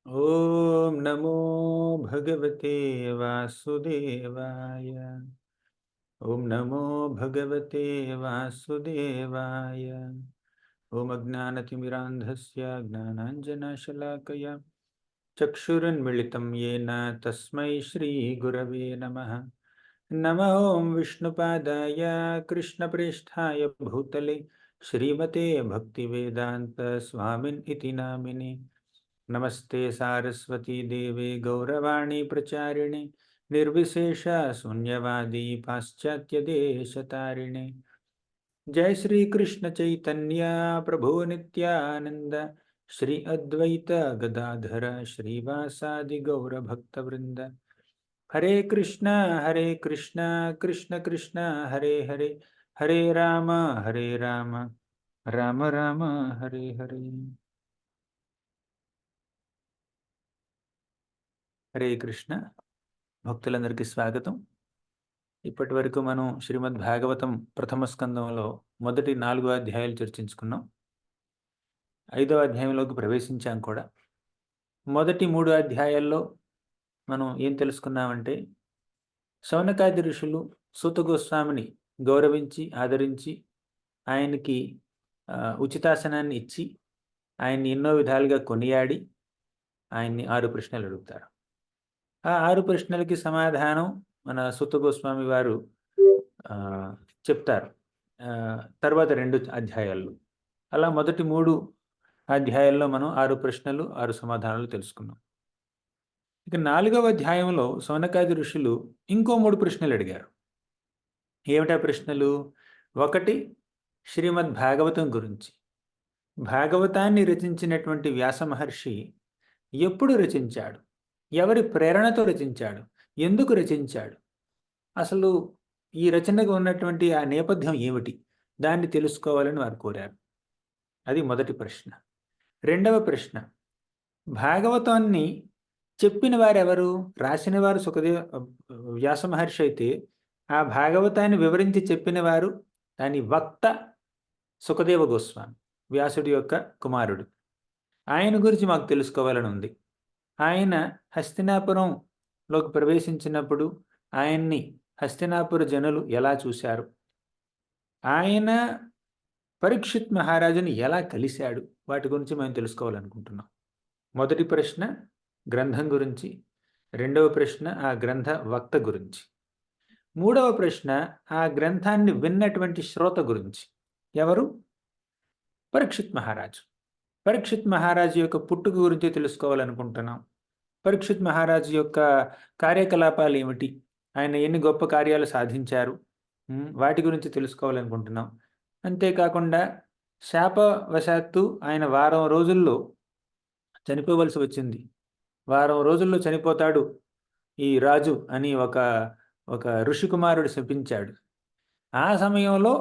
ఓం నమో భగవతే వాసుదేవాయ. ఓం నమో భగవతే వాసుదేవాయ. ఓం అజ్ఞానతిమిరాంధస్య జ్ఞానాంజనశలాకయ చక్షురున్మిళితం యేన తస్మై శ్రీగురవే నమః. నమః ఓం విష్ణుపాదాయ కృష్ణప్రేష్ఠాయ భూతలే శ్రీమతే భక్తివేదాంత స్వామిన్ ఇతి నామినే. नमस्ते सारस्वती देवे गौरवाणी प्रचारिणे निर्विशेष शून्यवादी पाश्चात्य देशतारिणे. जय श्री कृष्ण चैतन्य प्रभु नित्यानंद श्री अद्वैत गदाधर श्रीवासादि गौर भक्तवृंद. हरे कृष्ण कृष्ण कृष्ण हरे हरे, हरे राम राम राम हरे हरे. హరే కృష్ణ. భక్తులందరికీ స్వాగతం. ఇప్పటి వరకు మనం శ్రీమద్ భాగవతం ప్రథమ స్కందంలో మొదటి 4 అధ్యాయాలు చర్చించుకున్నాం. 5వ అధ్యాయంలోకి ప్రవేశించాం కూడా. మొదటి 3 అధ్యాయాల్లో మనం ఏం తెలుసుకున్నామంటే, శౌనకాది ఋషులు సూత గోస్వామిని గౌరవించి ఆదరించి ఆయనకి ఉచితాసనాన్ని ఇచ్చి ఆయన్ని ఎన్నో విధాలుగా కొనియాడి ఆయన్ని 6 ప్రశ్నలు అడుగుతారు. ఆ 6 ప్రశ్నలకి సమాధానం మన సూత గోస్వామి వారు చెప్తారు తర్వాత 2 అధ్యాయాల్లో. అలా మొదటి 3 అధ్యాయాల్లో మనం 6 ప్రశ్నలు 6 సమాధానాలు తెలుసుకున్నాం. ఇక 4వ అధ్యాయంలో శౌనకాది ఋషులు ఇంకో 3 ప్రశ్నలు అడిగారు. ఏమిటా ప్రశ్నలు? ఒకటి, శ్రీమద్ భాగవతం గురించి. భాగవతాన్ని రచించినటువంటి వ్యాస మహర్షి ఎప్పుడు రచించాడు, ఎవరి ప్రేరణతో రచించాడు, ఎందుకు రచించాడు, అసలు ఈ రచనకు ఉన్నటువంటి ఆ నేపథ్యం ఏమిటి, దాన్ని తెలుసుకోవాలని వారు కోరారు. అది మొదటి ప్రశ్న. రెండవ ప్రశ్న, భాగవతాన్ని చెప్పిన వారెవరు? రాసిన వారు వ్యాస మహర్షి అయితే ఆ భాగవతాన్ని వివరించి చెప్పిన వారు దాని వక్త సుఖదేవ గోస్వామి, వ్యాసుడి యొక్క కుమారుడు. ఆయన గురించి మాకు తెలుసుకోవాలని ఉంది. ఆయన హస్తినాపురంలోకి ప్రవేశించినప్పుడు ఆయన్ని హస్తినాపుర జనులు ఎలా చూశారు, ఆయన పరీక్షిత్ మహారాజుని ఎలా కలిశాడు, వాటి గురించి మేము తెలుసుకోవాలనుకుంటున్నాం. మొదటి ప్రశ్న గ్రంథం గురించి, రెండవ ప్రశ్న ఆ గ్రంథ వక్త గురించి, మూడవ ప్రశ్న ఆ గ్రంథాన్ని విన్నటువంటి శ్రోత గురించి. ఎవరు? పరీక్షిత్ మహారాజు. పరీక్షిత్ మహారాజు యొక్క పుట్టుక గురించి తెలుసుకోవాలనుకుంటున్నాం. పరీక్షిత్ మహారాజు యొక్క కార్యకలాపాలు ఏమిటి, ఆయన ఎన్ని గొప్ప కార్యాలు సాధించారు, వాటి గురించి తెలుసుకోవాలనుకుంటున్నాం. అంతేకాకుండా శాపవశాత్తు ఆయన వారం రోజుల్లో చనిపోవలసి వచ్చింది. వారం రోజుల్లో చనిపోతాడు ఈ రాజు అని ఒక ఋషికుమారుడు శపించాడు. ఆ సమయంలో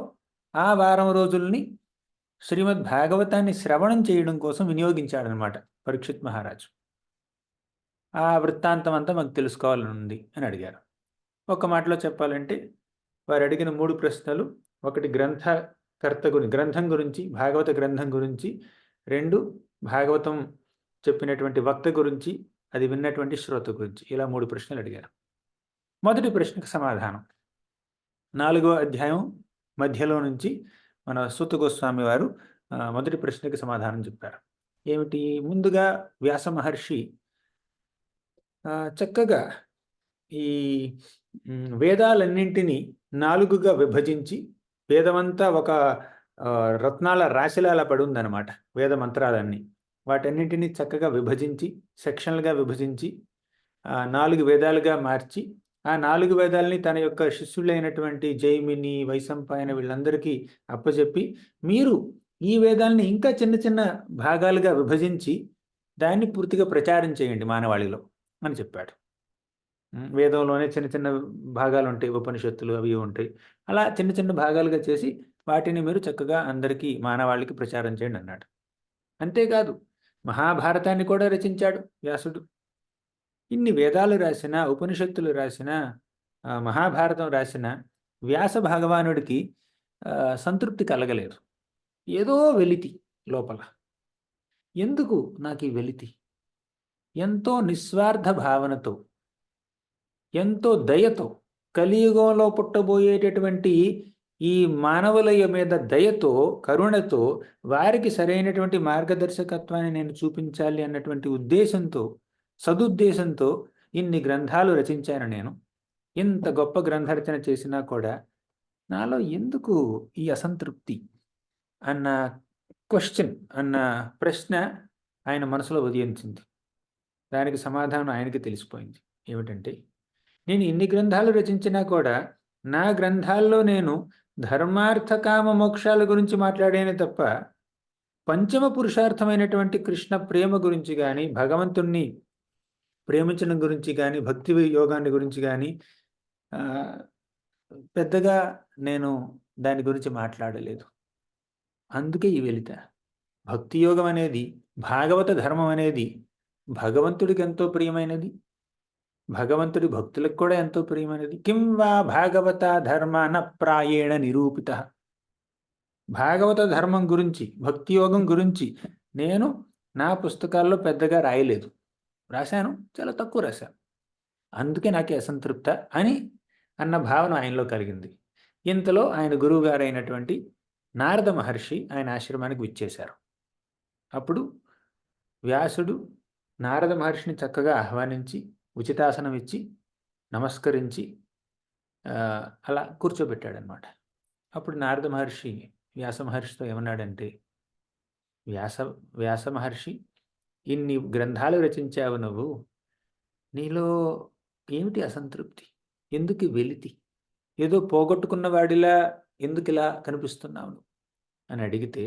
ఆ వారం రోజుల్ని శ్రీమద్ భాగవతాన్ని శ్రవణం చేయడం కోసం వినియోగించాడనమాట పరీక్షిత్ మహారాజు. ఆ వృత్తాంతం అంతా మాకు తెలుసుకోవాలని ఉంది అని అడిగారు. ఒక మాటలో చెప్పాలంటే వారు అడిగిన 3 ప్రశ్నలు: ఒకటి గ్రంథం గురించి, భాగవత గ్రంథం గురించి; 2 భాగవతం చెప్పినటువంటి వక్త గురించి, అది విన్నటువంటి శ్రోత గురించి. ఇలా 3 ప్రశ్నలు అడిగారు. మొదటి ప్రశ్నకు సమాధానం 4వ అధ్యాయం మధ్యలో నుంచి మన సూత గోస్వామి వారు మొదటి ప్రశ్నకి సమాధానం చెప్పారు. ఏమిటి? ముందుగా వ్యాస మహర్షి చక్కగా ఈ వేదాలన్నింటినీ 4గా విభజించి, వేదమంతా ఒక రత్నాల రాశిలా అలా పడి ఉందన్నమాట. వేద మంత్రాలన్నీ వాటన్నింటినీ చక్కగా విభజించి, సెక్షన్లుగా విభజించి 4 వేదాలుగా మార్చి, ఆ 4 వేదాలని తన యొక్క శిష్యులైనటువంటి జైమిని, వైశంపాయన వీళ్ళందరికీ అప్పచెప్పి, మీరు ఈ వేదాలని ఇంకా చిన్న చిన్న భాగాలుగా విభజించి దాన్ని పూర్తిగా ప్రచారం చేయండి మానవాళిలో అని చెప్పాడు. వేదంలోనే చిన్న చిన్న భాగాలు ఉంటాయి, ఉపనిషత్తులు అవి ఉంటాయి. అలా చిన్న చిన్న భాగాలుగా చేసి వాటిని మీరు చక్కగా అందరికీ మానవాళికి ప్రచారం చేయండి అన్నాడు. అంతేకాదు మహాభారతాన్ని కూడా రచించాడు వ్యాసుడు. ఇన్ని వేదాలు రాసిన, ఉపనిషత్తులు రాసిన, మహాభారతం రాసిన వ్యాస భగవానుడికి సంతృప్తి కలగలేదు. ఏదో వెలితి లోపల. ఎందుకు నాకు ఈ వెలితి, ఎంతో నిస్వార్థ భావనతో, ఎంతో దయతో, కలియుగంలో పుట్టబోయేటటువంటి ఈ మానవుల మీద దయతో, కరుణతో వారికి సరైనటువంటి మార్గదర్శకత్వాన్ని నేను చూపించాలి అన్నటువంటి ఉద్దేశంతో, సదుద్దేశంతో ఇన్ని గ్రంథాలు రచించాను నేను. ఇంత గొప్ప గ్రంథరచన చేసినా కూడా నాలో ఎందుకు ఈ అసంతృప్తి అన్న క్వశ్చన్, అన్న ప్రశ్న ఆయన మనసులో ఉదయించింది. దానికి సమాధానం ఆయనకి తెలిసిపోయింది. ఏమిటంటే, నేను ఇన్ని గ్రంథాలు రచించినా కూడా నా గ్రంథాల్లో నేను ధర్మార్థ కామ మోక్షాల గురించి మాట్లాడేనే తప్ప పంచమ పురుషార్థమైనటువంటి కృష్ణ ప్రేమ గురించి కానీ, భగవంతుణ్ణి ప్రేమించడం గురించి కానీ, భక్తి యోగాన్ని గురించి కానీ పెద్దగా నేను దాని గురించి మాట్లాడలేదు. అందుకే ఈ వెలిత. భక్తి యోగం అనేది, భాగవత ధర్మం అనేది భగవంతుడికి ఎంతో ప్రియమైనది, భగవంతుడి భక్తులకు కూడా ఎంతో ప్రియమైనది. కిం వా భాగవత ధర్మాన ప్రాయేణ నిరూపిత. భాగవత ధర్మం గురించి, భక్తి యోగం గురించి నేను నా పుస్తకాల్లో పెద్దగా రాయలేదు. రాశాను, చాలా తక్కువ రాశాను. అందుకే నాకే అసంతృప్త అని అన్న భావన ఆయనలో కలిగింది. ఇంతలో ఆయన గురువు గారైనటువంటి నారద మహర్షి ఆయన ఆశ్రమానికి విచ్చేశారు. అప్పుడు వ్యాసుడు నారద మహర్షిని చక్కగా ఆహ్వానించి, ఉచితాసనం ఇచ్చి, నమస్కరించి అలా కూర్చోబెట్టాడనమాట. అప్పుడు నారద మహర్షి వ్యాస మహర్షితో ఏమన్నాడంటే, వ్యాస మహర్షి, ఇన్ని గ్రంథాలు రచించావు నువ్వు, నీలో ఏమిటి అసంతృప్తి? ఎందుకు వెలితి? ఏదో పోగొట్టుకున్న వాడిలా ఎందుకు ఇలా కనిపిస్తున్నావు అని అడిగితే,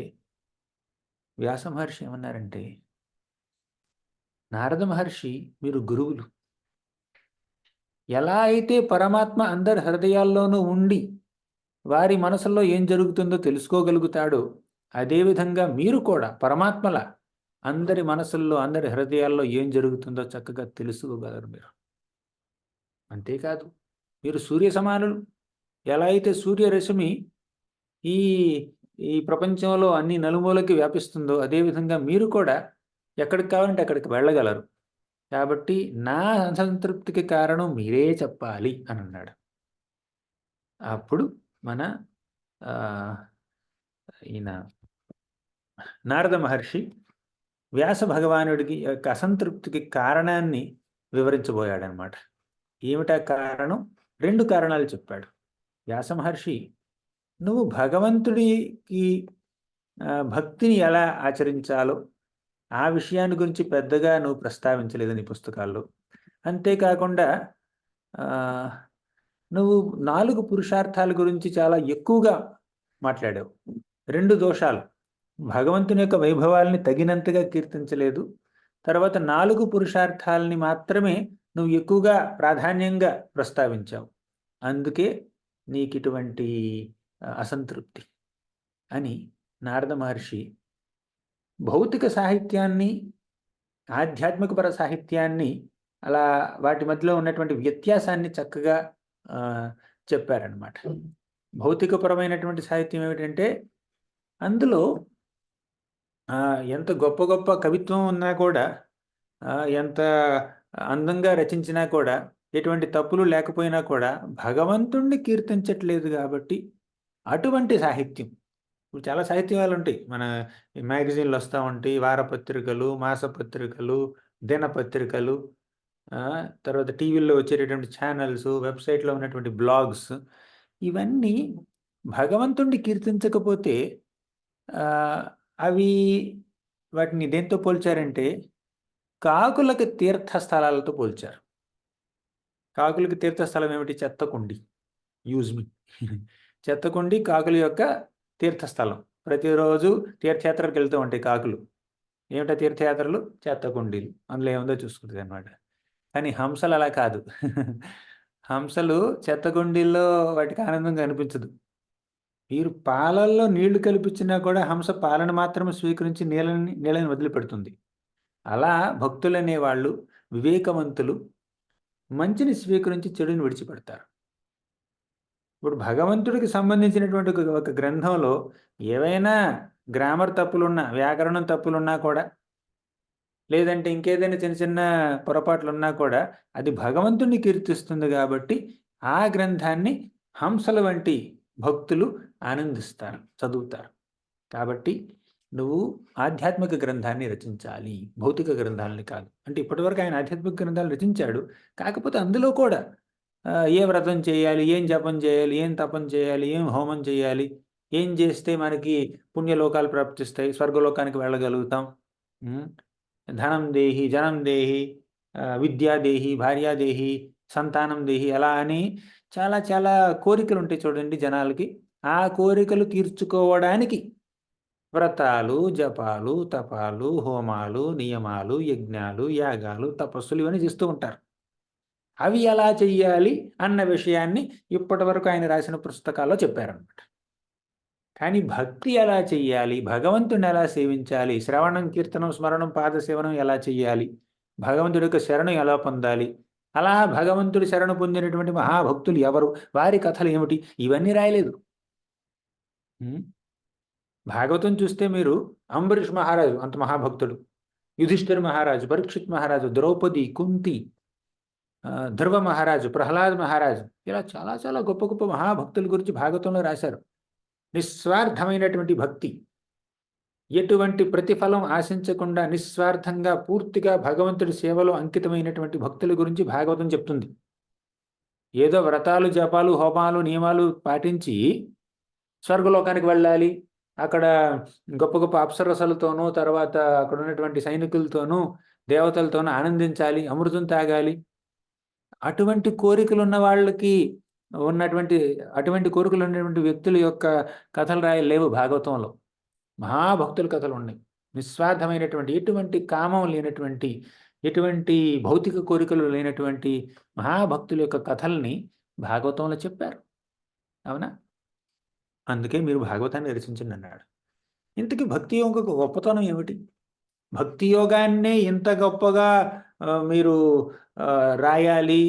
వ్యాస మహర్షి ఏమన్నారంటే, నారద మహర్షి, మీరు గురువులు. ఎలా అయితే పరమాత్మ అందరి హృదయాల్లోనూ ఉండి వారి మనసుల్లో ఏం జరుగుతుందో తెలుసుకోగలుగుతాడో, అదేవిధంగా మీరు కూడా పరమాత్మల అందరి మనసుల్లో, అందరి హృదయాల్లో ఏం జరుగుతుందో చక్కగా తెలుసుకోగలరు మీరు. అంతేకాదు, మీరు సూర్య సమానులు. ఎలా అయితే సూర్యరశ్మి ఈ ఈ ప్రపంచంలో అన్ని నలుమూలకి వ్యాపిస్తుందో, అదేవిధంగా మీరు కూడా ఎక్కడికి కావాలంటే అక్కడికి వెళ్ళగలరు. కాబట్టి నా అసంతృప్తికి కారణం మీరే చెప్పాలి అని అన్నాడు. అప్పుడు మన ఈయన నారద మహర్షి వ్యాస భగవానుడికి యొక్క అసంతృప్తికి కారణాన్ని వివరించబోయాడనమాట. ఏమిటా కారణం? 2 కారణాలు చెప్పాడు. వ్యాస మహర్షి, నువ్వు భగవంతుడికి భక్తిని ఎలా ఆచరించాలో ఆ విషయాన్ని గురించి పెద్దగా నువ్వు ప్రస్తావించలేదు నీ పుస్తకాల్లో. అంతేకాకుండా నువ్వు 4 పురుషార్థాల గురించి చాలా ఎక్కువగా మాట్లాడావు. 2 దోషాలు: భగవంతుని యొక్క వైభవాల్ని తగినంతగా కీర్తించలేదు. తర్వాత 4 పురుషార్థాలని మాత్రమే నువ్వు ఎక్కువగా ప్రాధాన్యంగా ప్రస్తావించావు. అందుకే నీకు ఇటువంటి అసంతృప్తి అని నారద మహర్షి భౌతిక సాహిత్యాన్ని, ఆధ్యాత్మికపర సాహిత్యాన్ని, అలా వాటి మధ్యలో ఉన్నటువంటి వ్యత్యాసాన్ని చక్కగా చెప్పారనమాట. భౌతికపరమైనటువంటి సాహిత్యం ఏమిటంటే, అందులో ఎంత గొప్ప గొప్ప కవిత్వం ఉన్నా కూడా, ఎంత అందంగా రచించినా కూడా, ఎటువంటి తప్పులు లేకపోయినా కూడా భగవంతుణ్ణి కీర్తించట్లేదు. కాబట్టి అటువంటి సాహిత్యం, ఇప్పుడు చాలా సాహిత్యాలు ఉంటాయి, మన మ్యాగజైన్లు వస్తూ ఉంటాయి, వారపత్రికలు, మాసపత్రికలు, దినపత్రికలు, తర్వాత టీవీల్లో వచ్చేటటువంటి ఛానల్స్, వెబ్సైట్లో ఉన్నటువంటి బ్లాగ్స్, ఇవన్నీ భగవంతుణ్ణి కీర్తించకపోతే అవి వాటిని దేంతో పోల్చారంటే కాకులకి తీర్థస్థలాలతో పోల్చారు. కాకులకి తీర్థస్థలం ఏమిటి? చెత్తకుండి. యూజ్ మీ. చెత్తకుండి కాకుల యొక్క తీర్థస్థలం. ప్రతిరోజు తీర్థయాత్రలకు వెళ్తూ ఉంటాయి కాకులు. ఏమిటా తీర్థయాత్రలు? చెత్తకుండీలు. అందులో ఏముందో చూసుకుంటుంది అనమాట. కానీ హంసలు అలా కాదు. హంసలు చెత్తకుండీల్లో వాటికి ఆనందంగా అనిపించదు. మీరు పాలల్లో నీళ్లు కల్పించినా కూడా హంస పాలను మాత్రమే స్వీకరించి నీళ్ళని వదిలిపెడుతుంది. అలా భక్తులనే వాళ్ళు, వివేకవంతులు, మంచిని స్వీకరించి చెడుని విడిచిపెడతారు. ఇప్పుడు భగవంతుడికి సంబంధించినటువంటి ఒక గ్రంథంలో ఏవైనా గ్రామర్ తప్పులున్నా, వ్యాకరణం తప్పులున్నా కూడా, లేదంటే ఇంకేదైనా చిన్న చిన్న పొరపాట్లున్నా కూడా అది భగవంతుడిని కీర్తిస్తుంది కాబట్టి ఆ గ్రంథాన్ని హంసల వంటి భక్తులు ఆనందిస్తారు, చదువుతారు. కాబట్టి నువ్వు ఆధ్యాత్మిక గ్రంథాన్ని రచించాలి, భౌతిక గ్రంథాలని కాదు. అంటే ఇప్పటివరకు ఆయన ఆధ్యాత్మిక గ్రంథాలు రచించాడు. కాకపోతే అందులో కూడా ఏ వ్రతం చేయాలి, ఏం జపం చేయాలి, ఏం తపం చేయాలి, ఏం హోమం చేయాలి, ఏం చేస్తే మనకి పుణ్యలోకాలు ప్రాప్తిస్తాయి, స్వర్గలోకానికి వెళ్ళగలుగుతాం, ధనం దేహి, జనం దేహి, విద్యా దేహి, భార్యా దేహి, సంతానం దేహి, అలా అని చాలా చాలా కోరికలు ఉంటాయి చూడండి జనాలకి. ఆ కోరికలు తీర్చుకోవడానికి వ్రతాలు, జపాలు, తపాలు, హోమాలు, నియమాలు, యజ్ఞాలు, యాగాలు, తపస్సులు ఇవన్నీ చేస్తూ ఉంటారు. అవి ఎలా చెయ్యాలి అన్న విషయాన్ని ఇప్పటివరకు ఆయన రాసిన పుస్తకాల్లో చెప్పారన్నమాట. కానీ భక్తి ఎలా చెయ్యాలి, భగవంతుని ఎలా సేవించాలి, శ్రవణం, కీర్తనం, స్మరణం, పాదసేవనం ఎలా చెయ్యాలి, భగవంతుడి యొక్క శరణం ఎలా పొందాలి, అలా భగవంతుడి శరణు పొందినటువంటి మహాభక్తులు ఎవరు, వారి కథలు ఏమిటి, ఇవన్నీ రాయలేదు. భాగవతం చూస్తే మీరు అంబరీష్ మహారాజు అంత మహాభక్తుడు, యుధిష్ఠిర మహారాజు, పరీక్షిత్ మహారాజు, ద్రౌపది, కుంతి, ధ్రువ మహారాజు, ప్రహ్లాద్ మహారాజు, ఇలా చాలా చాలా గొప్ప గొప్ప మహాభక్తుల గురించి భాగవతంలో రాశారు. నిస్వార్థమైనటువంటి భక్తి, ఎటువంటి ప్రతిఫలం ఆశించకుండా నిస్వార్థంగా పూర్తిగా భగవంతుడి సేవలో అంకితమైనటువంటి భక్తుల గురించి భాగవతం చెప్తుంది. ఏదో వ్రతాలు, జపాలు, హోమాలు, నియమాలు పాటించి స్వర్గలోకానికి వెళ్ళాలి, అక్కడ గొప్ప గొప్ప అప్సరసలతోనూ, తర్వాత అక్కడ ఉన్నటువంటి సైనికులతోనూ, దేవతలతోనూ ఆనందించాలి, అమృతం తాగాలి, అటువంటి కోరికలు ఉన్న వాళ్ళకి అటువంటి కోరికలు ఉన్నటువంటి వ్యక్తుల యొక్క కథలు లేవు భాగవతంలో. మహాభక్తుల కథలు ఉన్నాయి. నిస్వార్థమైనటువంటి, ఎటువంటి కామం లేనటువంటి, ఎటువంటి భౌతిక కోరికలు లేనటువంటి మహాభక్తుల యొక్క కథల్ని భాగవతంలో చెప్పారు. అవునా? అందుకే మీరు భాగవతాన్ని రచించండి అన్నాడు. ఇంతకీ భక్తి యొక్క గొప్పతనం ఏమిటి? భక్తి యోగాన్నే ఇంత గొప్పగా మీరు రాయాలి,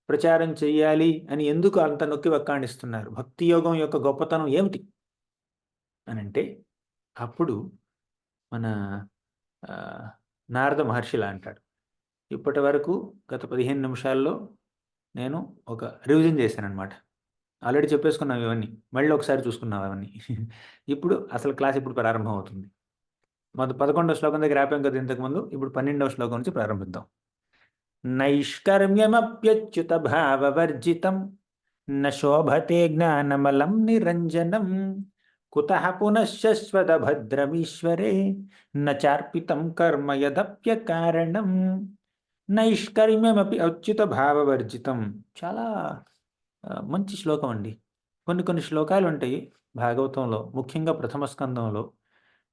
ప్రచారం చెయ్యాలి అని ఎందుకు అంత నొక్కి వక్కాణిస్తున్నారు? భక్తి యోగం యొక్క గొప్పతనం ఏమిటి అనంటే, అప్పుడు మన నారద మహర్షిలా అంటాడు. ఇప్పటి వరకు గత 15 నిమిషాల్లో నేను ఒక రివిజన్ చేశానన్నమాట. ఆల్రెడీ చెప్పేసుకున్నాం ఇవన్నీ, మళ్ళీ ఒకసారి చూసుకున్నాం అవన్నీ. ఇప్పుడు అసలు క్లాస్ ఇప్పుడు ప్రారంభం అవుతుంది. 11వ శ్లోకం దగ్గర ఆపాం కదా ఇంతకుముందు. ఇప్పుడు 12వ శ్లోకం నుంచి ప్రారంభిద్దాం. నైష్కర్మ్యమప్యచ్యుత భావవర్జితం న శోభతే జ్ఞానమలం నిరంజనం కుతః పునశ్శాశ్వత భద్రమీశ్వరే న చార్పితం కర్మ యదప్యకారణం. నైష్కర్మ్యమపి అచ్యుత భావవర్జితం. చాలా మంచి శ్లోకం అండి. కొన్ని శ్లోకాలు ఉంటాయి భాగవతంలో, ముఖ్యంగా ప్రథమ స్కందంలో.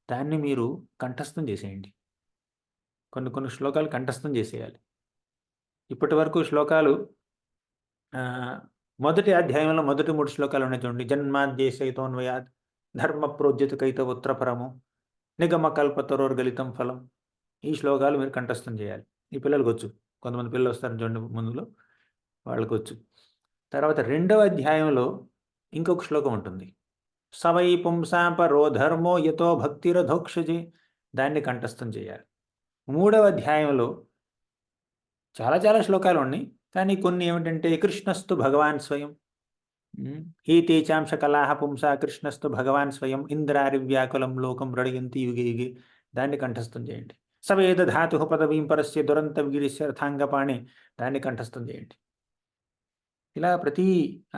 దాన్ని మీరు కంఠస్థం చేసేయండి. కొన్ని శ్లోకాలు కంఠస్థం చేసేయాలి. ఇప్పటి వరకు శ్లోకాలు మొదటి అధ్యాయంలో మొదటి 3 శ్లోకాలు ఉన్నాయి చూడండి. జన్మాద్యేశైతోన్వయాద్ ధర్మ ప్రోజ్యత కైతవోత్రపరము నిగమ కల్పతరోర్గలితం ఫలం. ఈ శ్లోకాలు మీరు కంఠస్థం చేయాలి. ఈ పిల్లలకు వచ్చు, కొంతమంది పిల్లలు వస్తారు చూడండి ముందులో, వాళ్ళకు వచ్చు. తర్వాత 2వ అధ్యాయంలో ఇంకొక శ్లోకం ఉంటుంది. సవై పుంసాపరో ధర్మో యతో భక్తిరధోక్షజే. దాన్ని కంఠస్థం చేయాలి. 3వ అధ్యాయంలో చాలా చాలా శ్లోకాలు ఉన్నాయి, కానీ కొన్ని ఏమిటంటే కృష్ణస్తు భగవాన్ స్వయం, ఈతే చాంశ కళాహ పుంసా కృష్ణస్తు భగవాన్ స్వయం ఇంద్రారి వ్యాకులం లోకం రడయంతి యుగే యుగే. దాన్ని కంఠస్థం చేయండి. సవేద ధాతు పదవీం పరస్య దురంత వీరిశర్థాంగపాణి. దాన్ని కంఠస్థం చేయండి. ఇలా ప్రతి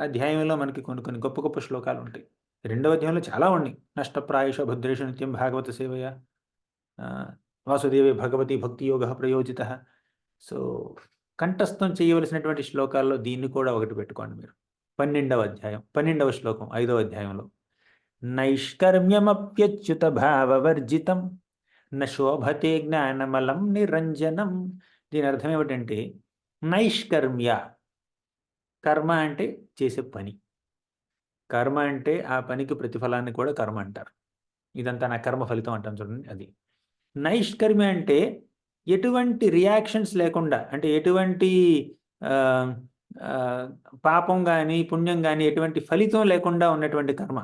అధ్యాయంలో మనకి కొన్ని గొప్ప గొప్ప శ్లోకాలు ఉంటాయి. 2వ అధ్యాయంలో చాలా ఉన్నాయి. నష్టప్రాయష భద్రేషు నిత్యం భాగవత సేవయ వాసుదేవే భగవతి భక్తి యోగ ప్రయోజిత. సో కంఠస్థం చేయవలసినటువంటి శ్లోకాల్లో దీన్ని కూడా ఒకటి పెట్టుకోండి మీరు. 12వ అధ్యాయం 12వ శ్లోకం 5వ అధ్యాయంలో నైష్కర్మ్యమప్యచ్యుత భావవర్జితం న శోభతే జ్ఞానమలం నిరంజనం. దీని అర్థం ఏమిటంటే, నైష్కర్మ్య, కర్మ అంటే చేసే పని, కర్మ అంటే ఆ పనికి ప్రతిఫలాన్ని కూడా కర్మ అంటారు. ఇదంతా నా కర్మ ఫలితం అంటాం చూడండి, అది. నైష్కర్మ్య అంటే ఎటువంటి రియాక్షన్స్ లేకుండా, అంటే ఎటువంటి పాపం కానీ పుణ్యం కానీ ఎటువంటి ఫలితం లేకుండా ఉన్నటువంటి కర్మ,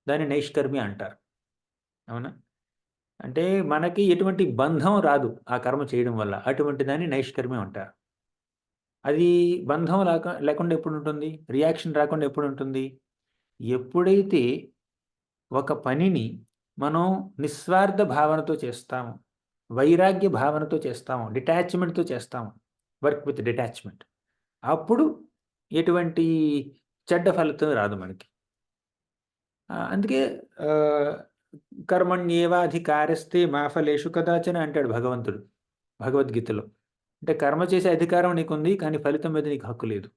దాన్ని నైష్కర్మ్య అంటారు. అవునా? అంటే మనకి ఎటువంటి బంధం రాదు ఆ కర్మ చేయడం వల్ల. అటువంటి దాన్ని నైష్కర్మ్యం అంటారు. అది బంధం లేకుండా ఎప్పుడుంటుంది? రియాక్షన్ రాకుండా ఎప్పుడుంటుంది? ఎప్పుడైతే ఒక పనిని మనం నిస్వార్థ భావనతో చేస్తామో, వైరాగ్య భావనతో చేస్తామో, డిటాచ్‌మెంట్‌తో చేస్తామో, వర్క్ విత్ డిటాచ్‌మెంట్. అప్పుడు ఎటువంటి చెడ్డ ఫలితం రాదు మనకి. అందుకే ఆహ్, కర్మణ్యేవాధికారస్తే మా ఫలేషు కదాచన అంటాడు భగవంతుడు భగవద్గీతలో. అంటే కర్మ చేసే అధికారం నీకుంది. కానీ ఫలితం మీద నీకు హక్కు లేదు.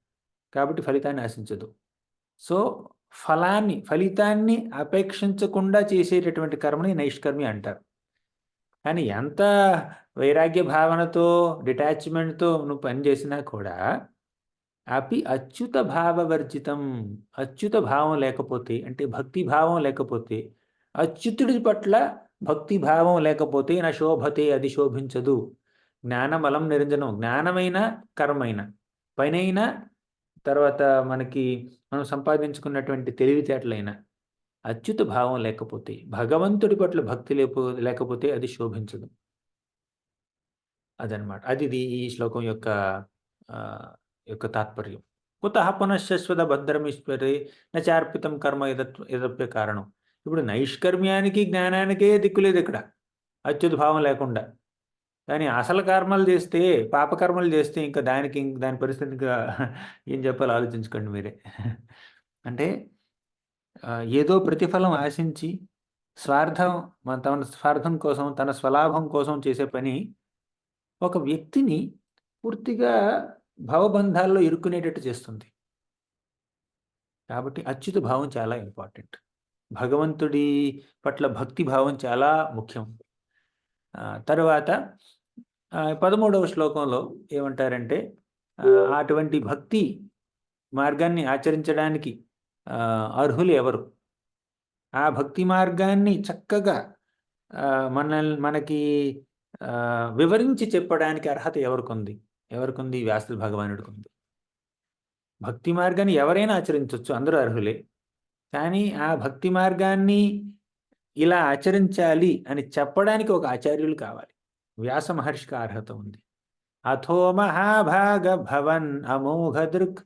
కాబట్టి ఫలితాన్ని ఆశించొద్దు. సో, ఫలితాన్ని అపేక్షించకుండా చేసేటటువంటి కర్మని నైష్కర్మ్య అంటారు. కానీ ఎంత వైరాగ్య భావనతో, డిటాచ్‌మెంట్‌తో నువ్వు పని చేసినా కూడా అచ్యుత భావవర్జితం. అచ్యుత భావం లేకపోతే అంటే భక్తి భావం లేకపోతే, అచ్యుతుడి పట్ల భక్తి భావం లేకపోతే నా శోభతే అది శోభించదు. జ్ఞానమలం నిరంజనం. జ్ఞానమైన, కర్మైన. పనైనా, తర్వాత మనకి మనం సంపాదించుకున్నటువంటి తెలివితేటలైనా, అచ్యుత భావం లేకపోతే, భగవంతుడి పట్ల భక్తి లేకపోతే అది శోభించదు. అదనమాట. ఈ శ్లోకం యొక్క ఆహ్, తాత్పర్యం. కుతః పునఃశశ్వత భద్రమీశ్వరే నచార్పితం కర్మ యదప్య కారణం. ఇప్పుడు నైష్కర్మ్యానికి, జ్ఞానానికే దిక్కులేదిక్కడ. అచ్యుత భావం లేకుండా. కానీ అసలు కర్మలు చేస్తే, పాపకర్మలు చేస్తే ఇంకా దాని పరిస్థితి ఇంకా ఏం చెప్పాలో ఆలోచించుకోండి మీరే. అంటే ఏదో ప్రతిఫలం ఆశించి తన స్వార్థం కోసం, తన స్వలాభం కోసం చేసే పని ఒక వ్యక్తిని పూర్తిగా భవబంధాల్లో ఇరుక్కునేటట్టు చేస్తుంది. కాబట్టి అచ్యుత భావం చాలా ఇంపార్టెంట్. భగవంతుడి పట్ల భక్తి భావం చాలా ముఖ్యం. తరువాత 13వ శ్లోకంలో ఏమంటారంటే అటువంటి భక్తి మార్గాన్ని ఆచరించడానికి అర్హులు ఎవరు? ఆ భక్తి మార్గాన్ని చక్కగా మనకి వివరించి చెప్పడానికి అర్హత ఎవరికుంది? వ్యాస భగవానుడికుంది. భక్తి మార్గాన్ని ఎవరైనా ఆచరించొచ్చు. అందరూ అర్హులే. కానీ ఆ భక్తి మార్గాన్ని ఇలా ఆచరించాలి అని చెప్పడానికి ఒక ఆచార్యులు కావాలి. వ్యాస మహర్షికి అర్హత ఉంది. అథో మహాభాగ భవన్ అమోఘదృక్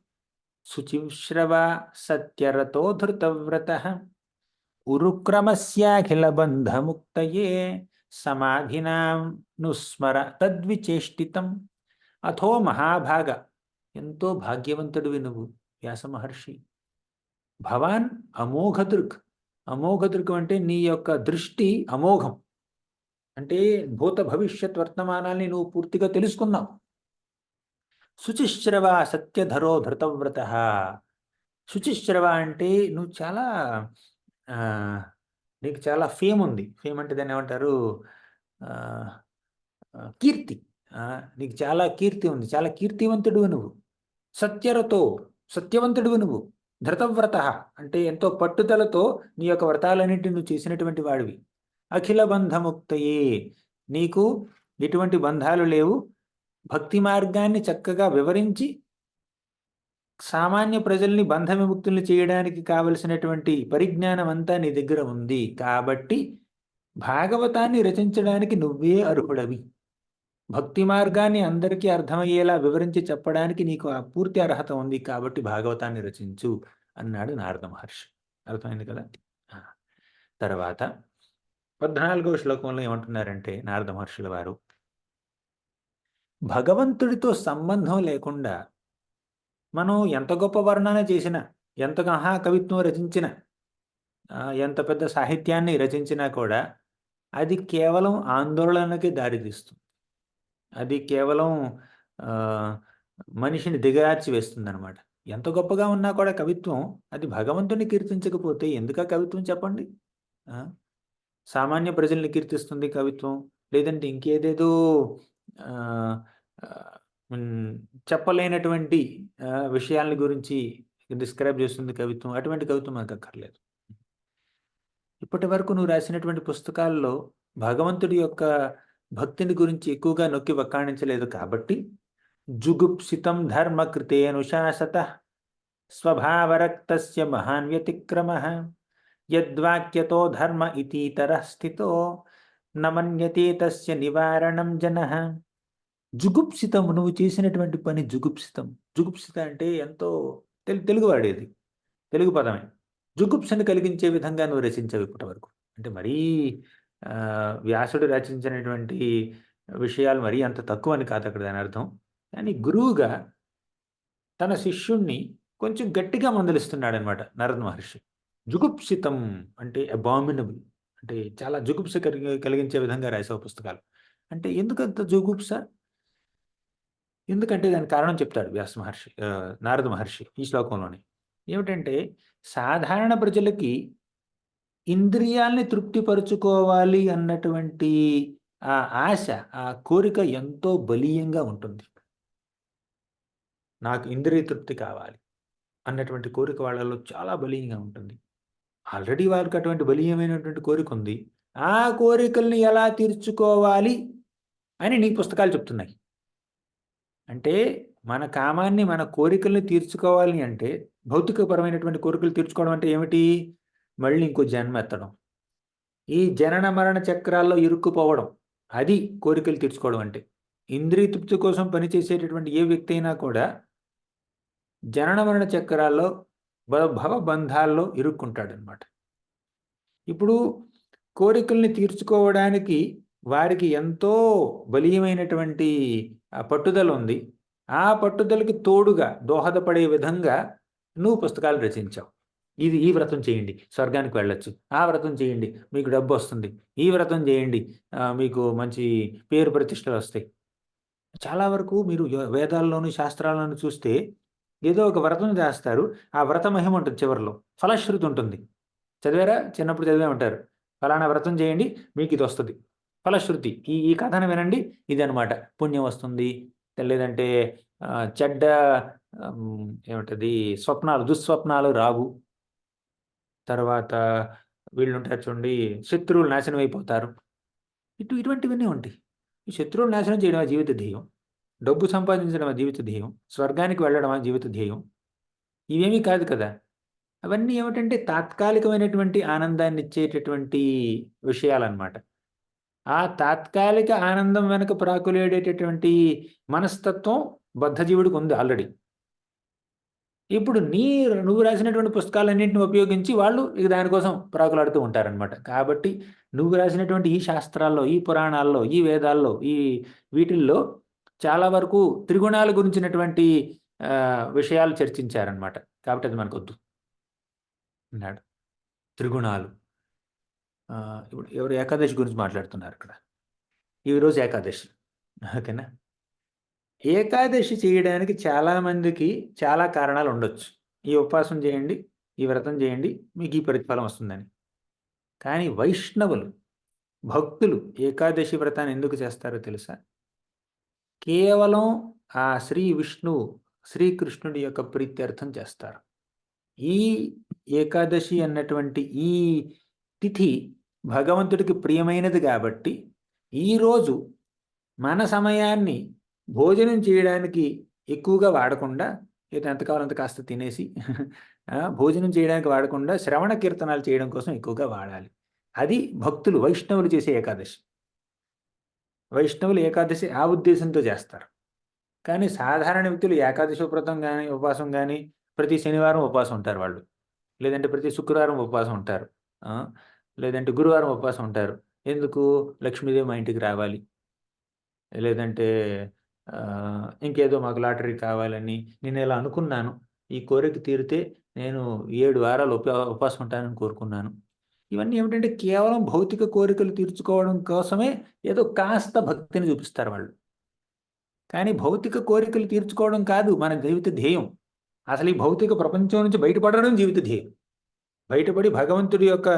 శుచిశ్రవ సత్యరతో ధృతవ్రతః ఉరుక్రమస్యాఖిల బంధముక్తయే సమాధినాం నుస్మర తద్విచేష్టితం. అథో మహాభాగ, ఎంతో భాగ్యవంతుడివి నువ్వు వ్యాస మహర్షి. భవాన్ అమోఘదృక్. అమోఘదృక్ అంటే నీ యొక్క దృష్టి అమోఘం. అంటే భూత భవిష్యత్ వర్తమానాల్ని నువ్వు పూర్తిగా తెలుసుకున్నావు. శుచిశ్రవ సత్యధరో ధృతవ్రత. శుచిశ్రవ అంటే నువ్వు చాలా నీకు చాలా ఫేమ్ ఉంది. ఫేమ్ అంటే దాన్ని ఏమంటారు? కీర్తి. నీకు చాలా కీర్తి ఉంది. చాలా కీర్తివంతుడివి నువ్వు. సత్యవంతుడివి నువ్వు. ధృతవ్రత అంటే ఎంతో పట్టుదలతో నీ యొక్క వ్రతాలన్నింటినీ నువ్వు చేసినటువంటి వాడివి. అఖిల బంధముక్తయే, నీకు ఎటువంటి బంధాలు లేవు. భక్తి మార్గాన్ని చక్కగా వివరించి సామాన్య ప్రజల్ని బంధ విముక్తుల్ని చేయడానికి కావలసినటువంటి పరిజ్ఞానం అంతా నీ దగ్గర ఉంది. కాబట్టి భాగవతాన్ని రచించడానికి నువ్వే అర్హుడవి. భక్తి మార్గాన్ని అందరికీ అర్థమయ్యేలా వివరించి చెప్పడానికి నీకు ఆ పూర్తి అర్హత ఉంది. కాబట్టి భాగవతాన్ని రచించు అన్నాడు నారద మహర్షి. అర్థమైంది కదా? తర్వాత 14వ శ్లోకంలో ఏమంటున్నారంటే నారద మహర్షుల వారు, భగవంతుడితో సంబంధం లేకుండా మనం ఎంత గొప్ప వర్ణన చేసినా, ఎంత మహాకవిత్వం రచించినా, ఎంత పెద్ద సాహిత్యాన్ని రచించినా కూడా అది కేవలం ఆందోళనకి దారితీస్తుంది. అది కేవలం మనిషిని దిగజార్చి వేస్తుందనమాట. ఎంత గొప్పగా ఉన్నా కూడా కవిత్వం అది భగవంతుడిని కీర్తించకపోతే ఎందుకా కవిత్వం చెప్పండి? సామాన్య ప్రజల్ని కీర్తిస్తుంది కవిత్వం. లేదంటే ఇంకేదేదో చెప్పలేనటువంటి విషయాల గురించి డిస్క్రైబ్ చేస్తుంది కవిత్వం. అటువంటి కవిత్వం మనకు అక్కర్లేదు. ఇప్పటి వరకు నువ్వు రాసినటువంటి పుస్తకాల్లో భగవంతుడి యొక్క భక్తిని గురించి ఎక్కువగా నొక్కి వక్కాణించలేదు. కాబట్టి జుగుప్సితం ధర్మ కృతేనుశాసత స్వభావరక్తస్య మహాన్ వ్యతిక్రమః యద్వాక్యతో ధర్మ ఇతీతరః స్థితో నమన్యతే తస్య నివారణం జనః. జుగుప్సితం, నువ్వు చేసినటువంటి పని జుగుప్సితం. జుగుప్సిత అంటే ఎంతో తెలుగు వాడేది, తెలుగు పదమే. జుగుప్సను కలిగించే విధంగా నువ్వు రచించావు ఇప్పటి వరకు. అంటే మరీ వ్యాసుడు రచించినటువంటి విషయాలు మరీ అంత తక్కువ అని కాదు అక్కడ దాని అర్థం. కానీ గురువుగా తన శిష్యుణ్ణి కొంచెం గట్టిగా మందలిస్తున్నాడనమాట నారద మహర్షి. జుగుప్సితం అంటే అబామినబుల్, అంటే చాలా జుగుప్స కలిగించే విధంగా రాసావు పుస్తకాలు. అంటే ఎందుకంత జుగుప్స? ఎందుకంటే దానికి కారణం చెప్తాడు వ్యాస మహర్షి, నారద మహర్షి ఈ శ్లోకంలోనే. ఏమిటంటే సాధారణ ప్రజలకి ఇంద్రియాల్ని తృప్తిపరుచుకోవాలి అన్నటువంటి ఆ ఆశ, ఆ కోరిక ఎంతో బలీయంగా ఉంటుంది. నాకు ఇంద్రియ తృప్తి కావాలి అన్నటువంటి కోరిక వాళ్ళలో చాలా బలీయంగా ఉంటుంది. ఆల్రెడీ వారికి అటువంటి బలీయమైనటువంటి కోరిక ఉంది. ఆ కోరికల్ని ఎలా తీర్చుకోవాలి అని నీ పుస్తకాలు చెప్తున్నాయి. అంటే మన కామాన్ని, మన కోరికల్ని తీర్చుకోవాలి అంటే, భౌతికపరమైనటువంటి కోరికలు తీర్చుకోవడం అంటే ఏమిటి? మళ్ళీ ఇంకో జన్మ ఎత్తడం. ఈ జనన మరణ చక్రాల్లో ఇరుక్కుపోవడం. అది కోరికలు తీర్చుకోవడం అంటే. ఇంద్రియ తృప్తి కోసం పనిచేసేటటువంటి ఏ వ్యక్తి అయినా కూడా జనన మరణ చక్రాల్లో, భవబంధాల్లో ఇరుక్కుంటాడనమాట. ఇప్పుడు కోరికల్ని తీర్చుకోవడానికి వారికి ఎంతో బలీయమైనటువంటి పట్టుదల ఉంది. ఆ పట్టుదలకి తోడుగా దోహదపడే విధంగా నువ్వు పుస్తకాలు రచించావు. ఈ వ్రతం చేయండి స్వర్గానికి వెళ్ళొచ్చు, ఆ వ్రతం చేయండి మీకు డబ్బొస్తుంది, ఈ వ్రతం చేయండి మీకు మంచి పేరు ప్రతిష్టలు వస్తాయి. చాలా వరకు మీరు వేదాల్లోను, శాస్త్రాల్లోను చూస్తే ఏదో ఒక వ్రతం చేస్తారు. ఆ వ్రత మహిమ ఉంటుంది చివరిలో. ఫలశ్రుతి ఉంటుంది. చదివారా? చిన్నప్పుడు చదివే ఉంటారు. ఫలానా వ్రతం చేయండి మీకిదొస్తది. ఫలశ్రుతి. ఈ ఈ కథను వినండి ఇదనమాట. పుణ్యం వస్తుంది. లేదంటే చెడ్డ ఏమిటది స్వప్నాలు, దుఃస్వప్నాలు రావు. తర్వాత వీళ్ళుంటారు చూడండి, శత్రువులు నాశనం అయిపోతారు. ఇటువంటివన్నీ ఉంటాయి. ఈ శత్రువులు నాశనం చేయడమా జీవిత ధ్యేయం? డబ్బు సంపాదించడమా జీవిత ధ్యేయం? స్వర్గానికి వెళ్ళడమా జీవిత ధ్యేయం? ఇవేమీ కాదు కదా! అవన్నీ ఏమిటంటే తాత్కాలికమైనటువంటి ఆనందాన్నిచ్చేటటువంటి విషయాలనమాట. ఆ తాత్కాలిక ఆనందం వెనక ప్రాకులేడేటటువంటి మనస్తత్వం బద్ధజీవుడికుంది ఆల్రెడీ. ఇప్పుడు నువ్వు రాసినటువంటి పుస్తకాలన్నింటిని ఉపయోగించి వాళ్ళు ఇక దానికోసం ప్రాకులాడుతూ ఉంటారనమాట. కాబట్టి నువ్వు రాసినటువంటి ఈ శాస్త్రాల్లో, ఈ పురాణాల్లో, ఈ వేదాల్లో, వీటిల్లో చాలా వరకు త్రిగుణాల గురించినటువంటి విషయాలు చర్చించారనమాట. కాబట్టి అది మనకొద్దు అన్నాడు. త్రిగుణాలు. ఇప్పుడు ఎవరు ఏకాదశి గురించి మాట్లాడుతున్నారు ఇక్కడ. ఈరోజు ఏకాదశి. ఓకేనా? ఏకాదశి చేయడానికి చాలామందికి చాలా కారణాలు ఉండొచ్చు. ఈ ఉపవాసం చేయండి, ఈ వ్రతం చేయండి, మీకు ఈ ప్రతిఫలం వస్తుందని. కానీ వైష్ణవులు, భక్తులు ఏకాదశి వ్రతాన్ని ఎందుకు చేస్తారో తెలుసా? కేవలం ఆ శ్రీ విష్ణువు, శ్రీకృష్ణుడి యొక్క ప్రీత్యర్థం చేస్తారు. ఈ ఏకాదశి అన్నటువంటి ఈ తిథి భగవంతుడికి ప్రియమైనది కాబట్టి, ఈరోజు మన సమయాన్ని భోజనం చేయడానికి ఎక్కువగా వాడకుండా, ఏదో ఎంత కావాలో అంత కాస్త తినేసి భోజనం చేయడానికి వాడకుండా శ్రవణ కీర్తనాలు చేయడం కోసం ఎక్కువగా వాడాలి. అది భక్తులు, వైష్ణవులు చేసే ఏకాదశి. వైష్ణవులు ఏకాదశి ఆ ఉద్దేశంతో చేస్తారు. కానీ సాధారణ వ్యక్తులు ఏకాదశి వ్రతం గాని, ఉపవాసం గాని ప్రతి శనివారం ఉపవాసం ఉంటారు వాళ్ళు. లేదంటే ప్రతి శుక్రవారం ఉపవాసం ఉంటారు. లేదంటే గురువారం ఉపవాసం ఉంటారు. ఎందుకు? లక్ష్మీదేవి మా ఇంటికి రావాలి. లేదంటే ఇంకేదో మాకు లాటరీ కావాలని, నేనిలా అనుకున్నాను. ఈ కోరిక తీరితే నేను 7 వారాలు ఉపవాసం ఉంటానని కోరుకున్నాను. ఇవన్నీ ఏమిటంటే కేవలం భౌతిక కోరికలు తీర్చుకోవడం కోసమే ఏదో కాస్త భక్తిని చూపిస్తారు వాళ్ళు. కానీ భౌతిక కోరికలు తీర్చుకోవడం కాదు మన జీవిత ధ్యేయం. అసలు ఈ భౌతిక ప్రపంచం నుంచి బయటపడడం జీవిత ధ్యేయం. బయటపడి భగవంతుడి యొక్క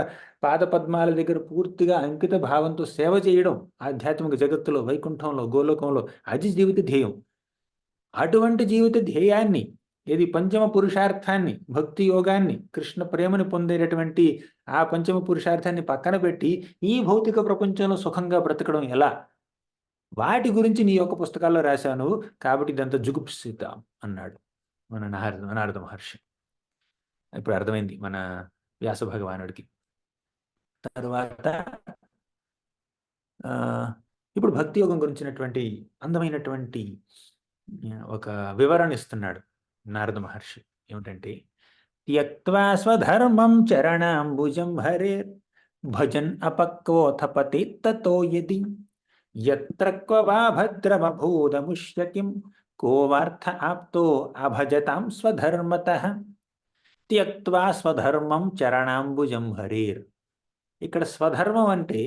పాదపద్మాల దగ్గర పూర్తిగా అంకిత భావంతో సేవ చేయడం ఆధ్యాత్మిక జగత్తులో, వైకుంఠంలో, గోలోకంలో అది జీవిత ధ్యేయం. అటువంటి జీవిత ధ్యేయాన్ని, ఏది పంచమ పురుషార్థాన్ని, భక్తి యోగాన్ని, కృష్ణ ప్రేమను పొందేటటువంటి ఆ పంచమ పురుషార్థాన్ని పక్కన పెట్టి ఈ భౌతిక ప్రపంచంలో సుఖంగా బ్రతకడం ఎలా? వాటి గురించి నీ యొక్క పుస్తకాల్లో రాశావు నువ్వు. కాబట్టి ఇదంతా జుగుప్సిత అన్నాడు మన నారద మహర్షి. ఇప్పుడు అర్థమైంది మన వ్యాస భగవానుడికి. తరువాత ఇప్పుడు భక్తి యోగం గురించినటువంటి అందమైనటువంటి ఒక వివరణ ఇస్తున్నాడు నారద మహర్షి. ఏమిటంటే, త్యక్త్వా స్వధర్మం చరణాంబుజం హరేర్ భజన్ అపక్వోథ పతేత్తతో యది యత్ర క్వ వా భద్రమభూదముష్యకిం కో వార్థ ఆప్తో అభజతాం స్వధర్మతః త్యక్త్వా స్వధర్మం చరణాంబుజం హరేర్. ఇక్కడ స్వధర్మం అంటే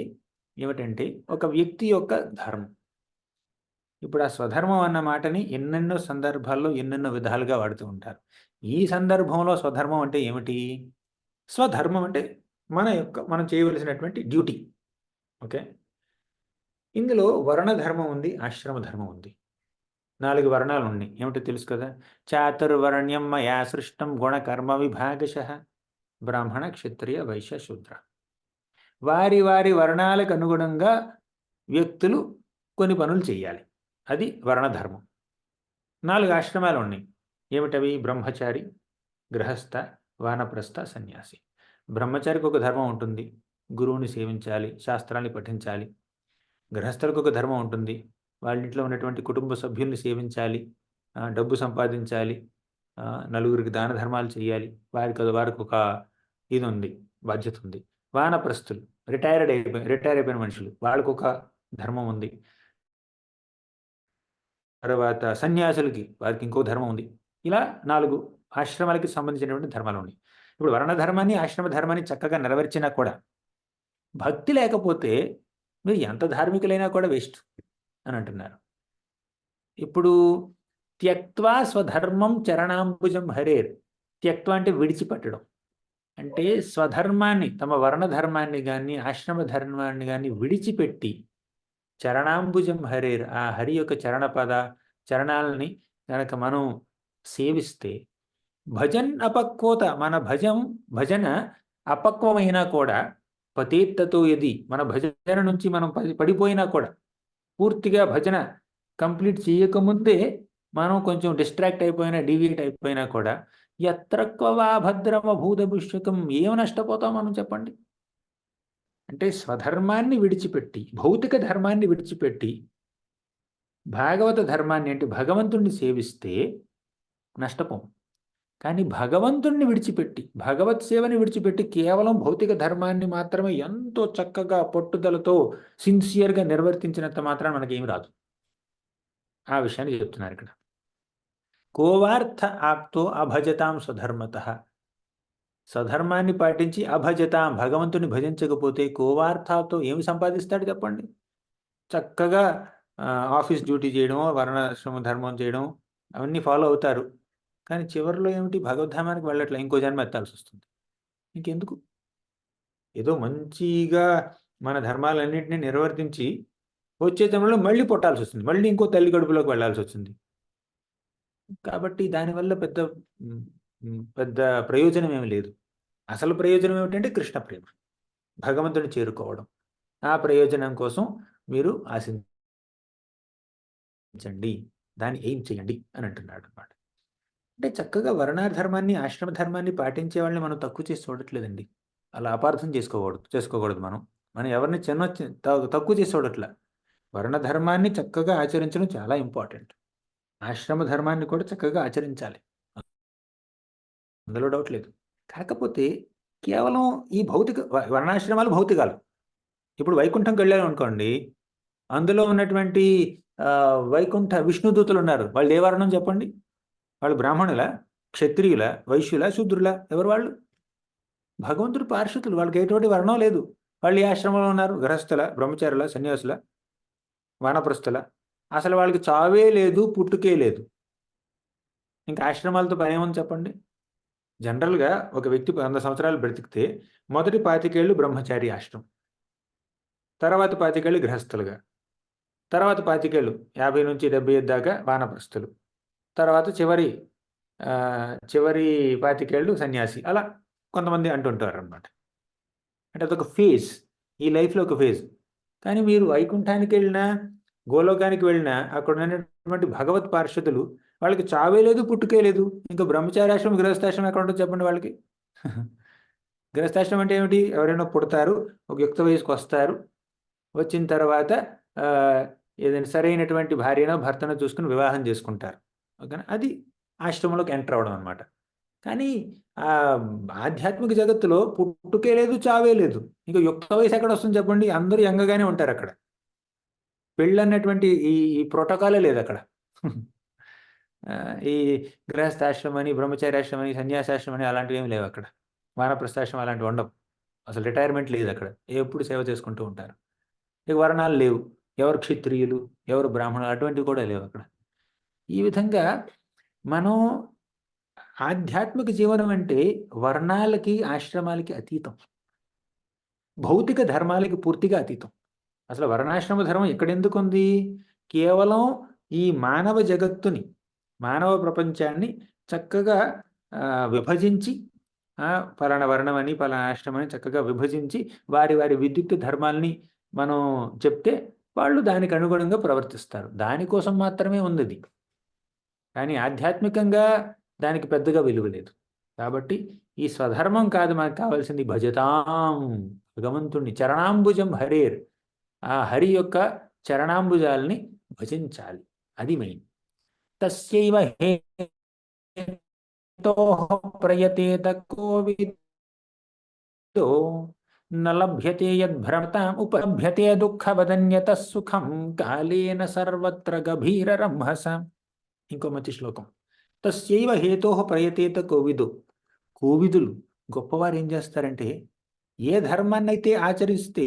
ఏమిటంటే ఒక వ్యక్తి యొక్క ధర్మం. ఇప్పుడు ఆ స్వధర్మం అన్న మాటని ఎన్నెన్నో సందర్భాల్లో ఎన్నెన్నో విధాలుగా వాడుతూ ఉంటారు. ఈ సందర్భంలో స్వధర్మం అంటే ఏమిటి? స్వధర్మం అంటే మనం చేయవలసినటువంటి డ్యూటీ. ఓకే, ఇందులో వర్ణ ధర్మం ఉంది, ఆశ్రమ ధర్మం ఉంది. 4 వర్ణాలు ఉన్నాయి. ఏమిటో తెలుసు కదా? చాతుర్వర్ణ్యం మయా సృష్టం గుణకర్మ విభాగశః బ్రాహ్మణ క్షత్రియ వైశ్య శూద్ర. వారి వారి వర్ణాలకు అనుగుణంగా వ్యక్తులు కొన్ని పనులు చేయాలి. అది వర్ణధర్మం. 4 ఆశ్రమాలు ఉన్నాయి. ఏమిటవి? బ్రహ్మచారి, గృహస్థ, వానప్రస్థ, సన్యాసి. బ్రహ్మచారికి ఒక ధర్మం ఉంటుంది, గురువుని సేవించాలి, శాస్త్రాన్ని పఠించాలి. గృహస్థులకు ఒక ధర్మం ఉంటుంది, వాళ్ళ ఇంట్లో ఉన్నటువంటి కుటుంబ సభ్యుల్ని సేవించాలి, డబ్బు సంపాదించాలి, నలుగురికి దాన ధర్మాలు చేయాలి. వారికి ఒక ఇది ఉంది, బాధ్యత ఉంది. వానప్రస్థులు రిటైర్ అయిపోయిన మనుషులు, వాళ్ళకు ఒక ధర్మం ఉంది. తర్వాత సన్యాసులకి వారికి ఇంకో ధర్మం ఉంది. ఇలా 4 ఆశ్రమాలకి సంబంధించినటువంటి ధర్మాలు ఉన్నాయి. ఇప్పుడు వర్ణధర్మాన్ని ఆశ్రమ ధర్మాన్ని చక్కగా నెరవేర్చినా కూడా భక్తి లేకపోతే మీరు ఎంత ధార్మికులైనా కూడా వేస్ట్ అని అంటున్నారు. ఇప్పుడు త్యక్త్వా స్వధర్మం చరణాంబుజం హరేర్. త్యక్త్వ అంటే విడిచిపెట్టడం. అంటే స్వధర్మాన్ని, తమ వర్ణధర్మాన్ని కానీ ఆశ్రమ ధర్మాన్ని కానీ విడిచిపెట్టి చరణాంబుజం హరేర్, ఆ హరి యొక్క చరణాలని కనుక మనం సేవిస్తే భజన్ అపక్వత, మన భజన అపక్వమైనా కూడా పతేత్తతో యది, మన భజన నుంచి మనం పడిపోయినా కూడా, పూర్తిగా భజన కంప్లీట్ చేయకముందే మనం కొంచెం డిస్ట్రాక్ట్ అయిపోయినా, డీవియేట్ అయిపోయినా కూడా యత్ర క్వ వా భద్రమభూతపుష్యకం, ఏం నష్టపోతాం మనం చెప్పండి? అంటే స్వధర్మాన్ని విడిచిపెట్టి, భౌతిక ధర్మాన్ని విడిచిపెట్టి భాగవత ధర్మాన్ని అంటే భగవంతుణ్ణి సేవిస్తే నష్టపోం. కానీ భగవంతుణ్ణి విడిచిపెట్టి, భగవత్ సేవని విడిచిపెట్టి కేవలం భౌతిక ధర్మాన్ని మాత్రమే ఎంతో చక్కగా పట్టుదలతో సిన్సియర్గా నిర్వర్తించినంత మాత్రాన మనకేమి రాదు. ఆ విషయాన్ని చెప్తున్నారు ఇక్కడ. కోవార్థ ఆప్తో అభజతాం స్వధర్మతః. స్వధర్మాన్ని పాటించి అభజతాం, భగవంతుని భజించకపోతే కోవార్థాతో ఏమి సంపాదిస్తాడు చెప్పండి? చక్కగా ఆఫీస్ డ్యూటీ చేయడమో, వర్ణాశ్రమ ధర్మం చేయడం, అవన్నీ ఫాలో అవుతారు. కానీ చివరిలో ఏమిటి? భగవద్ధామానికి వెళ్ళట్లే, ఇంకో జన్మ ఎత్తాల్సి వస్తుంది. ఇంకెందుకు? ఏదో మంచిగా మన ధర్మాలన్నింటినీ నిర్వర్తించి వచ్చే జన్మలో మళ్ళీ పుట్టాల్సి వస్తుంది, మళ్ళీ ఇంకో తల్లి కడుపులోకి వెళ్ళాల్సి వచ్చింది. కాబట్టి దానివల్ల పెద్ద ప్రయోజనం ఏమి లేదు. అసలు ప్రయోజనం ఏమిటంటే కృష్ణ ప్రేమ, భగవంతుని చేరుకోవడం. ఆ ప్రయోజనం కోసం మీరు ఆశించండి, దాన్ని ఏం చేయండి అని అంటున్నాడు అన్నమాట. అంటే చక్కగా వర్ణాధర్మాన్ని ఆశ్రమ ధర్మాన్ని పాటించే వాళ్ళని మనం తక్కువ చేసి చూడట్లేదండి. అలా అపార్థం చేసుకోకూడదు. మనం ఎవరిని తక్కువ చేసి చూడట్లే. వర్ణధర్మాన్ని చక్కగా ఆచరించడం చాలా ఇంపార్టెంట్. ఆశ్రమ ధర్మాన్ని కూడా చక్కగా ఆచరించాలి, అందులో డౌట్ లేదు. కాకపోతే కేవలం ఈ వర్ణాశ్రమాలు భౌతికాలు. ఇప్పుడు వైకుంఠంకి వెళ్ళారు అనుకోండి, అందులో ఉన్నటువంటి వైకుంఠ విష్ణుదూతలు ఉన్నారు. వాళ్ళు ఏ వర్ణం చెప్పండి? వాళ్ళు బ్రాహ్మణుల, క్షత్రియుల, వైశ్యుల, శూద్రుల? ఎవరు వాళ్ళు? భగవంతుడు పార్షదులు. వాళ్ళకి ఎటువంటి వర్ణం లేదు. వాళ్ళు ఏ ఆశ్రమంలో ఉన్నారు? గృహస్థుల, బ్రహ్మచారుల, సన్యాసుల, వానప్రస్థుల? అసలు వాళ్ళకి చావే లేదు, పుట్టుకే లేదు. ఇంకా ఆశ్రమాలతో పని ఏముంది చెప్పండి? జనరల్గా ఒక వ్యక్తి 100 సంవత్సరాలు బ్రతికితే మొదటి 25 ఏళ్ళు బ్రహ్మచారి ఆశ్రమం, తర్వాత 25 ఏళ్ళు గృహస్థులుగా, తర్వాత 25 ఏళ్ళు 50 నుంచి 75 దాకా వానప్రస్థులు, తర్వాత చివరి 25 ఏళ్ళు సన్యాసి. అలా కొంతమంది అంటుంటారు అన్నమాట. అంటే అదొక ఫేజ్, ఈ లైఫ్లో ఒక ఫేజ్. కానీ మీరు వైకుంఠానికి వెళ్ళినా, గోలోకానికి వెళ్ళినా అక్కడ ఉన్నటువంటి భగవత్ పార్షదులు వాళ్ళకి చావే లేదు, పుట్టుకే లేదు. ఇంకా బ్రహ్మచారాశ్రమం, గృహస్థాశ్రమం ఎక్కడ ఉంటుంది చెప్పండి వాళ్ళకి? గృహస్థాశ్రమం అంటే ఏమిటి? ఎవరైనా పుడతారు, ఒక యుక్త వయసుకు వస్తారు, వచ్చిన తర్వాత ఏదైనా సరైనటువంటి భార్యనో భర్తనో చూసుకుని వివాహం చేసుకుంటారు. ఓకేనా, అది ఆశ్రమంలోకి ఎంటర్ అవ్వడం అనమాట. కానీ ఆ ఆధ్యాత్మిక జగత్తులో పుట్టుకే లేదు, చావే లేదు. ఇంకా యుక్త వయసు ఎక్కడ వస్తుంది చెప్పండి? అందరూ యంగగానే ఉంటారు అక్కడ. పెళ్ళి అన్నటువంటి ఈ ప్రోటోకాలే లేదు అక్కడ. ఈ గృహస్థాశ్రమం అని, బ్రహ్మచార్యాశ్రమం అని, సన్యాసాశ్రమం అని అలాంటివి ఏమి లేవు అక్కడ. వానప్రస్థాశ్రమం అలాంటివి ఉండవు. అసలు రిటైర్మెంట్ లేదు అక్కడ. ఎప్పుడు సేవ చేసుకుంటూ ఉంటారు. ఇక వర్ణాలు లేవు. ఎవరు క్షత్రియులు, ఎవరు బ్రాహ్మణులు అటువంటివి కూడా లేవు అక్కడ. ఈ విధంగా మనం ఆధ్యాత్మిక జీవనం అంటే వర్ణాలకి, ఆశ్రమాలకి అతీతం. భౌతిక ధర్మాలకి పూర్తిగా అతీతం. అసలు వర్ణాశ్రమ ధర్మం ఎక్కడెందుకు ఉంది? కేవలం ఈ మానవ జగత్తుని, మానవ ప్రపంచాన్ని చక్కగా విభజించి, పలానా వర్ణం అని, పలానా ఆశ్రమం అని చక్కగా విభజించి వారి వారి విద్యుత్ ధర్మాల్ని మనం చెప్తే వాళ్ళు దానికి అనుగుణంగా ప్రవర్తిస్తారు. దానికోసం మాత్రమే ఉంది అది. కానీ ఆధ్యాత్మికంగా దానికి పెద్దగా విలువ లేదు. కాబట్టి ఈ స్వధర్మం కాదు మనకు కావాల్సింది, భజతాం భగవంతుణ్ణి, చరణాంబుజం హరేర్, ఆ హరి యొక్క చరణాంబుజాల్ని భజించాలి. అది మెయిన్. తస్యైవ హేతోః ప్రయతేత కోవిదో న లభ్యతే యద్భ్రమతాం ఉపలభ్యతే దుఃఖవదన్యతః సుఖం కాలేన సర్వత్ర గభీరరంహస. ఇంకో మంచి శ్లోకం. తస్యైవ హేతోః ప్రయతేత కోవిదో. కోవిదులు, గొప్పవారు ఏం చేస్తారంటే, ఏ ధర్మాన్నైతే ఆచరిస్తే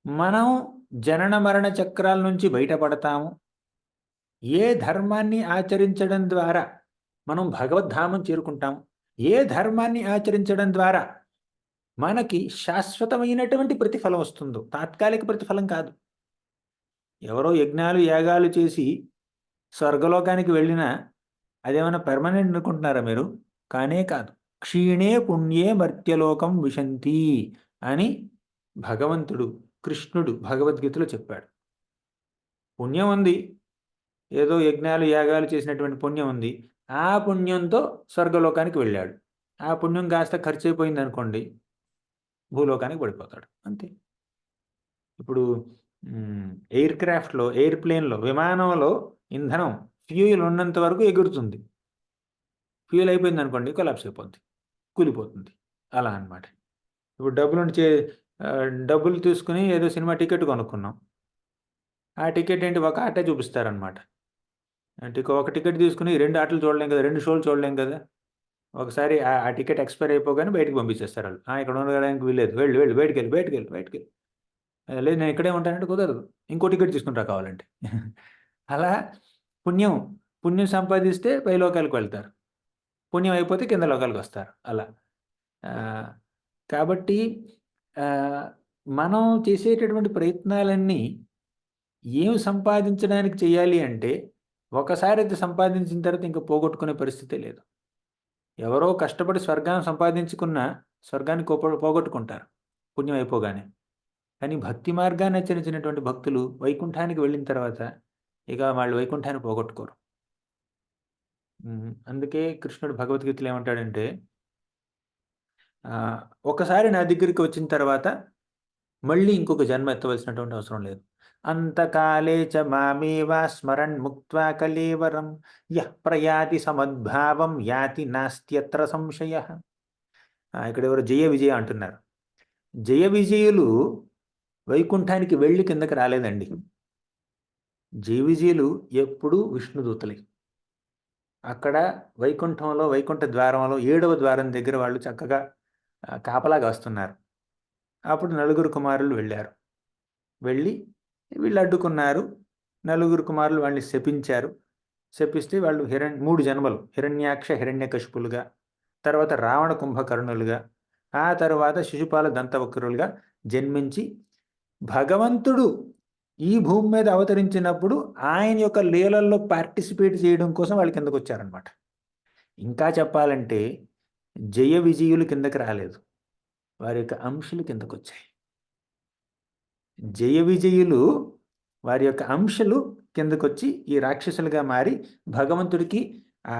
మనం జనన మరణ చక్రాల నుంచి బయటపడతాము, ఏ ధర్మాన్ని ఆచరించడం ద్వారా మనం భగవద్ధామం చేరుకుంటాము, ఏ ధర్మాన్ని ఆచరించడం ద్వారా మనకి శాశ్వతమైనటువంటి ప్రతిఫలం వస్తుందో, తాత్కాలిక ప్రతిఫలం కాదు. ఎవరో యజ్ఞాలు యాగాలు చేసి స్వర్గలోకానికి వెళ్ళినా అదేమైనా పెర్మనెంట్ అనుకుంటున్నారా మీరు? కానే కాదు. క్షీణే పుణ్యే మర్త్యలోకం విశంతి అని భగవంతుడు, కృష్ణుడు భగవద్గీతలో చెప్పాడు. పుణ్యం ఉంది, ఏదో యజ్ఞాలు యాగాలు చేసినటువంటి పుణ్యం ఉంది. ఆ పుణ్యంతో స్వర్గలోకానికి వెళ్ళాడు. ఆ పుణ్యం కాస్త ఖర్చు అయిపోయింది అనుకోండి, భూలోకానికి పడిపోతాడు, అంతే. ఇప్పుడు ఎయిర్ క్రాఫ్ట్లో, ఎయిర్ప్లేన్లో, విమానంలో ఇంధనం ఫ్యూయల్ ఉన్నంత వరకు ఎగురుతుంది. ఫ్యూయల్ అయిపోయింది అనుకోండి, కొలాప్స్ అయిపోద్ది, కూలిపోతుంది. అలా అనమాట. ఇప్పుడు డబ్బులు తీసుకుని ఏదో సినిమా టికెట్ కొనుక్కున్నాం. ఆ టికెట్ ఏంటి, ఒక ఆటే చూపిస్తారనమాట. అంటే ఒక టికెట్ తీసుకుని 2 ఆటలు చూడలేం కదా, 2 షోలు చూడలేం కదా. ఒకసారి ఆ టికెట్ ఎక్స్పైర్ అయిపోగానే బయటకు పంపించేస్తారు వాళ్ళు. ఇక్కడ ఉండడానికి వీల్లేదు, వెళ్ళు వెళ్ళు, బయటికి లేదు నేను ఇక్కడే ఉంటానంటే కుదరదు, ఇంకో టికెట్ తీసుకుంటా కావాలంటే. అలా పుణ్యం సంపాదిస్తే పై లోకాలకు వెళ్తారు, పుణ్యం అయిపోతే కింద లోకాలకు వస్తారు. అలా కాబట్టి మనం చేసేటటువంటి ప్రయత్నాలన్నీ ఏం సంపాదించడానికి చేయాలి అంటే, ఒకసారి అది సంపాదించిన తర్వాత ఇంకా పోగొట్టుకునే పరిస్థితే లేదు. ఎవరో కష్టపడి స్వర్గాన్ని సంపాదించుకున్న స్వర్గాన్ని పోగొట్టుకుంటారు పుణ్యం అయిపోగానే. కానీ భక్తి మార్గాన్ని ఆచరించినటువంటి భక్తులు వైకుంఠానికి వెళ్ళిన తర్వాత ఇక వాళ్ళు వైకుంఠాన్ని పోగొట్టుకోరు. అందుకే కృష్ణుడు భగవద్గీతలో ఏమంటాడంటే, ఒకసారి నా దగ్గరికి వచ్చిన తర్వాత మళ్ళీ ఇంకొక జన్మ ఎత్తవలసినటువంటి అవసరం లేదు. అంతకాలే చ మామేవా స్మరణ్ ముక్త్వా కలేవరం యః ప్రయాతి సమద్భావం యాతి నాస్త్యత్ర సంశయః. ఇక్కడ ఎవరు జయ విజయ అంటున్నారు. జయ విజయులు వైకుంఠానికి వెళ్ళి కిందకి రాలేదండి. జయ విజయులు ఎప్పుడూ విష్ణుదూతలే. అక్కడ వైకుంఠంలో, వైకుంఠ ద్వారంలో 7వ ద్వారం దగ్గర వాళ్ళు చక్కగా కాపలాగా వస్తున్నారు. అప్పుడు 4 కుమారులు వెళ్ళారు. వెళ్ళి వీళ్ళు అడ్డుకున్నారు. 4 కుమారులు వాళ్ళని శపించారు. శపిస్తే వాళ్ళు 3 జన్మలు హిరణ్యాక్ష హిరణ్యకశిపులుగా, తర్వాత రావణ కుంభకర్ణులుగా, ఆ తర్వాత శిశుపాల దంతవక్రులుగా జన్మించి భగవంతుడు ఈ భూమి మీద అవతరించినప్పుడు ఆయన యొక్క లీలల్లో పార్టిసిపేట్ చేయడం కోసం వాళ్ళు కిందకు వచ్చారనమాట. ఇంకా చెప్పాలంటే జయ విజయులు కిందకి రాలేదు, వారి యొక్క అంశలు కిందకు వచ్చాయి. జయ విజయులు వారి యొక్క అంశలు కిందకొచ్చి ఈ రాక్షసులుగా మారి భగవంతుడికి ఆ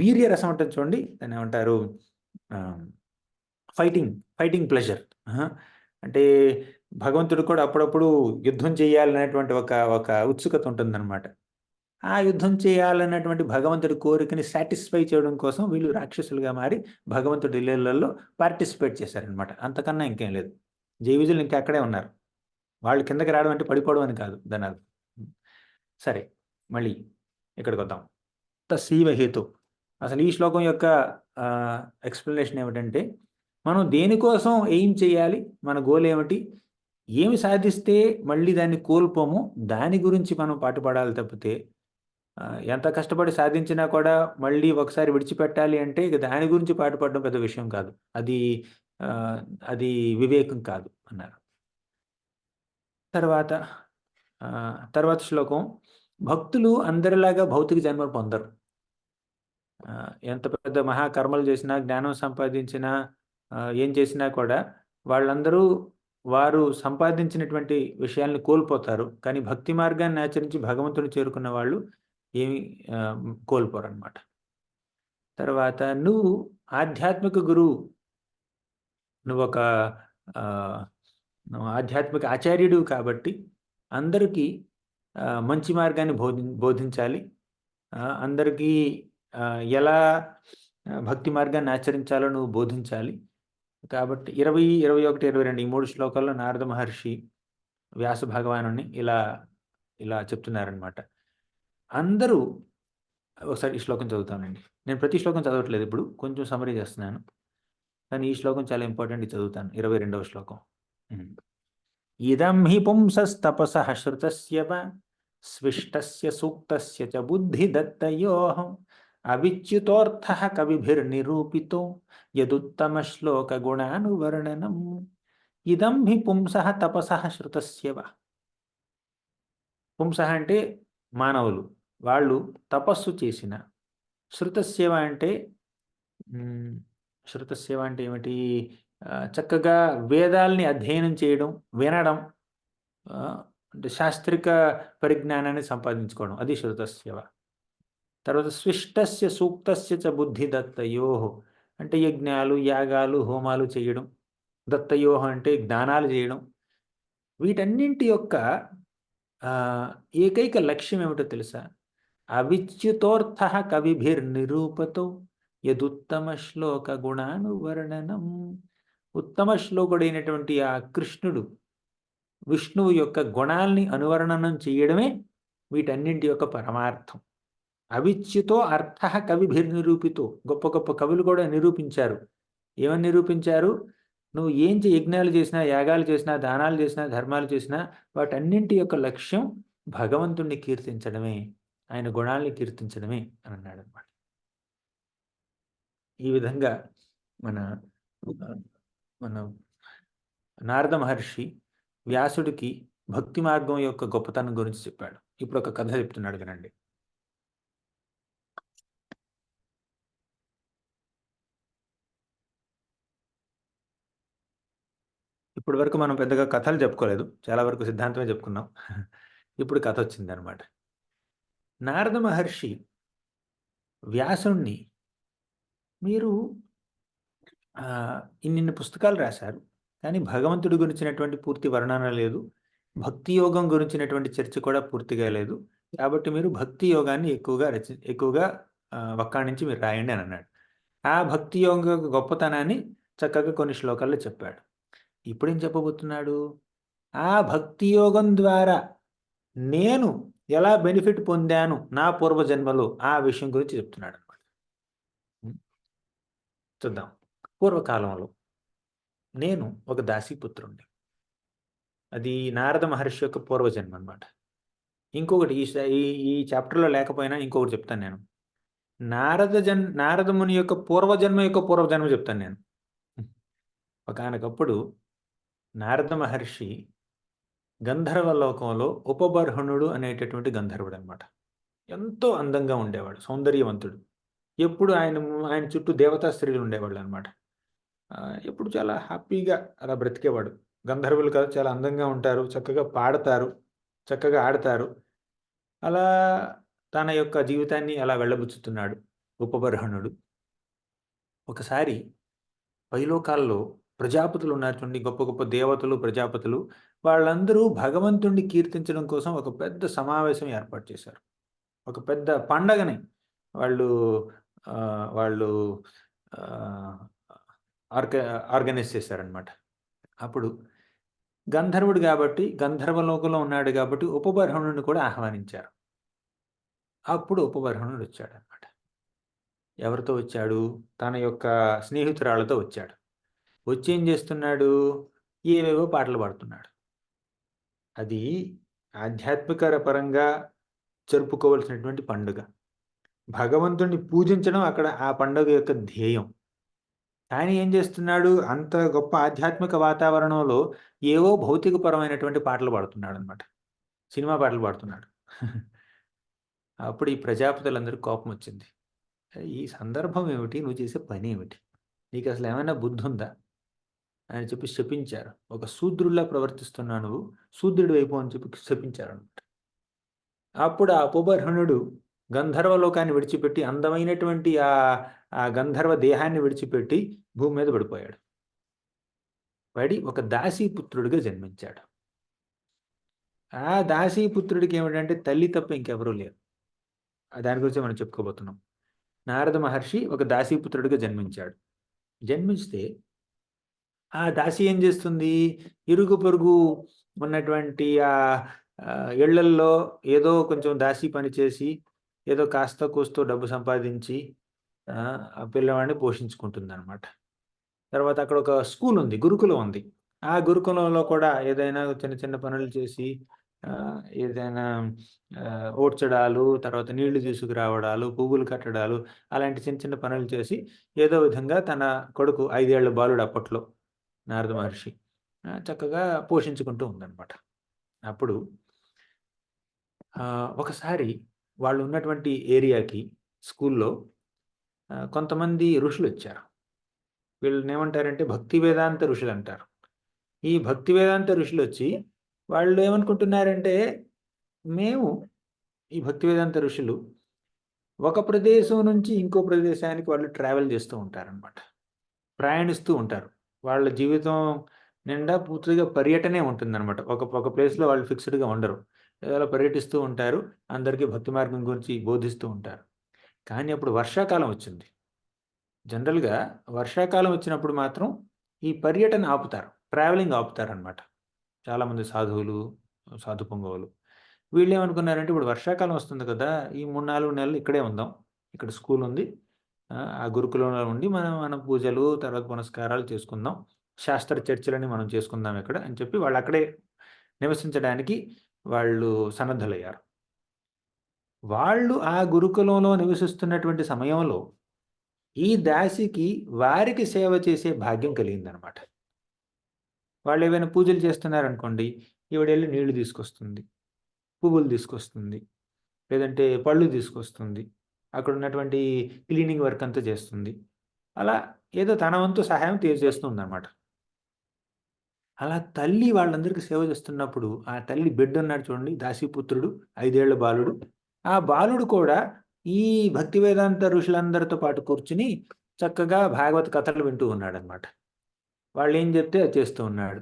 వీర్య రసం ఉంటుంది చూడండి, దాన్ని ఏమంటారు, ఫైటింగ్ ప్లెజర్, అంటే భగవంతుడు కూడా అప్పుడప్పుడు యుద్ధం చేయాలనేటువంటి ఒక ఒక ఉత్సుకత ఉంటుందన్నమాట. ఆ యుద్ధం చేయాలన్నటువంటి భగవంతుడి కోరికని సాటిస్ఫై చేయడం కోసం వీళ్ళు రాక్షసులుగా మారి భగవంతుడి లీలల్లో పార్టిసిపేట్ చేశారనమాట. అంతకన్నా ఇంకేం లేదు. జైవిజులు ఇంకా అక్కడే ఉన్నారు. వాళ్ళు కిందకి రావడం అంటే పడిపోవడం అని కాదు దానర్థం. సరే, మళ్ళీ ఇక్కడికొద్దాం. తస్సైవ హేతు. అసలు ఈ శ్లోకం యొక్క ఎక్స్‌ప్లనేషన్ ఏమిటంటే, మనం దేనికోసం ఏం చేయాలి? మన గోల్ ఏమిటి? ఏమి సాధిస్తే మళ్ళీ దాన్ని కోల్పోము, దాని గురించి మనం పాటుపడాలి తప్పితే, ఎంత కష్టపడి సాధించినా కూడా మళ్ళీ ఒకసారి విడిచిపెట్టాలి అంటే ఇక దాని గురించి పాటుపడడం పెద్ద విషయం కాదు. అది ఆహ్, అది వివేకం కాదు అన్నారు. తర్వాత తర్వాత శ్లోకం. భక్తులు అందరిలాగా భౌతిక జన్మ పొందరు. ఎంత పెద్ద మహాకర్మలు చేసినా, జ్ఞానం సంపాదించినా, ఏం చేసినా కూడా వాళ్ళందరూ వారు సంపాదించినటువంటి విషయాల్ని కోల్పోతారు. కానీ భక్తి మార్గాన్ని ఆచరించి భగవంతుడిని చేరుకున్న వాళ్ళు ఏమి కోల్పోరనమాట. తర్వాత నువ్వు ఆధ్యాత్మిక గురువు. నువ్వొక ఆహ్, నువ్వు ఆధ్యాత్మిక ఆచార్యుడివి కాబట్టి అందరికీ మంచి మార్గాన్ని బోధించాలి. అందరికీ ఎలా భక్తి మార్గాన్ని ఆచరించాలో నువ్వు బోధించాలి. కాబట్టి 20, 21, 22 ఈ 3 శ్లోకాల్లో నారద మహర్షి వ్యాస భగవానుడిని ఇలా ఇలా చెప్తున్నారనమాట. అందరూ ఒకసారి ఈ శ్లోకం చదువుతానండి. నేను ప్రతి శ్లోకం చదవట్లేదు ఇప్పుడు. కొంచెం సమ్మరీ చేస్తున్నాను. కానీ ఈ శ్లోకం చాలా ఇంపార్టెంట్, ఇది చదువుతాను. 22వ శ్లోకం. ఇదం హి పుంసస్తపసః శ్రుతస్య వ స్విష్టస్య సూక్తస్య చ బుద్ధిదత్తయోః అవిచ్యుతోర్థః కవిభిర్నిరూపితో యదుత్తమశ్లోకగుణానువర్ణనం. ఇదం హి పుంసః తపసః శ్రుతస్య వ. పుంసః అంటే మానవులు. వాళ్ళు తపస్సు చేసిన. శృతస్యవ అంటే శృతస్యవ అంటే ఏమిటి? చక్కగా వేదాల్ని అధ్యయనం చేయడం, వినడం, అంటే శాస్త్రిక పరిజ్ఞానాన్ని సంపాదించుకోవడం, అది శృతస్యవ. తర్వాత స్విష్టస్య సూక్తస్య చ బుద్ధి దత్తయోః అంటే యజ్ఞాలు, యాగాలు, హోమాలు చేయడం. దత్తయోః అంటే జ్ఞానాలు చేయడం. వీటన్నింటి యొక్క ఏకైక లక్ష్యం ఏమిటో తెలుసా? అవిచ్యుతోర్థః కవిభిర్నిరూపతో యదుత్తమ శ్లోక గుణానువర్ణనం. ఉత్తమ శ్లోకుడైనటువంటి ఆ కృష్ణుడు, విష్ణువు యొక్క గుణాల్ని అనువర్ణనం చేయడమే వీటన్నింటి యొక్క పరమార్థం. అవిచ్యుతో అర్థః కవిభిర్నిరూపితో. గొప్ప గొప్ప కవులు కూడా నిరూపించారు. ఏమని నిరూపించారు? నువ్వు ఏం యజ్ఞాలు చేసినా, యాగాలు చేసినా, దానాలు చేసినా, ధర్మాలు చేసినా వాటన్నింటి యొక్క లక్ష్యం భగవంతుణ్ణి కీర్తించడమే, ఆయన గుణాల్ని కీర్తించడమే అని అన్నాడనమాట. ఈ విధంగా మన మన నారద మహర్షి వ్యాసుడికి భక్తి మార్గం యొక్క గొప్పతనం గురించి చెప్పాడు. ఇప్పుడు ఒక కథ చెప్తున్నాడు, వినండి. ఇప్పటి వరకు మనం పెద్దగా కథలు చెప్పుకోలేదు, చాలా వరకు సిద్ధాంతమే చెప్పుకున్నాం. ఇప్పుడు కథ వచ్చిందనమాట. నారద మహర్షి వ్యాసుణ్ణి, మీరు ఇన్నిన్ని పుస్తకాలు రాశారు, కానీ భగవంతుడి గురించినటువంటి పూర్తి వర్ణన లేదు, భక్తి యోగం గురించినటువంటి చర్చ కూడా పూర్తిగా లేదు. కాబట్టి మీరు భక్తి యోగాన్ని ఎక్కువగా వక్కాణించి మీరు రాయండి అని అన్నాడు. ఆ భక్తి యోగ గొప్పతనాన్ని చక్కగా కొన్ని శ్లోకాల్లో చెప్పాడు. ఇప్పుడేం చెప్పబోతున్నాడు? ఆ భక్తి యోగం ద్వారా నేను ఎలా బెనిఫిట్ పొందాను నా పూర్వజన్మలో, ఆ విషయం గురించి చెప్తున్నాడు అనమాట. చూద్దాం. పూర్వకాలంలో నేను ఒక దాసీపుత్రుణ్ణి. అది నారద మహర్షి యొక్క పూర్వజన్మ అనమాట. ఇంకొకటి ఈ చాప్టర్లో లేకపోయినా ఇంకొకటి చెప్తాను నేను. నారద ముని యొక్క పూర్వజన్మ చెప్తాను నేను. ఒకానొకప్పుడు నారద మహర్షి గంధర్వ లోకంలో ఉపబర్హణుడు అనేటటువంటి గంధర్వుడు అనమాట. ఎంతో అందంగా ఉండేవాడు, సౌందర్యవంతుడు. ఎప్పుడు ఆయన చుట్టూ దేవతా స్త్రీలు ఉండేవాళ్ళు అనమాట. ఎప్పుడు చాలా హ్యాపీగా అలా బ్రతికేవాడు. గంధర్వులు కదా, చాలా అందంగా ఉంటారు, చక్కగా పాడతారు, చక్కగా ఆడతారు. అలా తన యొక్క జీవితాన్ని అలా వెళ్ళబుచ్చుతున్నాడు ఉపబర్హణుడు. ఒకసారి పైలోకాల్లో ప్రజాపతులు ఉన్నారు చూడండి, గొప్ప గొప్ప దేవతలు, ప్రజాపతులు. వాళ్ళందరూ భగవంతుడిని కీర్తించడం కోసం ఒక పెద్ద సమావేశం ఏర్పాటు చేశారు. ఒక పెద్ద పండగని వాళ్ళు వాళ్ళు ఆహ్, ఆర్గ ఆర్గనైజ్ చేశారనమాట. అప్పుడు గంధర్వుడు గాబట్టి, గంధర్వలోకంలో ఉన్నాడు గాబట్టి, ఉపబర్హణుడిని కూడా ఆహ్వానించారు. అప్పుడు ఉపబర్హణుడొచ్చాడనమాట. ఎవరితో వచ్చాడు? తన యొక్క స్నేహితురాళ్ళతో వచ్చాడు. వచ్చేం జేస్తున్నాడు? ఏవేవో పాటలు పాడుతున్నాడు. అది ఆధ్యాత్మిక పరంగా జరుపుకోవాల్సినటువంటి పండుగ. భగవంతుడిని పూజించడం అక్కడ ఆ పండుగ యొక్క ధ్యేయం. కానీ ఏం జేస్తున్నాడు? అంత గొప్ప ఆధ్యాత్మిక వాతావరణంలో ఏవో భౌతికపరమైనటువంటి పాటలు పాడుతున్నాడనమాట. సినిమా పాటలు పాడుతున్నాడు. అప్పుడు ఈ ప్రజాపతులందరికి కోపమొచ్చింది. ఈ సందర్భం ఏమిటి? నువ్వు చేసే పనేమిటి? నీకసలేమైనా బుద్ధుందా? అని చెప్పి శపించారు. ఒక శూద్రుడిలా ప్రవర్తిస్తున్నావు నువ్వు. శూద్రుడివైపో అని చెప్పి శపించారనమాట. అప్పుడు ఆ ఉపబర్హణుడు గంధర్వలోకాన్ని విడిచిపెట్టి అందమైనటువంటి ఆ గంధర్వ దేహాన్ని విడిచిపెట్టి భూమి మీద పడిపోయాడు. పడి ఒక దాసీపుత్రుడిగా జన్మించాడు. ఆ దాసీపుత్రుడికి ఏమిటంటే తల్లి తప్ప ఇంకెవరూ లేరు. దాని గురించే మనం చెప్పుకోబోతున్నాం. నారద మహర్షి ఒక దాసీపుత్రుడిగా జన్మించాడు. జన్మిస్తే ఆ దాసి ఏం జేస్తుంది? ఇరుగు పొరుగు ఉన్నటువంటి ఇళ్ళల్లో ఏదో కొంచెం దాసీ పని చేసి, ఏదో కాస్తో కూస్తో డబ్బు సంపాదించి ఆ పిల్లవాడిని పోషించుకుంటుందనమాట. తర్వాత అక్కడ ఒక స్కూలుంది. గురుకులం ఉంది. ఆ గురుకులంలో కూడా ఏదైనా చిన్న చిన్న పనులు చేసి ఏదైనా ఊడ్చడాలు, తర్వాత నీళ్లు తీసుకురావడాలు, పువ్వులు కట్టడాలు అలాంటి చిన్న చిన్న పనులు చేసి ఏదో విధంగా తన కొడుకు 5 ఏళ్ల బాలుడు అప్పట్లో నారద మహర్షి చక్కగా పోషించుకుంటూ ఉందనమాట. అప్పుడు ఒకసారి వాళ్ళు ఉన్నటువంటి ఏరియాకి స్కూల్లో కొంతమంది ఋషులొచ్చారు. వీళ్ళనేమంటారంటే భక్తి వేదాంత ఋషులంటారు. ఈ భక్తి వేదాంత ఋషులొచ్చి వాళ్ళు ఏమనుకుంటున్నారంటే, మేము ఈ భక్తి వేదాంత ఋషులు ఒక ప్రదేశం నుంచి ఇంకో ప్రదేశానికి వాళ్ళు ట్రావెల్ చేస్తూ ఉంటారనమాట. ప్రయాణిస్తూ ఉంటారు. వాళ్ళ జీవితం నిండా పూర్తిగా పర్యటనే ఉంటుందనమాట. ఒక ప్లేస్‌లో వాళ్ళు ఫిక్స్‌డ్‌గా ఉండరు. అలా పర్యటిస్తూ ఉంటారు. అందరికీ భక్తి మార్గం గురించి బోధిస్తూ ఉంటారు. కానీ అప్పుడు వర్షాకాలం వచ్చింది. జనరల్‌గా వర్షాకాలం వచ్చినప్పుడు మాత్రం ఈ పర్యటన ఆపుతారు. ట్రావెలింగ్ ఆపుతారనమాట. చాలామంది సాధువులు, సాధు పుంగవులు. వీళ్ళేమనుకున్నారంటే ఇప్పుడు వర్షాకాలం వస్తుంది కదా! ఈ 3, 4 నెలలు ఇక్కడే ఉందాం. ఇక్కడ స్కూలుంది. ఆ గురుకులంలో ఉండి మనం మన పూజలు, తర్వాత పునస్కారాలు చేసుకుందాం. శాస్త్ర చర్చలని మనం చేసుకుందాం ఇక్కడ అని చెప్పి వాళ్ళక్కడే నివసించడానికి వాళ్ళు సన్నద్ధులయ్యారు. వాళ్ళు ఆ గురుకులంలో నివసిస్తున్నటువంటి సమయంలో ఈ దాసికి వారికి సేవ చేసే భాగ్యం కలిగిందనమాట. వాళ్ళేవైనా పూజలు చేస్తున్నారనుకోండి, ఈవిడెళ్లి నీళ్లు తీసుకొస్తుంది, పువ్వులు తీసుకొస్తుంది, లేదంటే పళ్ళు తీసుకొస్తుంది. అక్కడున్నటువంటి క్లీనింగ్ వర్క్ అంతా చేస్తుంది. అలా ఏదో తన వంతు సహాయం చేస్తుందనమాట. అలా తల్లి వాళ్ళందరికీ సేవ చేస్తున్నప్పుడు, ఆ తల్లి బిడ్డున్నాడు చూడండి దాసీపుత్రుడు, 5 ఏళ్ల బాలుడు. ఆ బాలుడు కూడా ఈ భక్తి వేదాంత ఋషులందరితో పాటు కూర్చొని చక్కగా భాగవత కథలు వింటూ ఉన్నాడనమాట. వాళ్ళేం చెప్తే అది చేస్తూ ఉన్నాడు.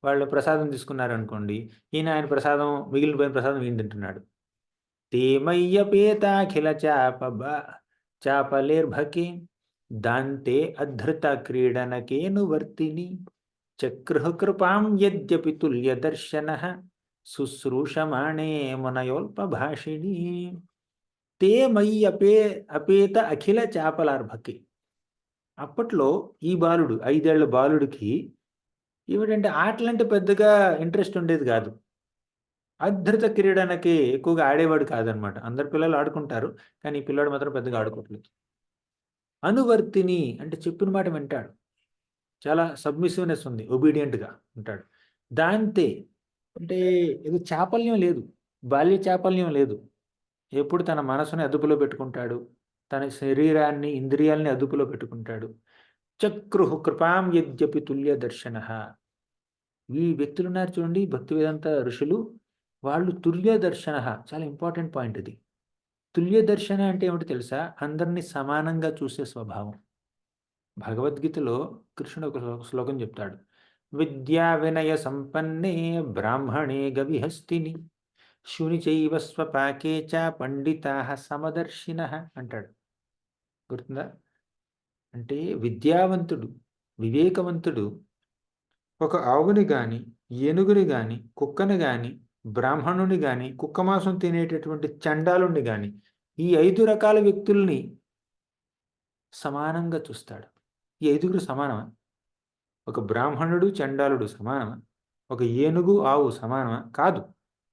వాళ్ళు ప్రసాదం తీసుకున్నారనుకోండి, ఆయన ప్రసాదం మిగిలిపోయిన ప్రసాదం ఈయన తింటున్నాడు. "తేమయ్యపేతాఖిల చాపలేర్భకే దాంతే అధృత క్రీడనకేనువర్తిని చక్రుః కృపాం యద్యపి తుల్యదర్శనః శుశ్రూషమాణే మునయోల్పభాషిణీ తే మయి అపేత అఖిల చాపలార్భకి." అప్పట్లో ఈ బాలుడు 5 ఏళ్ల బాలుడికి ఏమిటంటే ఆటలంటే పెద్దగా ఇంట్రెస్ట్ ఉండేది గాదు. అధృత క్రీడనకి ఎక్కువగా ఆడేవాడు కాదనమాట. అందరు పిల్లలు ఆడుకుంటారు. కానీ ఈ పిల్లాడు మాత్రం పెద్దగా ఆడుకోవట్లేదు. అనువర్తిని అంటే చెప్పిన మాట వింటాడు. చాలా సబ్మిసివ్‌నెస్ ఉంది. ఒబీడియంట్‌గా ఉంటాడు. దాంతే అంటే ఏదో చాపల్యం లేదు. బాల్య చాపల్యం లేదు. ఎప్పుడు తన మనసుని అదుపులో పెట్టుకుంటాడు. తన శరీరాన్ని, ఇంద్రియాల్ని అదుపులో పెట్టుకుంటాడు. చక్రుః కృపాం యద్యపి తుల్య దర్శనః. ఈ వ్యక్తులున్నారు చూడండి భక్తి వేదాంత ఋషులు. వాళ్ళు తుల్య దర్శనః చాలా ఇంపార్టెంట్ పాయింట్ ఇది. తుల్య దర్శన అంటే ఏమిటో తెలుసా? అందరిని సమానంగా చూసే స్వభావం. భగవద్గీతలో కృష్ణుడు ఒక శ్లోకం చెప్తాడు. విద్యా వినయ సంపన్నే బ్రాహ్మణే గవిహస్తిని శుని చైవ స్వపాకే చ పండితాః సమదర్శినః అంటాడు. గుర్తుందా? అంటే విద్యావంతుడు, వివేకవంతుడు ఒక ఆవుని గాని, ఏనుగుని గాని, కుక్కని గాని, బ్రాహ్మణుని గాని, కుక్క మాంసం తినేటటువంటి చండాలుణ్ణి గాని, ఈ 5 రకాల వ్యక్తుల్ని సమానంగా చూస్తాడు. ఈ 5గురు సమానమా? ఒక బ్రాహ్మణుడు, చండాలుడు సమానమా? ఒక ఏనుగు, ఆవు సమానమా? కాదు.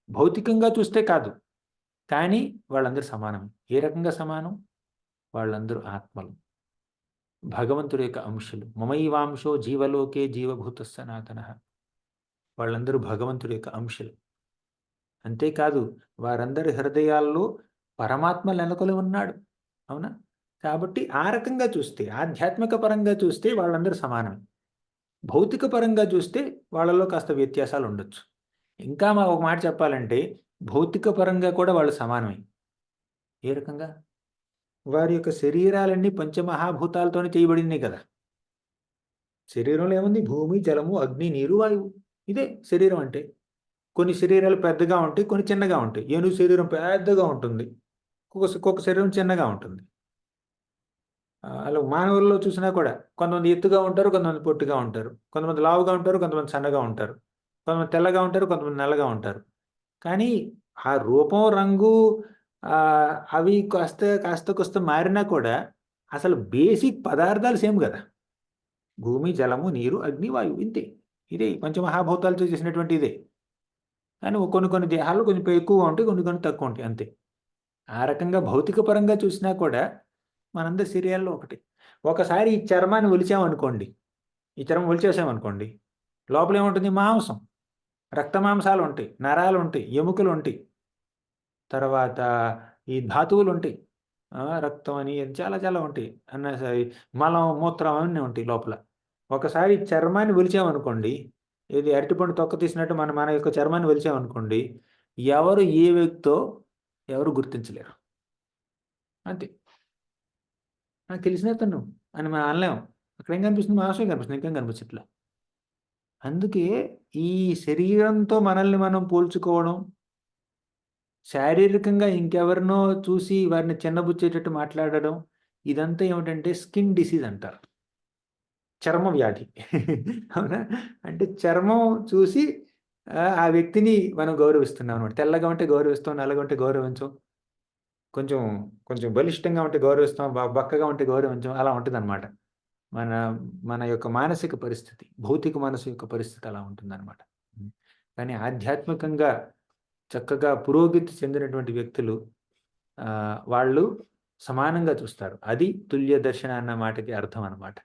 భౌతికంగా చూస్తే కాదు. కానీ వాళ్ళందరూ సమానమే. ఏ రకంగా సమానం? వాళ్ళందరూ ఆత్మలు. భగవంతుడి యొక్క అంశలు. మమైవాంశో జీవలోకే జీవభూత సనాతనః. వాళ్ళందరూ భగవంతుడి యొక్క అంశలు. అంతేకాదు వారందరి హృదయాల్లో పరమాత్మ నెలకొని ఉన్నాడు. అవునా? కాబట్టి ఆ రకంగా చూస్తే, ఆధ్యాత్మిక పరంగా చూస్తే వాళ్ళందరూ సమానమే. భౌతిక పరంగా చూస్తే వాళ్ళలో కాస్త వ్యత్యాసాలు ఉండొచ్చు. ఇంకా ఒక మాట చెప్పాలంటే భౌతిక పరంగా కూడా వాళ్ళు సమానమే. ఏ రకంగా? వారి యొక్క శరీరాలన్నీ పంచమహాభూతాలతోనే చేయబడినయి కదా! శరీరంలో ఏముంది? భూమి, జలము, అగ్ని, నీరు, వాయువు. ఇదే శరీరం అంటే. కొన్ని శరీరాలు పెద్దగా ఉంటాయి, కొన్ని చిన్నగా ఉంటాయి. ఏనుగు శరీరం పెద్దగా ఉంటుంది. కుక్క శరీరం చిన్నగా ఉంటుంది. అలా మానవుల్లో చూసినా కూడా కొంతమంది ఎత్తుగా ఉంటారు, కొంతమంది పొట్టిగా ఉంటారు. కొంతమంది లావుగా ఉంటారు, కొంతమంది సన్నగా ఉంటారు. కొంతమంది తెల్లగా ఉంటారు, కొంతమంది నల్లగా ఉంటారు. కానీ ఆ రూపం, రంగు అవి కాస్త కాస్త కూస్త మారినా కూడా అసలు బేసిక్ పదార్థాలు సేమ్ గదా! భూమి, జలము, నీరు, అగ్ని, వాయువు ఇంతే. ఇదే పంచమహాభూతాలతో చేసినటువంటి ఇదే. కానీ కొన్ని కొన్ని దేహాల్లో కొంచెం ఎక్కువగా ఉంటాయి, కొన్ని కొన్ని తక్కువ ఉంటాయి అంతే. ఆ రకంగా భౌతిక పరంగా చూసినా కూడా మనందరి శరీరాల్లో ఒకటే. ఒకసారి ఈ చర్మాన్ని ఒలిచామనుకోండి, ఈ చర్మం ఒలిచేసామనుకోండి, లోపల ఏముంటుంది? మాంసం, రక్త మాంసాలుంటాయి, నరాలుంటాయి, ఎముకలుంటాయి. తర్వాత ఈ ధాతువులుంటాయి. రక్తం అని చాలా చాలా ఉంటాయి. మలం, మూత్రం అన్నీ ఉంటాయి లోపల. ఒకసారి చర్మాన్ని ఒలిచామనుకోండి, ఇది అరటిపండు తొక్క తీసినట్టు మన మన యొక్క చర్మాన్ని ఒలిచామనుకోండి, ఎవరు ఏ వ్యక్తో ఎవరు గుర్తించలేరు. అంతే. తెలిసినతను అని మనం అనలేం. అక్కడేం కనిపిస్తుంది? మాంసమే కనిపిస్తుంది. ఇంకేం కనిపించట్లే. అందుకే ఈ శరీరంతో మనల్ని మనం పోల్చుకోవడం, శారీరకంగా ఇంకెవరినో చూసి వారిని చిన్నబుచ్చేటట్టు మాట్లాడడం, ఇదంతా ఏమిటంటే స్కిన్ డిసీజ్ అంటారు. చర్మ వ్యాధి. అవునా? అంటే చర్మం చూసి ఆ వ్యక్తిని మనం గౌరవిస్తున్నాం అన్నమాట. తెల్లగా ఉంటే గౌరవిస్తాం, నల్లగా ఉంటే గౌరవించం. కొంచెం కొంచెం బలిష్టంగా ఉంటే గౌరవిస్తాం, బక్కగా ఉంటే గౌరవించం. అలా ఉంటదనమాట. మన మన యొక్క మానసిక పరిస్థితి, భౌతిక మనసు యొక్క పరిస్థితి అలా ఉంటుందనమాట. హ్మ్. కానీ ఆధ్యాత్మికంగా చక్కగా పురోగతి చెందినటువంటి వ్యక్తులు వాళ్ళు సమానంగా చూస్తారు. అది తుల్య దర్శన అన్న మాటకి అర్థం అనమాట.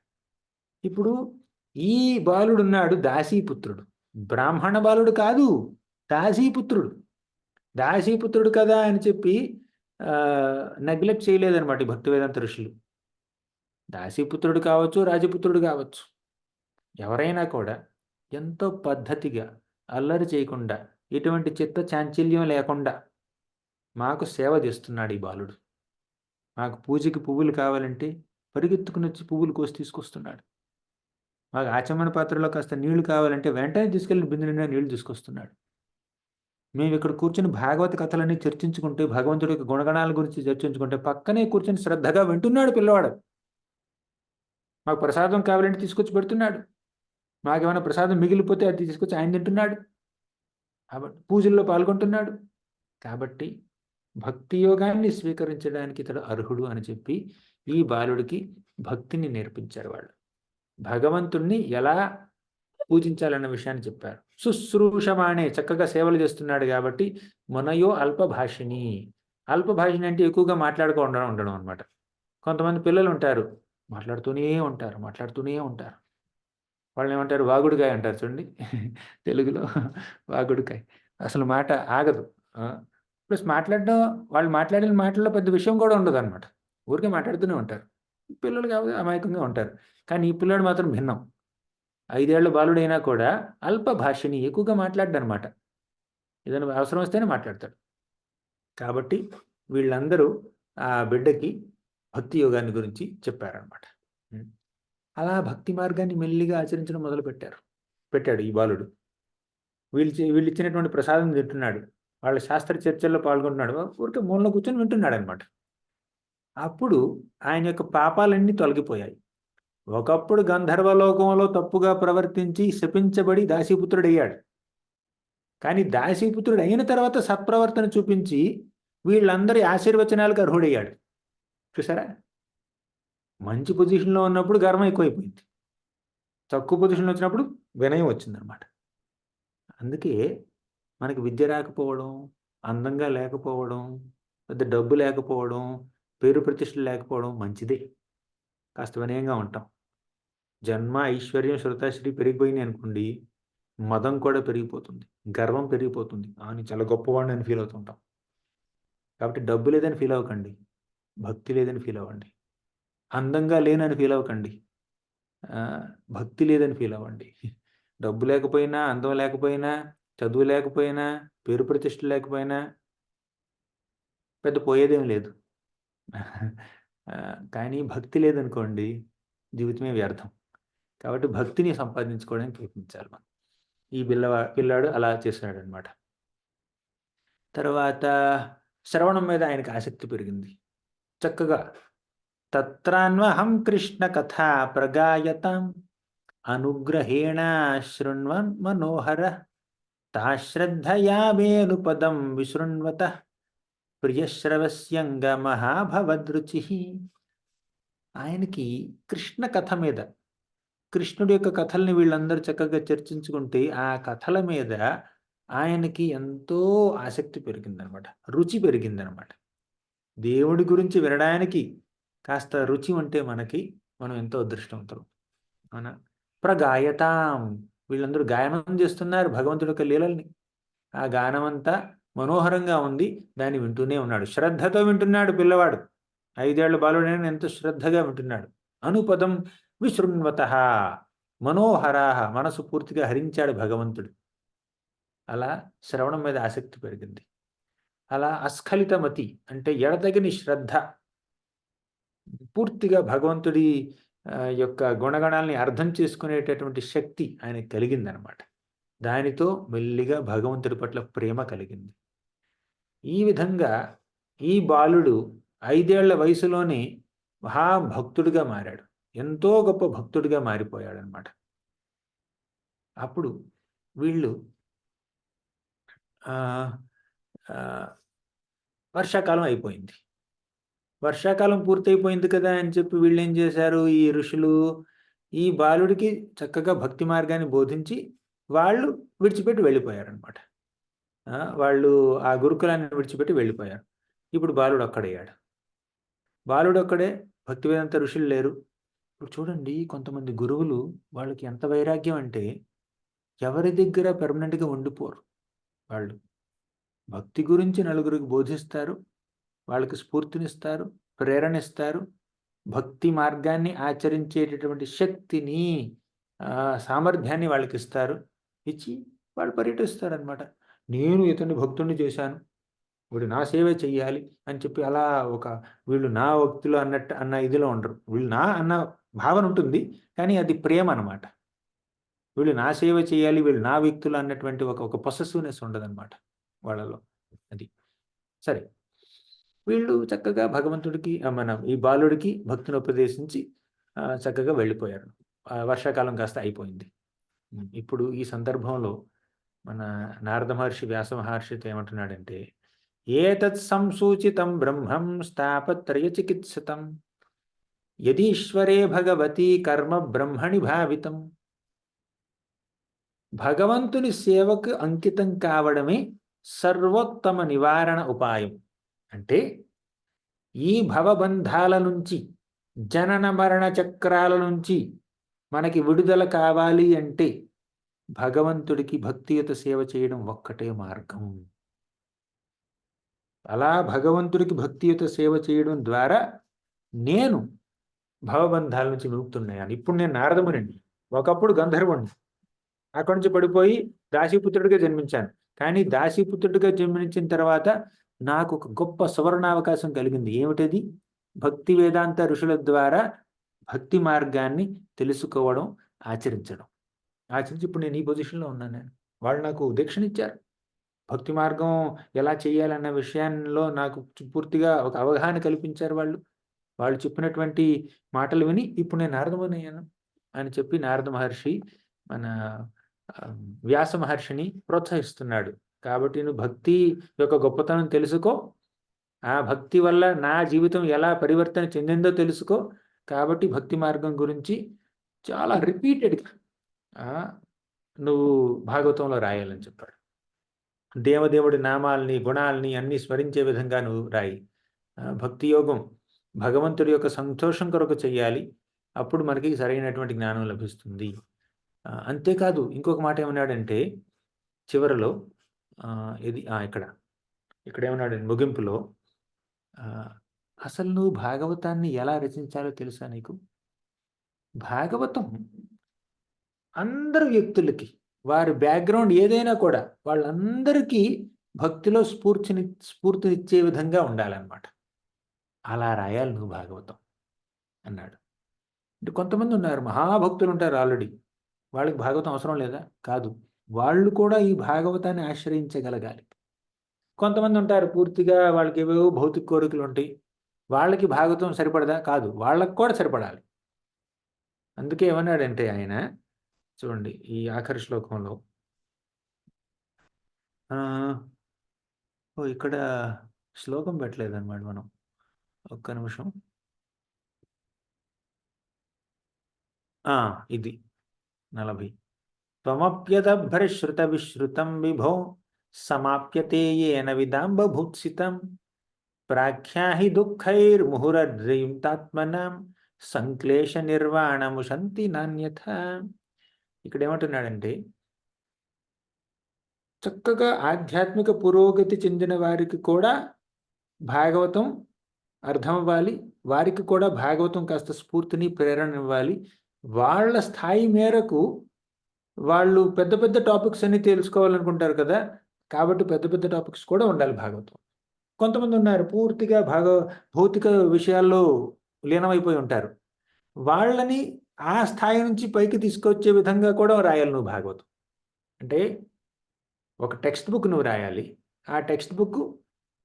ఇప్పుడు ఈ బాలుడున్నాడు దాసీపుత్రుడు. బ్రాహ్మణ బాలుడు కాదు. దాసీపుత్రుడు. దాసీపుత్రుడు కదా అని చెప్పి నెగ్లెక్ట్ చేయలేదనమాట ఈ భక్తి వేదాంత ఋషులు. దాసీపుత్రుడు కావచ్చు, రాజపుత్రుడు కావచ్చు. ఎవరైనా కూడా ఎంతో పద్ధతిగా, అల్లరి చేయకుండా, ఎటువంటి చిత్త చాంచల్యం లేకుండా మాకు సేవ చేస్తున్నాడు ఈ బాలుడు. మాకు పూజకి పువ్వులు కావాలంటే పరిగెత్తుకునొచ్చి పువ్వులు కోసి తీసుకొస్తున్నాడు. మాకు ఆచమన పాత్రలో కాస్త నీళ్లు కావాలంటే వెంటనే తీసుకెళ్ళి బిందె నిండా నీళ్లు తీసుకొస్తున్నాడు. మేమిక్కడ కూర్చొని భాగవత కథలన్నీ చర్చించుకుంటే, భగవంతుడి యొక్క గుణగణాల గురించి చర్చించుకుంటే, పక్కనే కూర్చొని శ్రద్ధగా వింటున్నాడు పిల్లవాడు. మాకు ప్రసాదం కావాలంటే తీసుకొచ్చి పెడుతున్నాడు. మాకేమైనా ప్రసాదం మిగిలిపోతే అది తీసుకొచ్చి ఆయన తింటున్నాడు. కాబట్టి పూజల్లో పాల్గొంటున్నాడు. కాబట్టి భక్తి యోగాన్ని స్వీకరించడానికి ఇతడు అర్హుడు అని చెప్పి, ఈ బాలుడికి భక్తిని నేర్పించారు వాళ్ళు. భగవంతుణ్ణి ఎలా పూజించాలన్న విషయాన్ని చెప్పారు. శుశ్రూషమాణే చక్కగా సేవలు చేస్తున్నాడు కాబట్టి మునయో అల్పభాషిణి. అల్పభాషిణి అంటే ఎక్కువగా మాట్లాడకుండా ఉండడం అనమాట. కొంతమంది పిల్లలుంటారు. మాట్లాడుతూనే ఉంటారు. మాట్లాడుతూనే ఉంటారు. వాళ్ళనేమంటారు? వాగుడుకాయ అంటారు చూడండి. తెలుగులో వాగుడుకాయ. అసలు మాట ఆగదు. ప్లస్ మాట్లాడడం వాళ్ళు మాట్లాడిన మాటల్లో పెద్ద విషయం కూడా ఉండదనమాట. ఊరికే మాట్లాడుతూనే ఉంటారు. పిల్లలు కాబట్టి అమాయకంగా ఉంటారు. కానీ ఈ పిల్లాడు మాత్రం భిన్నం. 5 ఏళ్ల బాలుడైనా కూడా అల్ప భాషిణి ఎక్కువగా మాట్లాడడనమాట. ఏదైనా అవసరం వస్తేనే మాట్లాడతాడు. కాబట్టి వీళ్ళందరూ ఆ బిడ్డకి భక్తి యోగాన్ని గురించి చెప్పారనమాట. అలా భక్తి మార్గాన్ని మెల్లిగా ఆచరించడం పెట్టాడు ఈ బాలుడు. వీళ్ళు ఇచ్చినటువంటి ప్రసాదం తింటున్నాడు. వాళ్ళ శాస్త్ర చర్చల్లో పాల్గొంటున్నాడు. ఊరికే మూలలో కూర్చొని వింటున్నాడనమాట. అప్పుడు ఆయన యొక్క పాపాలన్నీ తొలగిపోయాయి. ఒకప్పుడు గంధర్వలోకంలో తప్పుగా ప్రవర్తించి శపించబడి దాసీపుత్రుడయ్యాడు. కానీ దాసీపుత్రుడు అయిన తర్వాత సత్ప్రవర్తన చూపించి వీళ్ళందరి ఆశీర్వచనాలకు అర్హుడయ్యాడు. చూసారా? మంచి పొజిషన్లో ఉన్నప్పుడు గర్వం ఎక్కువైపోయింది. తక్కువ పొజిషన్లో వచ్చినప్పుడు వినయం వచ్చిందనమాట. అందుకే మనకి విద్య రాకపోవడం, అందంగా లేకపోవడం, పెద్ద డబ్బు లేకపోవడం, పేరు ప్రతిష్టలు లేకపోవడం మంచిదే. కాస్త వినయంగా ఉంటాం. జన్మ, ఐశ్వర్యం, శ్రుతాశ్రీ పెరిగిపోయినాయి అనుకోండి, మదం కూడా పెరిగిపోతుంది, గర్వం పెరిగిపోతుంది. నేను చాలా గొప్పవాడిని అని ఫీల్ అవుతుంటాం. కాబట్టి డబ్బు లేదని ఫీల్ అవ్వకండి, భక్తి లేదని ఫీల్ అవ్వండి. అందంగా లేనని ఫీల్ అవ్వకండి, భక్తి లేదని ఫీల్ అవ్వండి. డబ్బు లేకపోయినా, అందం లేకపోయినా, చదువు లేకపోయినా, పేరు ప్రతిష్టలు లేకపోయినా పెద్ద పోయేదేం లేదు. కానీ భక్తి లేదనుకోండి, జీవితమే వ్యర్థం. కాబట్టి భక్తిని సంపాదించుకోవడానికి ప్రయత్నించాలి మనం. ఈ పిల్లాడు అలా చేశాడనమాట. తర్వాత శ్రవణం మీద ఆయనకు ఆసక్తి పెరిగింది. చక్కగా తత్రాన్వహం కృష్ణ కథా ప్రగాయతాం అనుగ్రహేణ శృణ్వన్ మనోహర తాశ్రద్ధయా మేనుపదం విశృణ్వత ప్రియశ్రవస్యంగ మహాభవదృచి. ఆయనకి కృష్ణ కథ మీద, కృష్ణుడి యొక్క కథల్ని వీళ్ళందరూ చక్కగా చర్చించుకుంటే ఆ కథల మీద ఆయనకి ఎంతో ఆసక్తి పెరిగిందనమాట, రుచి పెరిగిందనమాట. దేవుడి గురించి వినడానికి కాస్త రుచి ఉంటే మనం ఎంతో అదృష్టవంతులు. మన ప్రగాయతాం, వీళ్ళందరూ గాయనం చేస్తున్నారు భగవంతుడి యొక్క లీలల్ని. ఆ గానమంతా మనోహరంగా ఉంది, దాన్ని వింటూనే ఉన్నాడు. శ్రద్ధతో వింటున్నాడు పిల్లవాడు. 5 ఏళ్ల బాలుడైన ఎంతో శ్రద్ధగా వింటున్నాడు. అనుపదం విశృణ్వత మనోహరాహ, మనసు పూర్తిగా హరించాడు భగవంతుడు. అలా శ్రవణం మీద ఆసక్తి పెరిగింది. అలా అస్ఖలితమతి అంటే ఎడతగిని శ్రద్ధ, పూర్తిగా భగవంతుడి యొక్క గుణగణాలని అర్థం చేసుకునేటటువంటి శక్తి ఆయనకు కలిగిందనమాట. దానితో మెల్లిగా భగవంతుడి పట్ల ప్రేమ కలిగింది. ఈ విధంగా ఈ బాలుడు 5 ఏళ్ల వయసులోనే మహాభక్తుడిగా మారాడు. ఎంతో గొప్ప భక్తుడిగా మారిపోయాడనమాట. అప్పుడు వీళ్ళు వర్షాకాలం అయిపోయింది. వర్షాకాలం పూర్తయిపోయింది కదా అని చెప్పి వీళ్ళు ఏం చేశారు, ఈ ఋషులు ఈ బాలుడికి చక్కగా భక్తి మార్గాన్ని బోధించి వాళ్ళు విడిచిపెట్టి వెళ్ళిపోయారనమాట. వాళ్ళు ఆ గురుకులాన్ని విడిచిపెట్టి వెళ్ళిపోయారు. ఇప్పుడు బాలుడు ఒక్కడయ్యాడు. బాలుడు ఒక్కడే, భక్తి వేదాంత ఋషులు లేరు. ఇప్పుడు చూడండి, కొంతమంది గురువులు వాళ్ళకి ఎంత వైరాగ్యం అంటే ఎవరి దగ్గర పెర్మనెంట్గా ఉండిపోరు. వాళ్ళు భక్తి గురించి నలుగురికి బోధిస్తారు, వాళ్ళకి స్ఫూర్తినిస్తారు, ప్రేరణిస్తారు, భక్తి మార్గాన్ని ఆచరించేటటువంటి శక్తిని, సామర్థ్యాన్ని వాళ్ళకి ఇస్తారు. ఇచ్చి వాళ్ళు పర్యటిస్తారనమాట. నేను ఇతన్ని భక్తుడిని చేశాను, వీడు నా సేవే చెయ్యాలి అని చెప్పి అలా వీళ్ళు నా భక్తులు అన్న ఇదిలో ఉండరు. వీళ్ళు నా అన్న భావన ఉంటుంది, కానీ అది ప్రేమ అనమాట. వీళ్ళు నా సేవ చేయాలి, వీళ్ళు నా వ్యక్తులు అన్నటువంటి ఒక పొసెసివ్నెస్ ఉండదన్నమాట వాళ్ళలో. అది సరే. వీళ్ళు చక్కగా భగవంతుడికి ఈ బాలుడికి భక్తిని ఉపదేశించి చక్కగా వెళ్ళిపోయారు. వర్షాకాలం కాస్త అయిపోయింది. ఇప్పుడు ఈ సందర్భంలో మన నారద మహర్షి వ్యాస మహర్షితో ఏమంటున్నాడంటే, ఏతత్ సంసూచితం బ్రహ్మం స్థాపత్రయ చికిత్సితం యదీశ్వరే భగవతి కర్మ బ్రహ్మణి భావితం. భగవంతుని సేవకు అంకితం కావడమే సర్వోత్తమ నివారణ ఉపాయం. అంటే ఈ భవబంధాల నుంచి, జనన మరణ చక్రాల నుంచి మనకి విడుదల కావాలి అంటే భగవంతుడికి భక్తియుత సేవ చేయడం ఒక్కటే మార్గం. అలా భగవంతుడికి భక్తియుత సేవ చేయడం ద్వారా నేను భవబంధాల నుంచి విముక్తున్నాను. ఇప్పుడు నేను నారదమునండి, ఒకప్పుడు గంధర్వుణ్ణి, అక్కడి నుంచి పడిపోయి దాసీపుత్రుడిగా జన్మించాను. కానీ దాసీపుత్రుడిగా జన్మించిన తర్వాత నాకు ఒక గొప్ప సువర్ణావకాశం కలిగింది. ఏమిటది? భక్తి వేదాంత ఋషుల ద్వారా భక్తి మార్గాన్ని తెలుసుకోవడం, ఆచరించడం. ఆచరించి ఇప్పుడు నేను ఈ పొజిషన్‌లో ఉన్నాను నేను. వాళ్ళు నాకు దీక్షను ఇచ్చారు. భక్తి మార్గం ఎలా చేయాలన్న విషయంలో నాకు పూర్తిగా ఒక అవగాహన కల్పించారు వాళ్ళు. వాళ్ళు చెప్పినటువంటి మాటలు విని ఇప్పుడు నేను నారదమునయ్యాను అని చెప్పి నారద మహర్షి మన ఆహ్, వ్యాస మహర్షిని ప్రోత్సహిస్తున్నాడు. కాబట్టి నువ్వు భక్తి యొక్క గొప్పతనం తెలుసుకో. ఆ భక్తి వల్ల నా జీవితం ఎలా పరివర్తన చెందిందో తెలుసుకో. కాబట్టి భక్తి మార్గం గురించి చాలా రిపీటెడ్‌గా ఆ! నువ్వు భాగవతంలో రాయాలని చెప్పాడు. దేవదేవుడి నామాల్ని, గుణాల్ని అన్నీ స్మరించే విధంగా నువ్వు రాయి. భక్తి యోగం భగవంతుడి యొక్క సంతోషం కొరకు చెయ్యాలి. అప్పుడు మనకి సరైనటువంటి జ్ఞానం లభిస్తుంది. అంతేకాదు ఇంకొక మాట ఏమన్నాడంటే చివరలో ఇక్కడ. ఇక్కడేమన్నాడంటే ముగింపులో ఆహ్, అసలు నువ్వు భాగవతాన్ని ఎలా రచించాలో తెలుసా నీకు? భాగవతం అందరు వ్యక్తులకి వారి బ్యాక్‌గ్రౌండ్ ఏదైనా కూడా వాళ్ళందరికీ భక్తిలో స్ఫూర్తినిచ్చే విధంగా ఉండాలన్నమాట. అలా రాయాలి నువ్వు భాగవతం అన్నాడు. అంటే కొంతమందున్నారు మహాభక్తులుంటారు ఆల్రెడీ. వాళ్ళకి భాగవతం అవసరం లేదా? కాదు. వాళ్ళు కూడా ఈ భాగవతాన్ని ఆశ్రయించగలగాలి. కొంతమందుంటారు పూర్తిగా వాళ్ళకేవేవో భౌతిక కోరికలుంటాయి. వాళ్ళకి భాగవతం సరిపడదా? కాదు. వాళ్ళకి కూడా సరిపడాలి. అందుకే ఏమన్నాడంటే ఆయన చూడండి ఈ ఆఖరి శ్లోకంలో ఆహ్, ఇక్కడ శ్లోకం పెట్టలేదన్నమాట మనం. ఒక్క నిమిషం. ఆ! ఇది 40. త్వమప్యదభ్రశ్రుతవిశ్రుతం విభో సమాప్యతే येन విదాంబభూత్సితం ప్రాఖ్యాహి దుఃఖైర్ముహురద్రయింతాత్మనాం సంక్లేశ నిర్వాణముశంతి నాన్యథా. ఇక్కడేమంటున్నాడంటే చక్కగా ఆధ్యాత్మిక పురోగతి చెందిన వారికి కూడా భాగవతం అర్థమవ్వాలి. వారికి కూడా భాగవతం కాస్త స్ఫూర్తిని, ప్రేరణనివ్వాలి. వాళ్ళ స్థాయి మేరకు వాళ్ళు పెద్ద పెద్ద టాపిక్స్ అన్నీ తెలుసుకోవాలనుకుంటారు కదా! కాబట్టి పెద్ద పెద్ద టాపిక్స్ కూడా ఉండాలి భాగవతం. కొంతమందున్నారు పూర్తిగా భౌతిక విషయాల్లో లీనమైపోయి ఉంటారు. వాళ్ళని ఆ స్థాయి నుంచి పైకి తీసుకొచ్చే విధంగా కూడా రాయాలి నువ్వు భాగవతం. అంటే ఒక టెక్స్ట్ బుక్ నువ్వు రాయాలి. ఆ టెక్స్ట్ బుక్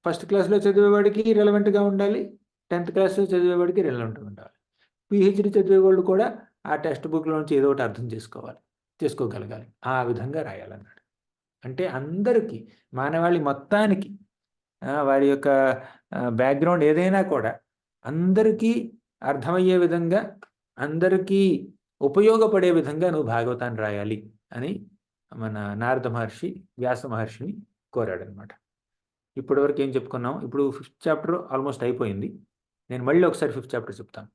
ఫస్ట్ క్లాస్‌లో చదివేవాడికి రెలెవెంట్‌గా ఉండాలి. 10థ్ క్లాస్‌లో చదివేవాడికి రెలెవెంట్‌గా ఉండాలి. పీహెచ్‌డీ చదివేవాళ్ళు కూడా ఆ టెక్స్ట్ బుక్‌లో నుంచి ఏదో ఒకటి అర్థం చేసుకోగలగాలి. ఆ విధంగా రాయాలన్నాడు. అంటే అందరికీ మానవాళి మొత్తానికి వారి యొక్క బ్యాక్‌గ్రౌండ్ ఏదైనా కూడా అందరికీ అర్థమయ్యే విధంగా, అందరికీ ఉపయోగపడే విధంగా నువ్వు భాగవతాన్ని రాయాలి అని మన నారద మహర్షి వ్యాస మహర్షిని కోరాడనమాట. ఇప్పటి వరకు ఏం చెప్పుకున్నాం? ఇప్పుడు ఫిఫ్త్ చాప్టర్ ఆల్మోస్ట్ అయిపోయింది. నేను మళ్ళీ ఒకసారి ఫిఫ్త్ చాప్టర్ చెప్తాను.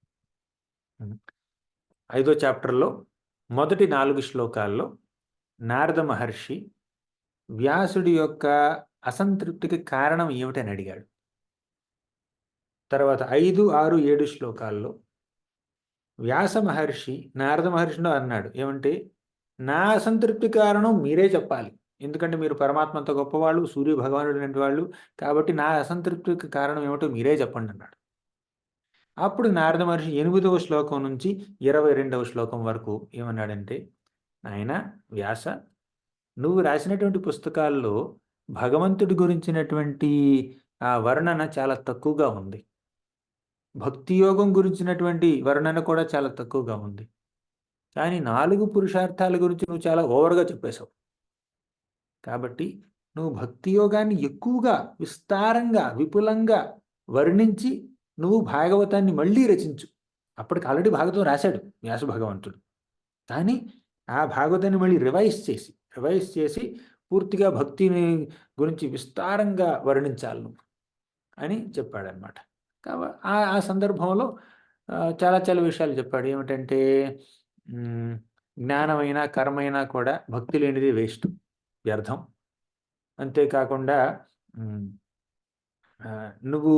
ఐదో చాప్టర్‌లో మొదటి 4 శ్లోకాల్లో నారద మహర్షి వ్యాసుడి యొక్క అసంతృప్తికి కారణం ఏమిటని అడిగాడు. తర్వాత 5, 6, 7 శ్లోకాల్లో వ్యాస మహర్షి నారద మహర్షిని అన్నాడు. ఏమంటే, "నా అసంతృప్తి కారణం మీరే చెప్పాలి. ఎందుకంటే మీరు పరమాత్మ అంత గొప్పవాళ్ళు, సూర్య భగవానుడు లాంటి వాళ్ళు. కాబట్టి నా అసంతృప్తికి కారణం ఏమిటో మీరే చెప్పండి" అన్నాడు. అప్పుడు నారద మహర్షి 8వ శ్లోకం నుంచి 22వ శ్లోకం వరకు ఏమన్నాడంటే, "నాయనా వ్యాస నువ్వు రాసినటువంటి పుస్తకాల్లో భగవంతుడి గురించినటువంటి వర్ణన చాలా తక్కువగా ఉంది. భక్తి యోగం గురించినటువంటి వర్ణన కూడా చాలా తక్కువగా ఉంది. కానీ 4 పురుషార్థాల గురించి నువ్వు చాలా ఓవర్‌గా చెప్పేశావు. కాబట్టి నువ్వు భక్తి యోగాన్ని ఎక్కువగా, విస్తారంగా, విపులంగా వర్ణించి నువ్వు భాగవతాన్ని మళ్ళీ రచించు." అప్పటికి ఆల్రెడీ భాగవతం రాశాడు వ్యాస భగవంతుడు. కానీ ఆ భాగవతాన్ని మళ్ళీ రివైజ్ చేసి పూర్తిగా భక్తిని గురించి విస్తారంగా వర్ణించాలి నువ్వు అని చెప్పాడనమాట. ఆ ఆ సందర్భంలో చాలా చాలా విషయాలు చెప్పాడు. ఏమిటంటే హ్మ్, జ్ఞానమైనా, కర్మైనా కూడా భక్తి లేనిది వేస్ట్, వ్యర్థం. అంతేకాకుండా హ్మ్, నువ్వు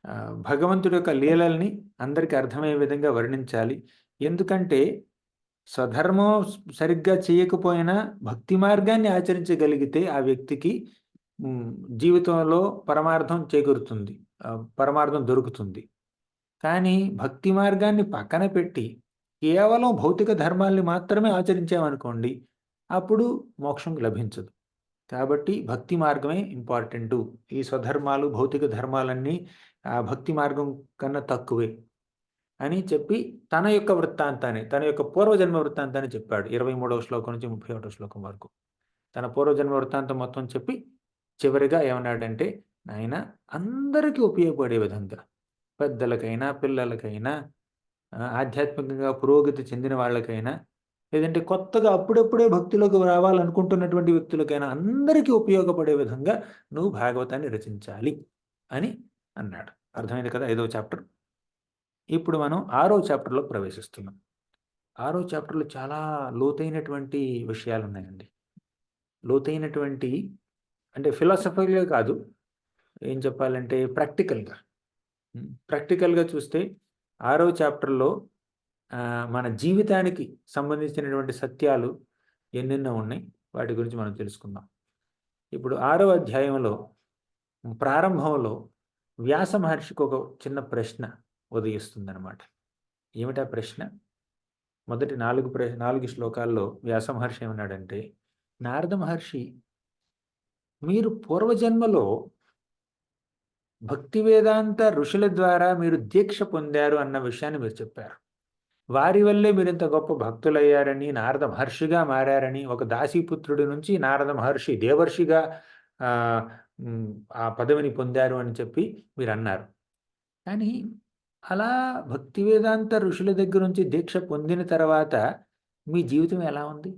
ఆహ్, భగవంతుడి యొక్క లీలల్ని అందరికి అర్థమయ్యే విధంగా వర్ణించాలి. ఎందుకంటే స్వధర్మం సరిగ్గా చేయకపోయినా భక్తి మార్గాన్ని ఆచరించగలిగితే ఆ వ్యక్తికి హ్మ్, జీవితంలో పరమార్థం చేకూరుతుంది. పరమార్థం దొరుకుతుంది. కానీ భక్తి మార్గాన్ని పక్కన పెట్టి కేవలం భౌతిక ధర్మాల్ని మాత్రమే ఆచరించామనుకోండి, అప్పుడు మోక్షం లభించదు. కాబట్టి భక్తి మార్గమే ఇంపార్టెంటు. ఈ స్వధర్మాలు, భౌతిక ధర్మాలన్నీ ఆ భక్తి మార్గం కన్నా తక్కువే అని చెప్పి తన యొక్క వృత్తాంతాన్ని, తన యొక్క పూర్వజన్మ వృత్తాంతాన్ని చెప్పాడు. 23వ శ్లోకం నుంచి 31వ శ్లోకం వరకు. తన పూర్వజన్మ వృత్తాంతం మొత్తం చెప్పి చివరిగా ఏమన్నాడంటే, నాయనా అందరికీ ఉపయోగపడే విధంగా పెద్దలకైనా, పిల్లలకైనా, ఆధ్యాత్మికంగా పురోగతి చెందిన వాళ్ళకైనా, లేదంటే కొత్తగా అప్పుడప్పుడే భక్తిలోకి రావాలనుకుంటున్నటువంటి వ్యక్తులకైనా అందరికీ ఉపయోగపడే విధంగా నువ్వు భాగవతాన్ని రచించాలి అని అన్నాడు. అర్థమైంది కదా 5వ చాప్టర్. ఇప్పుడు మనం 6వ చాప్టర్‌లోకి ప్రవేశిస్తున్నాం. 6వ చాప్టర్‌లో చాలా లోతైనటువంటి విషయాలున్నాయండి. లోతైనటువంటి అంటే ఫిలాసఫికల్‌గా కాదు. ఏం చెప్పాలంటే ప్రాక్టికల్‌గా. ప్రాక్టికల్‌గా చూస్తే 6వ చాప్టర్‌లో మన జీవితానికి సంబంధించినటువంటి సత్యాలు ఎన్నెన్నో ఉన్నాయి. వాటి గురించి మనం తెలుసుకుందాం. ఇప్పుడు 6వ అధ్యాయంలో ప్రారంభంలో వ్యాస మహర్షికి ఒక చిన్న ప్రశ్న ఉదయిస్తుందనమాట. ఏమిటా ప్రశ్న? మొదటి 4 శ్లోకాల్లో వ్యాస మహర్షి ఏమన్నాడంటే, నారద మహర్షి, మీరు పూర్వజన్మలో భక్తి వేదాంత ఋషుల ద్వారా మీరు దీక్ష పొందారు అన్న విషయాన్ని మీరు చెప్పారు. వారి వల్లే మీరింత గొప్ప భక్తులయ్యారని, నారద మహర్షిగా మారారని, ఒక దాసీపుత్రుడి నుంచి నారద మహర్షి దేవర్షిగా ఆహ్, ఆ పదవిని పొందారు అని చెప్పి మీరన్నారు. కానీ అలా భక్తి వేదాంత ఋషుల దగ్గర నుంచి దీక్ష పొందిన తర్వాత మీ జీవితం ఎలా ఉంది?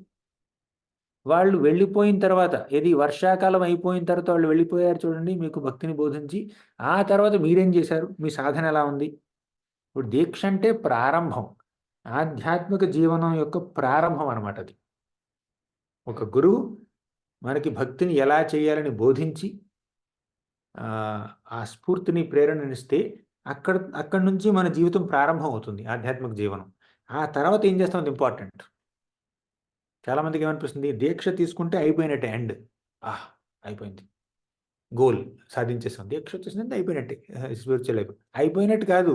వాళ్ళు వెళ్ళిపోయిన తర్వాత ఏది వర్షాకాలం అయిపోయిన తర్వాత వాళ్ళు వెళ్ళిపోయారు చూడండి మీకు భక్తిని బోధించి. ఆ తర్వాత మీరేం చేశారు? మీ సాధన ఎలా ఉంది? ఇప్పుడు దీక్ష అంటే ప్రారంభం. ఆధ్యాత్మిక జీవనం యొక్క ప్రారంభం అనమాట అది. ఒక గురువు మనకి భక్తిని ఎలా చేయాలని బోధించి ఆ స్ఫూర్తిని, ప్రేరణనిస్తే అక్కడి నుంచి మన జీవితం ప్రారంభం అవుతుంది ఆధ్యాత్మిక జీవనం. ఆ తర్వాత ఏం చేస్తాం అది ఇంపార్టెంట్. చాలామందికి ఏమనిపిస్తుంది దీక్ష తీసుకుంటే అయిపోయినట్టే ఎండ్. అయిపోయింది. గోల్ సాధించేసాం. దీక్ష వచ్చేసిందంటే అయిపోయినట్టే. స్పిరిచువల్ అయిపోయినట్టు కాదు.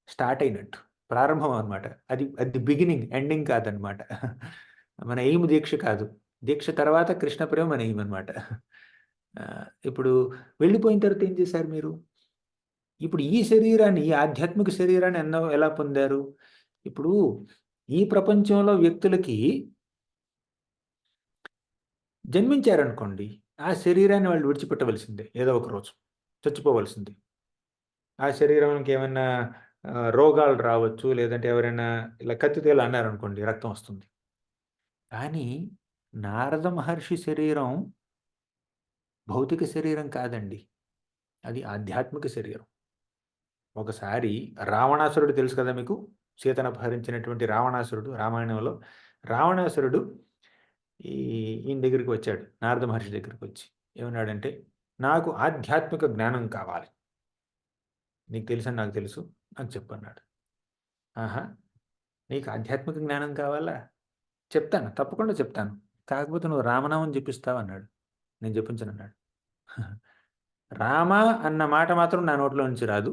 స్టార్ట్ అయినట్టు. ప్రారంభం అనమాట. అది అది బిగినింగ్, ఎండింగ్ కాదనమాట. మన ఎయిమ్ దీక్ష కాదు. దీక్ష తర్వాత కృష్ణ ప్రేమ మన ఎయిమ్ అనమాట. ఇప్పుడు వెళ్ళిపోయిన తర్వాత ఏం చేశారు మీరు? ఇప్పుడు ఈ శరీరాన్ని, ఈ ఆధ్యాత్మిక శరీరాన్ని ఎలా పొందారు? ఇప్పుడు ఈ ప్రపంచంలో వ్యక్తులకి జన్మించారనుకోండి, ఆ శరీరాన్ని వాళ్ళు విడిచిపెట్టవలసిందే ఏదో ఒక రోజు. చచ్చిపోవలసిందే. ఆ శరీరానికి ఏమన్నా రోగాలు రావచ్చు. లేదంటే ఎవరైనా ఇలా కత్తితో ఇలా అన్నారనుకోండి రక్తం వస్తుంది. కానీ నారద మహర్షి శరీరం భౌతిక శరీరం కాదండి. అది ఆధ్యాత్మిక శరీరం. ఒకసారి రావణాసురుడు తెలుసు కదా మీకు? సీతను అపహరించినటువంటి రావణాసురుడు రామాయణంలో. రావణాసురుడు ఈయన దగ్గరికి వచ్చాడు. నారద మహర్షి దగ్గరికొచ్చి ఏమన్నాడంటే, "నాకు ఆధ్యాత్మిక జ్ఞానం కావాలి. నీకు తెలుసని నాకు తెలుసు. నాకు చెప్పన్నాడు." ఆహా! నీకు ఆధ్యాత్మిక జ్ఞానం కావాలా? చెప్తాను. తప్పకుండా చెప్తాను. కాకపోతే నువ్వు రామనామం జపిస్తావన్నాడు. నేను జపించనన్నాడు. రామ అన్న మాట మాత్రం నా నోట్లో నుంచి రాదు.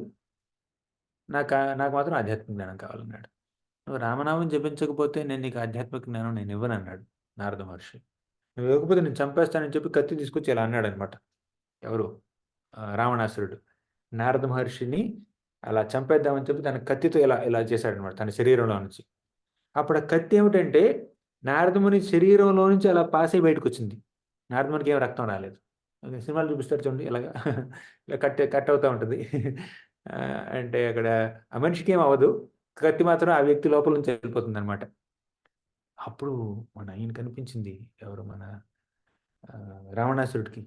నాకు మాత్రం ఆధ్యాత్మిక జ్ఞానం కావాలన్నాడు. నువ్వు రామనామం జపించకపోతే నేను నీకు ఆధ్యాత్మిక జ్ఞానం నేనివ్వనన్నాడు నారద మహర్షి. నువ్వు ఇవ్వకపోతే నేను చంపేస్తానని చెప్పి కత్తి తీసుకొచ్చి ఇలా అన్నాడనమాట. ఎవరు? రావణాసురుడు. నారద మహర్షిని అలా చంపేద్దామని చెప్పి తన కత్తితో ఇలా ఇలా చేశాడనమాట తన శరీరంలో నుంచి. అప్పుడు ఆ కత్తి ఏమిటంటే నారదముని శరీరంలో నుంచి అలా పాసై బయటకొచ్చింది. నారదమునికి ఏం రక్తం రాలేదు. సినిమాలో చూపిస్తారు చూడండి ఇలాగా ఇలా కట్ అవుతా ఉంటది. అంటే అక్కడ ఆ మనిషికేం అవ్వదు. కత్తి మాత్రం ఆ వ్యక్తి లోపల నుంచి వెళ్ళిపోతుందనమాట. అప్పుడు మన ఆయనకనిపించింది ఎవరు మన రావణాసురుడికి.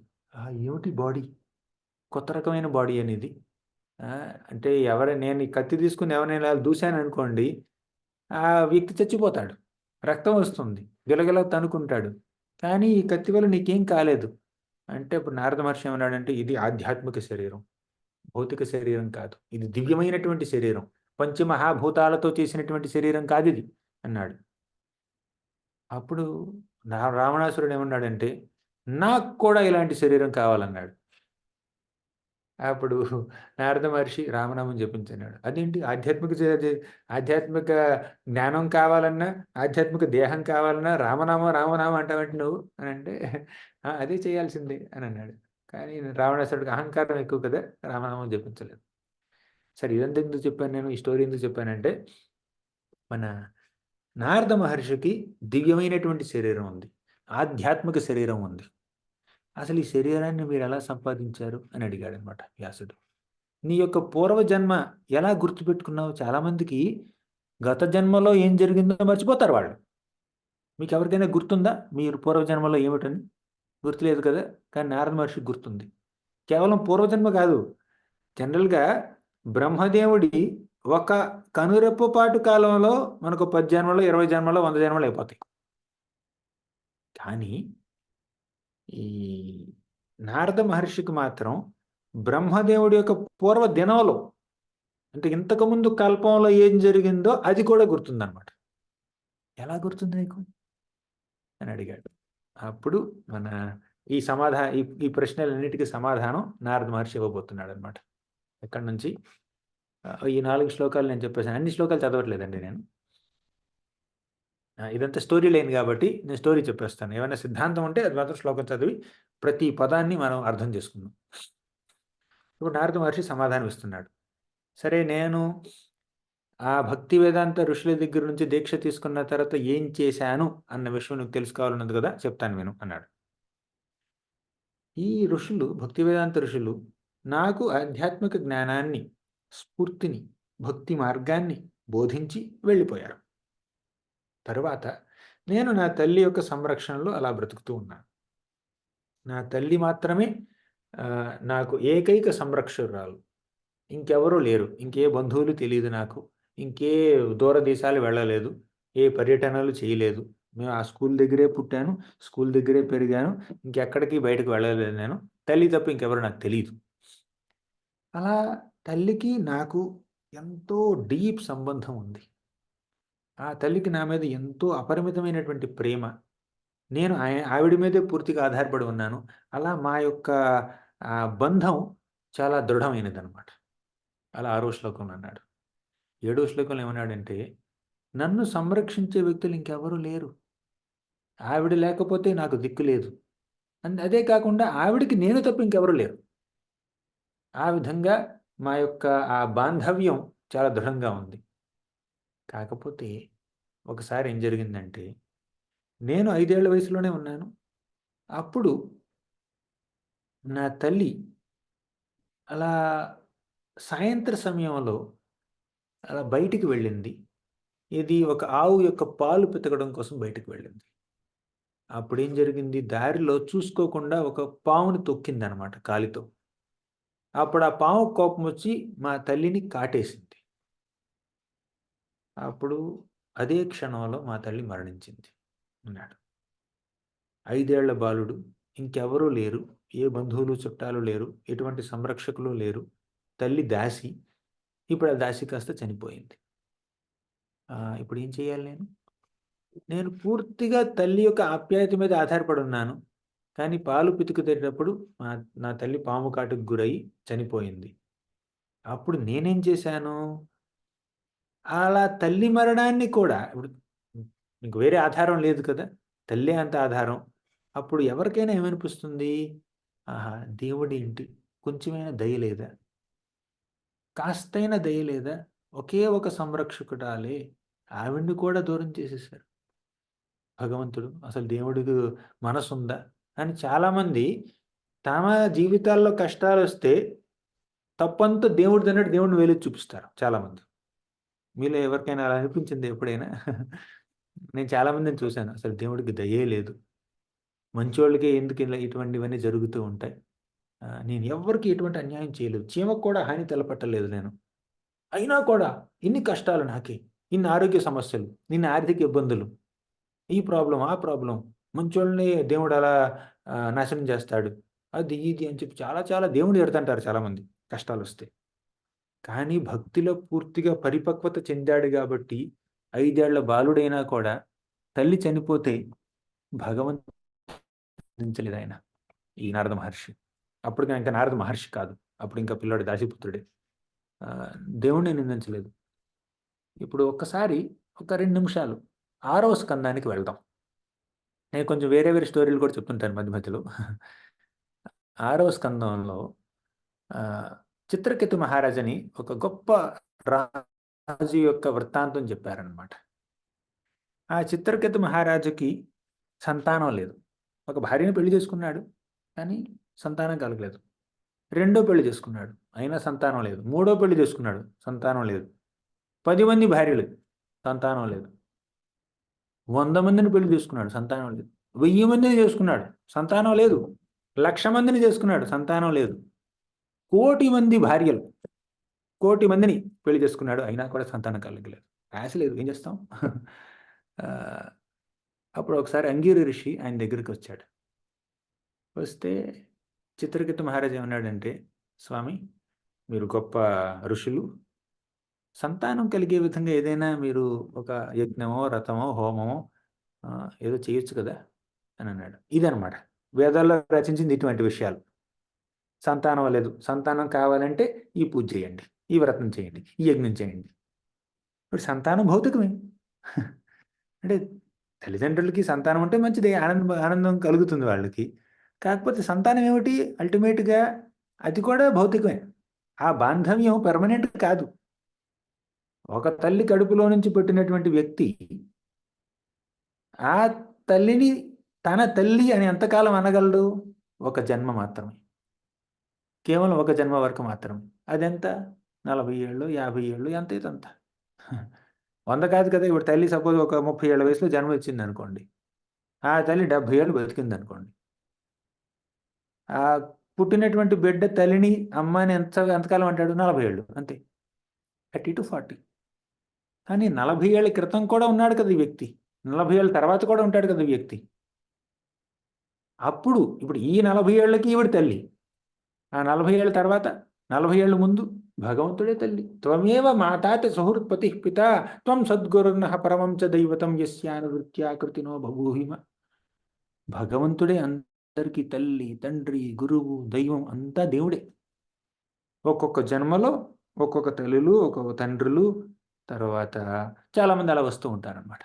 ఏమిటి బాడీ? కొత్త రకమైన బాడీ అనేది. అంటే నేను ఈ కత్తి తీసుకొని ఎవరినైనా ఇలా దూసాననుకోండి, ఆ వ్యక్తి చచ్చిపోతాడు. రక్తం వస్తుంది. గిలగిల తన్నుకుంటాడు. కానీ ఈ కత్తి వల్ల నీకేం కాలేదు. అంటే ఇప్పుడు నారద మహర్షి ఏమన్నాడంటే, ఇది ఆధ్యాత్మిక శరీరం. భౌతిక శరీరం కాదు. ఇది దివ్యమైనటువంటి శరీరం. పంచమహాభూతాలతో చేసినటువంటి శరీరం కాదిది అన్నాడు. అప్పుడు రావణాసురుడు ఏమన్నాడంటే, నాకు కూడా ఇలాంటి శరీరం కావాలన్నాడు. అప్పుడు నారద మహర్షి రామనామం జపించన్నాడు. అదేంటి ఆధ్యాత్మిక జ్ఞానం కావాలన్నా, ఆధ్యాత్మిక దేహం కావాలన్నా రామనామం, రామనామం అంటావేంటి నువ్వు అనంటే, "ఆ! అదే చేయాల్సిందే" అనన్నాడు. కానీ రావణాసురుడికి అహంకారం ఎక్కువ కదా! రామనామం జపించలేదు. సరే ఇదంతా ఎందుకు చెప్పాను నేను? ఈ స్టోరీ ఎందుకు చెప్పానంటే, మన నారద మహర్షికి దివ్యమైనటువంటి శరీరం ఉంది. ఆధ్యాత్మిక శరీరం ఉంది. అసలు ఈ శరీరాన్ని మీరెలా సంపాదించారు? అని అడిగాడనమాట వ్యాసుడు. నీ యొక్క పూర్వజన్మ ఎలా గుర్తుపెట్టుకున్నావు? చాలామందికి గత జన్మలో ఏం జరిగిందో మర్చిపోతారు వాళ్ళు. మీకెవరికైనా గుర్తుందా? మీరు పూర్వజన్మలో ఏమిటని? గుర్తులేదు కదా! కానీ నారద మహర్షికి గుర్తుంది. కేవలం పూర్వజన్మ కాదు. జనరల్‌గా బ్రహ్మదేవుడి ఒక కనురెప్ప పాటు కాలంలో మనకు 10 జన్మలో, 20 జన్మలో, 100 జన్మలో అయిపోతాయి. కానీ ఈ నారద మహర్షికి మాత్రం బ్రహ్మదేవుడి యొక్క పూర్వ దినంలో అంటే ఇంతకుముందు కల్పంలో ఏం జరిగిందో అది కూడా గుర్తుందనమాట. ఎలా గుర్తుంది నీకు? అని అడిగాడు. అప్పుడు మన ఈ ప్రశ్నలన్నిటికి సమాధానం నారద మహర్షి ఇవ్వబోతున్నాడనమాట. ఎక్కడి నుంచి ఈ 4 శ్లోకాలు నేను చెప్పేసాను. అన్ని శ్లోకాలు చదవట్లేదండి నేను. ఇదంతా స్టోరీ లైన్ గాబట్టి నేను స్టోరీ చెప్పేస్తాను. ఏమైనా సిద్ధాంతం ఉంటే అది మాత్రం శ్లోకం చదివి ప్రతి పదాన్ని మనం అర్థం చేసుకుందాం. ఇప్పుడు నారద మహర్షి సమాధానం ఇస్తున్నాడు. సరే నేను ఆ భక్తి వేదాంత ఋషుల దగ్గర నుంచి దీక్ష తీసుకున్న తర్వాత ఏం చేశాను అన్న విషయం నీకు తెలుసుకోవాలన్నది కదా! చెప్తాను విను అన్నాడు. ఈ ఋషులు భక్తి వేదాంత ఋషులు నాకు ఆధ్యాత్మిక జ్ఞానాన్ని, స్ఫూర్తిని, భక్తి మార్గాన్ని బోధించి వెళ్ళిపోయారు. తరువాత నేను నా తల్లి యొక్క సంరక్షణలో అలా బ్రతుకుతూ ఉన్నాను. నా తల్లి మాత్రమే నాకు ఏకైక సంరక్షకురాలు. ఇంకెవరూ లేరు. ఇంకే బంధువులు తెలీదు నాకు. ఇంకే దూర దేశాలు వెళ్ళలేదు. ఏ పర్యటనలు చేయలేదు. మేము ఆ స్కూల్ దగ్గరే పుట్టాను. స్కూల్ దగ్గరే పెరిగాను. ఇంకెక్కడికి బయటకి వెళ్ళలేదు నేను. తల్లి తప్ప ఇంకెవరు నాకు తెలీదు. అలా తల్లికి నాకు ఎంతో డీప్ సంబంధం ఉంది. ఆ తల్లికి నా మీద ఎంతో అపరిమితమైనటువంటి ప్రేమ. నేను ఆవిడ మీదే పూర్తిగా ఆధారపడి ఉన్నాను. అలా మా యొక్క బంధం చాలా దృఢమైనదనమాట. అలా 6వ శ్లోకంలో అన్నాడు. 7వ శ్లోకంలో ఏమన్నాడంటే, నన్ను సంరక్షించే వ్యక్తులు ఇంకెవరు లేరు. ఆవిడ లేకపోతే నాకు దిక్కు లేదు. అదే కాకుండా ఆవిడకి నేను తప్ప ఇంకెవరు లేరు. ఆ విధంగా మా యొక్క ఆ బాంధవ్యం చాలా దృఢంగా ఉంది. కాకపోతే ఒకసారి ఏం జరిగిందంటే, నేను 5 ఏళ్ల వయసులోనే ఉన్నాను. అప్పుడు నా తల్లి అలా సాయంత్ర సమయంలో అలా బయటికి వెళ్ళింది. ఇది ఒక ఆవు యొక్క పాలు పితకడం కోసం బయటికి వెళ్ళింది. అప్పుడేం జరిగింది, దారిలో చూసుకోకుండా ఒక పాముని తొక్కిందనమాట కాలితో. అప్పుడు ఆ పాముకు కోపమొచ్చి మా తల్లిని కాటేసింది. అప్పుడు అదే క్షణంలో మా తల్లి మరణించింది అన్నాడు. 5 ఏళ్ల బాలుడు. ఇంకెవరూ లేరు. ఏ బంధువులు, చుట్టాలు లేరు. ఎటువంటి సంరక్షకులు లేరు. తల్లి దాసి. ఇప్పుడు ఆ దాసి కాస్త చనిపోయింది. ఇప్పుడేం చేయాలి నేను? నేను పూర్తిగా తల్లి యొక్క ఆప్యాయత మీద ఆధారపడి ఉన్నాను. కానీ పాలు పితుకుతేటప్పుడు నా తల్లి పాము కాటుకు గురై చనిపోయింది. అప్పుడు నేనేం చేశాను? అలా తల్లి మరణాన్ని కూడా ఇప్పుడు ఇంక వేరే ఆధారం లేదు కదా! తల్లే అంత ఆధారం. అప్పుడు ఎవరికైనా ఏమనిపిస్తుంది? ఆహా! దేవుడేంటి కొంచెమైనా దయ లేదా? కాస్తైనా దయ లేదా? ఒకే ఒక సంరక్షకురాలే. ఆవిడని కూడా దూరం చేసేసారు భగవంతుడు. అసలు దేవుడికి మనసుందా? అని చాలామంది తమ జీవితాల్లో కష్టాలొస్తే తప్పంతా దేవుడిదన్నట్టు దేవుడిని వేలెత్తి చూపిస్తారు చాలామంది. మీలో ఎవరికైనా అలా అనిపించిందా ఎప్పుడైనా? నేను చాలా మందిని చూసాను. అసలు దేవుడికి దయే లేదు. మంచోళ్ళకే ఎందుకు ఇలా ఇటువంటివన్నీ జరుగుతూ ఉంటాయి. నేను ఎవ్వరికీ ఎటువంటి అన్యాయం చేయలేదు. చీమకు కూడా హాని తలపెట్టలేదు నేను. అయినా కూడా ఇన్ని కష్టాలు నాకే. ఇన్ని ఆరోగ్య సమస్యలు, ఇన్ని ఆర్థిక ఇబ్బందులు, ఈ ప్రాబ్లమ్, ఆ ప్రాబ్లమ్. మంచోళ్ళని దేవుడు అలా నాశనం చేస్తాడు. అది ఇది అని చెప్పి చాలా చాలా దేవుడిని తిడతంటారు చాలామంది కష్టాలొస్తే. కానీ భక్తిలో పూర్తిగా పరిపక్వత చెందాడు గాబట్టి 5 ఏళ్ల బాలుడైనా కూడా తల్లి చనిపోతే భగవంతుడిని దించలేదాయన. ఈ నారద మహర్షి. అప్పటికి ఇంకా నారద మహర్షి కాదు. అప్పుడు ఇంకా పిల్లాడు దాసిపుత్రుడే. దేవుణ్ణి నిందించలేదు. ఇప్పుడు ఒక్కసారి ఒక 2 నిమిషాలు 6వ స్కందానికి వెళ్దాం. నేను కొంచెం వేరే వేరే స్టోరీలు కూడా చెప్తుంటాను మధ్య మధ్యలో. 6వ స్కందంలో చిత్రకేతు మహారాజని ఒక గొప్ప రాజు యొక్క వృత్తాంతం చెప్పారనమాట. ఆ చిత్రకేతు మహారాజుకి సంతానం లేదు. ఒక భార్యని పెళ్లి చేసుకున్నాడు, కానీ సంతానం కలగలేదు. రెండో పెళ్లి చేసుకున్నాడు, అయినా సంతానం లేదు. మూడో పెళ్లి చేసుకున్నాడు, సంతానం లేదు. 10 మంది భార్యలు, సంతానం లేదు. 100 మందిని పెళ్లి చేసుకున్నాడు, సంతానం లేదు. 1000 మందిని చేసుకున్నాడు, సంతానం లేదు. 1,00,000 మందిని చేసుకున్నాడు, సంతానం లేదు. 1,00,00,000 మంది భార్యలు, 1,00,00,000 మందిని పెళ్లి చేసుకున్నాడు, అయినా కూడా సంతానం కలగలేదు. ఆశ లేదు, ఏం చేస్తాం? అప్పుడు ఒకసారి అంగీరి ఋషి ఆయన దగ్గరికి వచ్చాడు. వస్తే చిత్రకేతు మహారాజు ఏమన్నాడంటే, స్వామి, మీరు గొప్ప ఋషులు, సంతానం కలిగే విధంగా ఏదైనా మీరు ఒక యజ్ఞమో, రథమో, హోమమో ఏదో చేయొచ్చు కదా అని అన్నాడు. ఇదనమాట వేదాల్లో రచించింది ఇటువంటి విషయాలు. సంతానం లేదు, సంతానం కావాలంటే ఈ పూజ చేయండి, ఈ వ్రతం చేయండి, ఈ యజ్ఞం చేయండి. ఇప్పుడు సంతానం భౌతికమే. అంటే తల్లిదండ్రులకి సంతానం ఉంటే మంచిది, ఆనందం కలుగుతుంది వాళ్ళకి. కాకపోతే సంతానం ఏమిటి అల్టిమేట్గా? అది కూడా భౌతికమే. ఆ బాంధవ్యం పెర్మనెంట్ కాదు. ఒక తల్లి కడుపులో నుంచి పుట్టినటువంటి వ్యక్తి ఆ తల్లిని తన తల్లి అని ఎంతకాలం అనగలడు? ఒక జన్మ మాత్రమే, కేవలం ఒక జన్మ వరకు మాత్రమే. అదెంత? 40 ఏళ్ళు, 50 ఏళ్ళు, ఎంత ఇదంత 100 కాదు కదా. ఇప్పుడు తల్లి సపోజ్ ఒక 30 ఏళ్ల వయసులో జన్మ ఇచ్చింది అనుకోండి, ఆ తల్లి 70 ఏళ్ళు బతికింది అనుకోండి. ఆ పుట్టినటువంటి బిడ్డ తల్లిని అమ్మని ఎంతకాలం అంటాడు? 40 ఏళ్ళు, అంతే. 30 to 40. కానీ 40 ఏళ్ల క్రితం కూడా ఉన్నాడు కదా ఈ వ్యక్తి, 40 ఏళ్ళ తర్వాత కూడా ఉంటాడు కదా ఈ వ్యక్తి. అప్పుడు ఇప్పుడు ఈ 40 ఏళ్ళకి ఈవిడ తల్లి, ఆ 40 ఏళ్ళ తర్వాత 40 ఏళ్ళ ముందు భగవంతుడే తల్లి. త్వమేవ మాతాత సుహృత్పతి పిత త్వం సద్గురుర్నః పరమం చ దైవతం యస్యానువృత్యాకృతినో బభూహిమ. భగవంతుడే అందరికీ తల్లి, తండ్రి, గురువు, దైవం, అంతా దేవుడే. ఒక్కొక్క జన్మలో ఒక్కొక్క తల్లులు, ఒక్కొక్క తండ్రులు, తర్వాత చాలామంది అలా వస్తూ ఉంటారనమాట.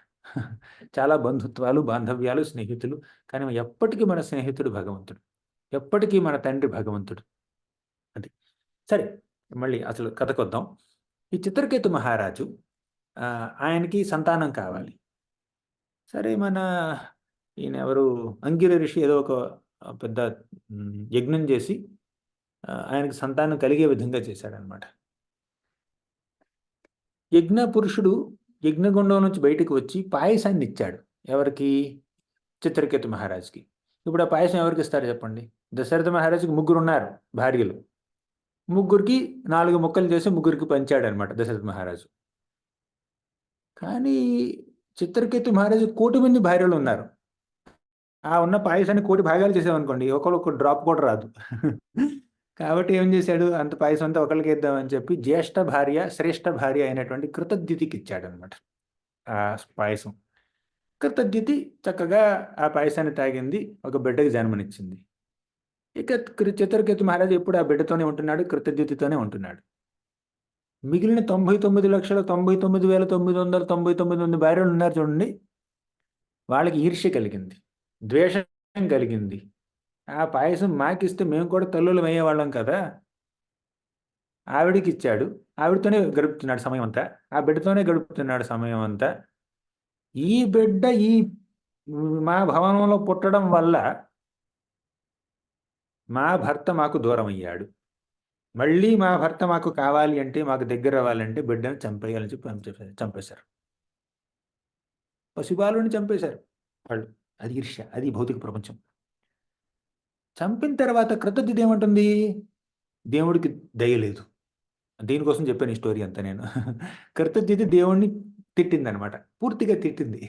చాలా బంధుత్వాలు, బాంధవ్యాలు, స్నేహితులు. కానీ ఎప్పటికీ మన స్నేహితుడు భగవంతుడు, ఎప్పటికీ మన తండ్రి భగవంతుడు. అది సరే. మళ్ళీ అసలు కథకొద్దాం. ఈ చిత్రకేతు మహారాజు ఆయనకి సంతానం కావాలి. సరే, మన ఈయన ఎవరు, అంగిర ఋషి ఏదో ఒక పెద్ద యజ్ఞం చేసి ఆయనకు సంతానం కలిగే విధంగా చేశాడనమాట. యజ్ఞ పురుషుడు యజ్ఞగుండం నుంచి బయటకు వచ్చి పాయసాన్ని ఇచ్చాడు. ఎవరికి? చిత్రకేతు మహారాజుకి. ఇప్పుడు ఆ పాయసం ఎవరికి ఇస్తారు చెప్పండి? దశరథ మహారాజుకి 3 ఉన్నారు భార్యలు. 3కి 4 ముక్కలు చేసి 3కి పంచాడనమాట దశరథ మహారాజు. కానీ చిత్రకేతు మహారాజు 1,00,00,000 మంది భార్యలు ఉన్నారు. ఆ ఉన్న పాయసాన్ని 1,00,00,000 భాగాలు చేసామనుకోండి, ఒకళ్ళొక డ్రాప్ కూడా రాదు. కాబట్టి ఏం చేశాడు, అంత పాయసం అంతా ఒకళ్ళకి ఇద్దామని చెప్పి జ్యేష్ఠ భార్య, శ్రేష్ఠ భార్య అయినటువంటి కృతద్యుతికి ఇచ్చాడనమాట ఆ పాయసం. కృతద్యుతి చక్కగా ఆ పాయసాన్ని తాగింది, ఒక బిడ్డకి జన్మనిచ్చింది. ఇక చిత్రకేతు మహారాజు ఎప్పుడు ఆ బిడ్డతోనే ఉంటున్నాడు, కృతద్యుతితోనే ఉంటున్నాడు. మిగిలిన 99,99,999 మంది భార్యలు ఉన్నారు చూడండి, వాళ్ళకి ఈర్ష్య కలిగింది, ద్వేషం కలిగింది. ఆ పాయసం మాకిస్తే మేము కూడా తల్లులం అయ్యేవాళ్ళం కదా. ఆవిడికి ఇచ్చాడు, ఆవిడతోనే గడుపుతున్నాడు సమయం అంతా, ఆ బిడ్డతోనే గడుపుతున్నాడు సమయం అంతా. ఈ బిడ్డ ఈ మా భవనంలో పుట్టడం వల్ల మా భర్త మాకు దూరం అయ్యాడు. మళ్ళీ మా భర్త మాకు కావాలి అంటే, మాకు దగ్గర అవ్వాలంటే బిడ్డను చంపేయాలని చెప్పి చంపేశారు. పసిబాలుని చంపేశారు వాళ్ళు. అది ఈర్ష్య, అది భౌతిక ప్రపంచం. చంపిన తర్వాత కృతజ్ఞత ఏమంటుంది? దేవుడికి దయ లేదు. దీనికోసం చెప్పాను ఈ స్టోరీ అంతా నేను. కృతజ్ఞత దేవుణ్ణి తిట్టిందనమాట, పూర్తిగా తిట్టింది.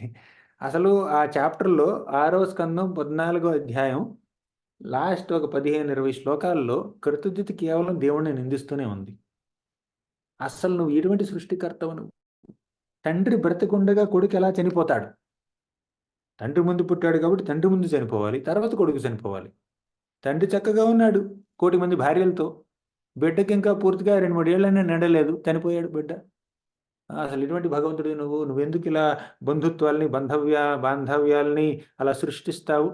అసలు ఆ చాప్టర్లో 6వ స్కందం 14వ అధ్యాయం లాస్ట్ ఒక 15-20 శ్లోకాల్లో కృతజ్ఞత కేవలం దేవుణ్ణి నిందిస్తూనే ఉంది. అసలు నువ్వు ఎటువంటి సృష్టికర్తవు? నువ్వు తండ్రి బ్రతికుండగా కొడుకు ఎలా చనిపోతాడు? తండ్రి ముందు పుట్టాడు కాబట్టి తండ్రి ముందు చనిపోవాలి, తర్వాత కొడుకు చనిపోవాలి. తండ్రి చక్కగా ఉన్నాడు 1,00,00,000 మంది భార్యలతో, బిడ్డకి ఇంకా పూర్తిగా 2-3 ఏళ్ళైనా నిండలేదు, చనిపోయాడు బిడ్డ. అసలు ఎటువంటి భగవంతుడివి నువ్వు? నువ్వెందుకు ఇలా బంధుత్వాల్ని, బాంధవ్యాల్ని అలా సృష్టిస్తావు?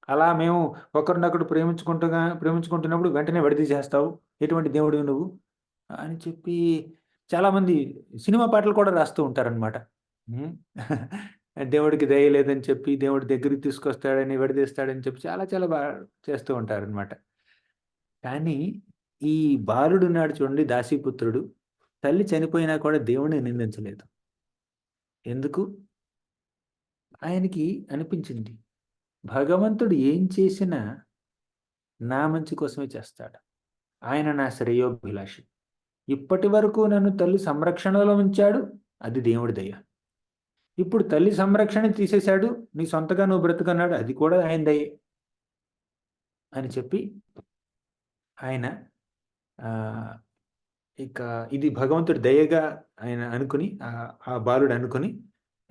అలా మేము ఒకరినొకడు ప్రేమించుకుంటున్నప్పుడు వెంటనే విడదీసేస్తావు. ఎటువంటి దేవుడివి నువ్వు? అని చెప్పి చాలామంది సినిమా పాటలు కూడా రాస్తూ ఉంటారనమాట. హ్మ్. దేవుడికి దయ లేదని చెప్పి, దేవుడి దగ్గరికి తీసుకొస్తాడని, విడదీస్తాడని చెప్పి చాలా చాలా చేస్తూ ఉంటారనమాట. కానీ ఈ బాలుడున్నాడు చూడండి, దాసీపుత్రుడు. తల్లి చనిపోయినా కూడా దేవుడిని నిందించలేదు. ఎందుకు? ఆయనకి అనిపించింది, భగవంతుడు ఏం చేసినా నా మంచి కోసమే చేస్తాడు. ఆయన నా శ్రేయోభిలాషి. ఇప్పటి వరకు నన్ను తల్లి సంరక్షణలో ఉంచాడు, అది దేవుడి దయ. ఇప్పుడు తల్లి సంరక్షణ తీసేశాడు, నీ సొంతగా నువ్వు బ్రతుకన్నాడు, అది కూడా ఆయన దయే అని చెప్పి ఆయన ఇక ఇది భగవంతుడి దయగా ఆయన అనుకుని, ఆ బాలుడు అనుకుని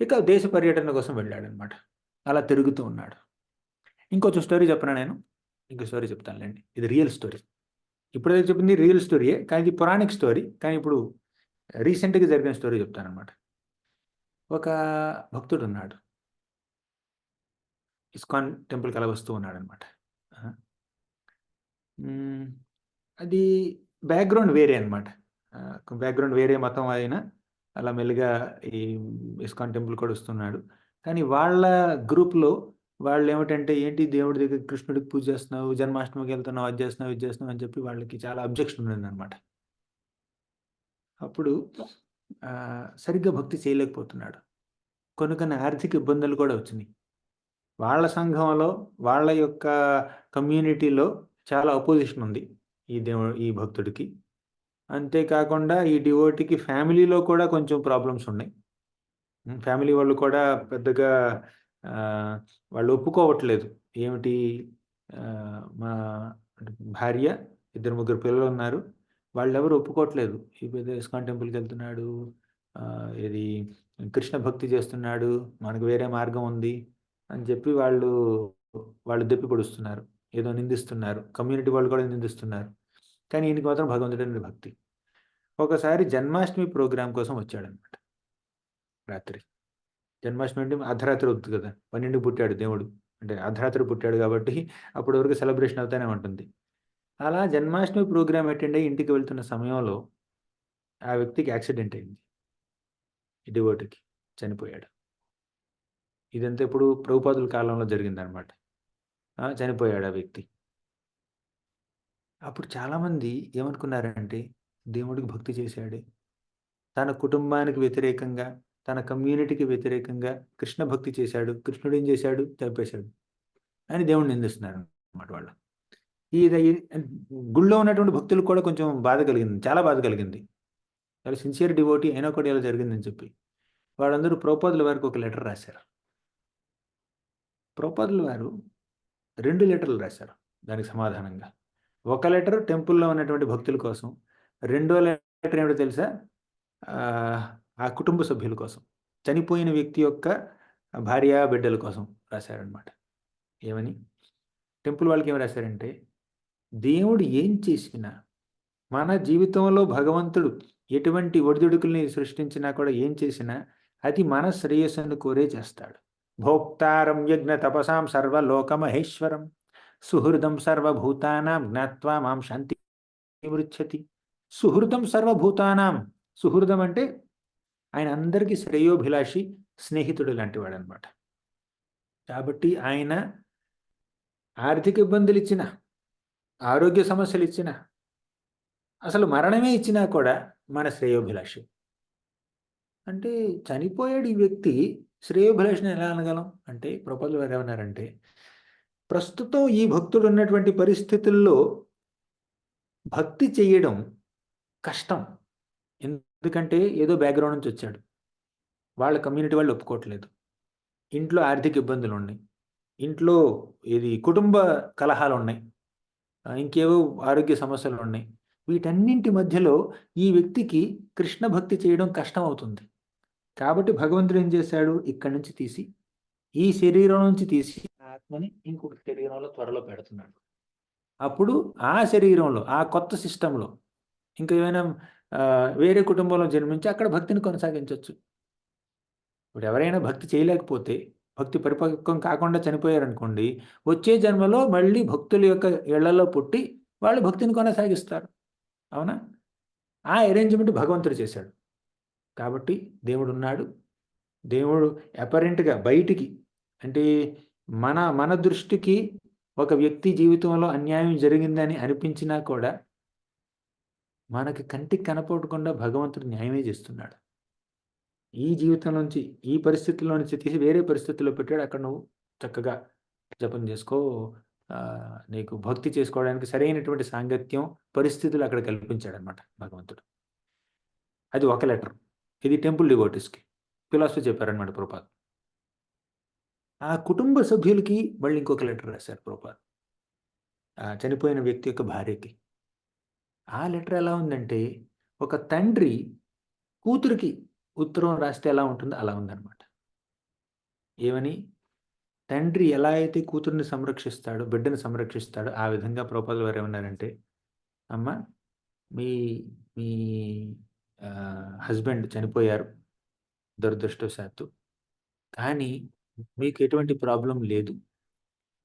ఇక దేశ పర్యటన కోసం వెళ్ళాడనమాట. అలా తిరుగుతూ ఉన్నాడు. ఇంకొంచెం స్టోరీ చెప్పనా నేను? ఇంకో స్టోరీ చెప్తానులేండి. ఇది రియల్ స్టోరీ. ఇప్పుడైతే చెప్పింది రియల్ స్టోరీయే, కానీ ఇది పురాణిక్ స్టోరీ. కానీ ఇప్పుడు రీసెంట్‌గా జరిగిన స్టోరీ చెప్తాననమాట. ఒక భక్తుడున్నాడు. ఇస్కాన్ టెంపుల్‌కి అలా వస్తూ ఉన్నాడనమాట. అది బ్యాక్‌గ్రౌండ్ వేరే అనమాట. బ్యాక్‌గ్రౌండ్ వేరే మతం అయినా అలా మెల్లిగా ఈ ఇస్కాన్ టెంపుల్ కూడా వస్తున్నాడు. కానీ వాళ్ళ గ్రూప్‌లో వాళ్ళేమిటంటే, ఏంటి దేవుడి దగ్గర కృష్ణుడికి పూజ చేస్తున్నావు, జన్మాష్టమికెళ్తున్నావు, అది చేస్తున్నావు, ఇది చేస్తున్నావు అని చెప్పి వాళ్ళకి చాలా అబ్జెక్షన్ ఉండిందనమాట. అప్పుడు సరిగ్గా భక్తి చేయలేకపోతున్నాడు. కొన్ని ఆర్థిక ఇబ్బందులు కూడా వచ్చినియి. వాళ్ళ సంఘంలో, వాళ్ళ యొక్క కమ్యూనిటీలో చాలా అపోజిషన్ ఉంది ఈ భక్తుడికి. అంతేకాకుండా ఈ డివోటీకి ఫ్యామిలీలో కూడా కొంచెం ప్రాబ్లమ్స్ ఉన్నాయి. ఫ్యామిలీ వాళ్ళు కూడా పెద్దగా వాళ్ళు ఒప్పుకోవట్లేదు. ఏమిటి, మా భార్య, 2-3 పిల్లలున్నారు. వాళ్ళెవరు ఒప్పుకోవట్లేదు. ఈ పెద్ద ఇస్కాన్ టెంపుల్‌కెళ్తున్నాడు, ఇది కృష్ణ భక్తి చేస్తున్నాడు, మనకు వేరే మార్గం ఉంది అని చెప్పి వాళ్ళు దెప్పి పొడుస్తున్నారు. ఏదో నిందిస్తున్నారు. కమ్యూనిటీ వాళ్ళు కూడా నిందిస్తున్నారు. కానీ ఈయనకి మాత్రం భగవంతుడంటే భక్తి. ఒకసారి జన్మాష్టమి ప్రోగ్రామ్ కోసం వచ్చాడనమాట రాత్రి. జన్మాష్టమి అంటే అర్ధరాత్రి అవుద్ది కదా! 12కి పుట్టాడు దేవుడు. అంటే అర్ధరాత్రి పుట్టాడు కాబట్టి అప్పటి వరకు సెలబ్రేషన్ అవుతానే ఉంటుంది. అలా జన్మాష్టమి ప్రోగ్రామ్ అటెండ్ అయ్యి ఇంటికి వెళ్తున్న సమయంలో ఆ వ్యక్తికి యాక్సిడెంట్ అయింది. ఈ డివోటీకి చనిపోయాడు. ఇదంతా ఇప్పుడు ప్రభుపాదుల కాలంలో జరిగిందనమాట. చనిపోయాడు ఆ వ్యక్తి. అప్పుడు చాలామంది ఏమనుకున్నారంటే, దేవుడికి భక్తి చేశాడే, తన కుటుంబానికి వ్యతిరేకంగా, తన కమ్యూనిటీకి వ్యతిరేకంగా కృష్ణ భక్తి చేశాడు. కృష్ణుడు ఏం చేశాడు? చంపేశాడు అని దేవుడిని నిందిస్తున్నారనమాట వాళ్ళు. ఇది గుళ్ళో ఉన్నటువంటి భక్తులకు కూడా కొంచెం బాధ కలిగింది. చాలా బాధ కలిగింది. చాలా సిన్సియర్ డివోటీ అయినా కూడా ఇలా జరిగిందని చెప్పి. వాళ్ళందరూ ప్రభుపాదుల వారికి ఒక లెటర్ రాశారు. ప్రభుపాదుల వారు 2 లెటర్లు రాశారు దానికి సమాధానంగా. ఒక లెటర్ టెంపుల్‌లో ఉన్నటువంటి భక్తుల కోసం. రెండో లెటర్ ఏమిటో తెలుసా? ఆ కుటుంబ సభ్యుల కోసం. చనిపోయిన వ్యక్తి యొక్క భార్య, బిడ్డల కోసం రాశారనమాట. ఏమని? టెంపుల్ వాళ్ళకేమి రాశారంటే, దేవుడు ఏం చేసినా, మన జీవితంలో భగవంతుడు ఎటువంటి ఒడిదుడుకుల్ని సృష్టించినా కూడా ఏం చేసినా, అది మన శ్రేయస్సును కోరే చేస్తాడు. భోక్తారం యజ్ఞ తపసాం సర్వలోకమహేశ్వరం సుహృదం సర్వభూతానాం జ్ఞాత్వా మాం శాంతి మృచ్చతి. సుహృదం సర్వభూతానాం. సుహృదం అంటే ఆయన అందరికీ శ్రేయోభిలాషి, స్నేహితుడు లాంటివాడనమాట. కాబట్టి ఆయన ఆర్థిక ఇబ్బందులు ఇచ్చినా, ఆరోగ్య సమస్యలు ఇచ్చినా, అసలు మరణమే ఇచ్చినా కూడా మన శ్రేయోభిలాషి. అంటే చనిపోయాడు ఈ వ్యక్తి, శ్రేయోభిలాషిని ఎలా అనగలం? అంటే ప్రభుపాదుల వారు ఏమన్నారంటే, ప్రస్తుతం ఈ భక్తుడు ఉన్నటువంటి పరిస్థితుల్లో భక్తి చేయడం కష్టం. ఎందుకంటే ఏదో బ్యాక్‌గ్రౌండ్ నుంచి వచ్చాడు. వాళ్ళ కమ్యూనిటీ వాళ్ళు ఒప్పుకోవట్లేదు. ఇంట్లో ఆర్థిక ఇబ్బందులున్నాయి. ఇంట్లో కుటుంబ కలహాలున్నాయి. ఇంకేవో ఆరోగ్య సమస్యలున్నాయి. వీటన్నింటి మధ్యలో ఈ వ్యక్తికి కృష్ణ భక్తి చేయడం కష్టమవుతుంది. కాబట్టి భగవంతుడు ఏం చేశాడు? ఇక్కడి నుంచి తీసి, ఈ శరీరం నుంచి తీసి ఆత్మని ఇంకొక శరీరంలో త్వరలో పెడుతున్నాడు. అప్పుడు ఆ శరీరంలో, ఆ కొత్త సిస్టమ్‌లో ఇంకా ఏమైనా వేరే కుటుంబంలో జన్మించి అక్కడ భక్తిని కొనసాగించవచ్చు. ఇప్పుడు ఎవరైనా భక్తి చేయలేకపోతే, భక్తి పరిపక్వం కాకుండా చనిపోయారనుకోండి, వచ్చే జన్మలో మళ్ళీ భక్తుల యొక్క ఇళ్లలో పుట్టి వాళ్ళు భక్తిని కొనసాగిస్తారు. అవునా? ఆ అరేంజ్‌మెంట్ భగవంతుడు చేశాడు. కాబట్టి దేవుడున్నాడు. దేవుడు అపరెంట్‌గా బయటికి అంటే మన మన దృష్టికి ఒక వ్యక్తి జీవితంలో అన్యాయం జరిగిందని అనిపించినా కూడా, మనకి కంటికి కనపడకుండా భగవంతుడు న్యాయమే చేస్తున్నాడు. ఈ జీవితం నుంచి, ఈ పరిస్థితుల్లో నుంచి తీసి వేరే పరిస్థితుల్లో పెట్టాడు. అక్కడ నువ్వు చక్కగా జపం చేసుకో. నీకు భక్తి చేసుకోవడానికి సరైనటువంటి సాంగత్యం, పరిస్థితులు అక్కడ కల్పించాడనమాట భగవంతుడు. అది ఒక లెటర్. ఇది టెంపుల్ డివోటీస్‌కి. ఫిలాసఫీ చెప్పారనమాట ప్రభుపాద. ఆ కుటుంబ సభ్యులకి మళ్ళీ ఇంకొక లెటర్ రాశారు ప్రభుపాద. చనిపోయిన వ్యక్తి యొక్క భార్యకి. ఆ లెటర్ ఎలా ఉందంటే, ఒక తండ్రి కూతురికి ఉత్తరం రాస్తే ఎలా ఉంటుందో అలా ఉందనమాట. ఏమని? తండ్రి ఎలా అయితే కూతురిని సంరక్షిస్తాడో, బిడ్డని సంరక్షిస్తాడో, ఆ విధంగా ప్రభుపాదుల వారు ఏమన్నారంటే, "అమ్మ, మీ మీ హస్బెండ్ చనిపోయారు దురదృష్టవశాత్తు. కానీ మీకు ఎటువంటి ప్రాబ్లమ్ లేదు.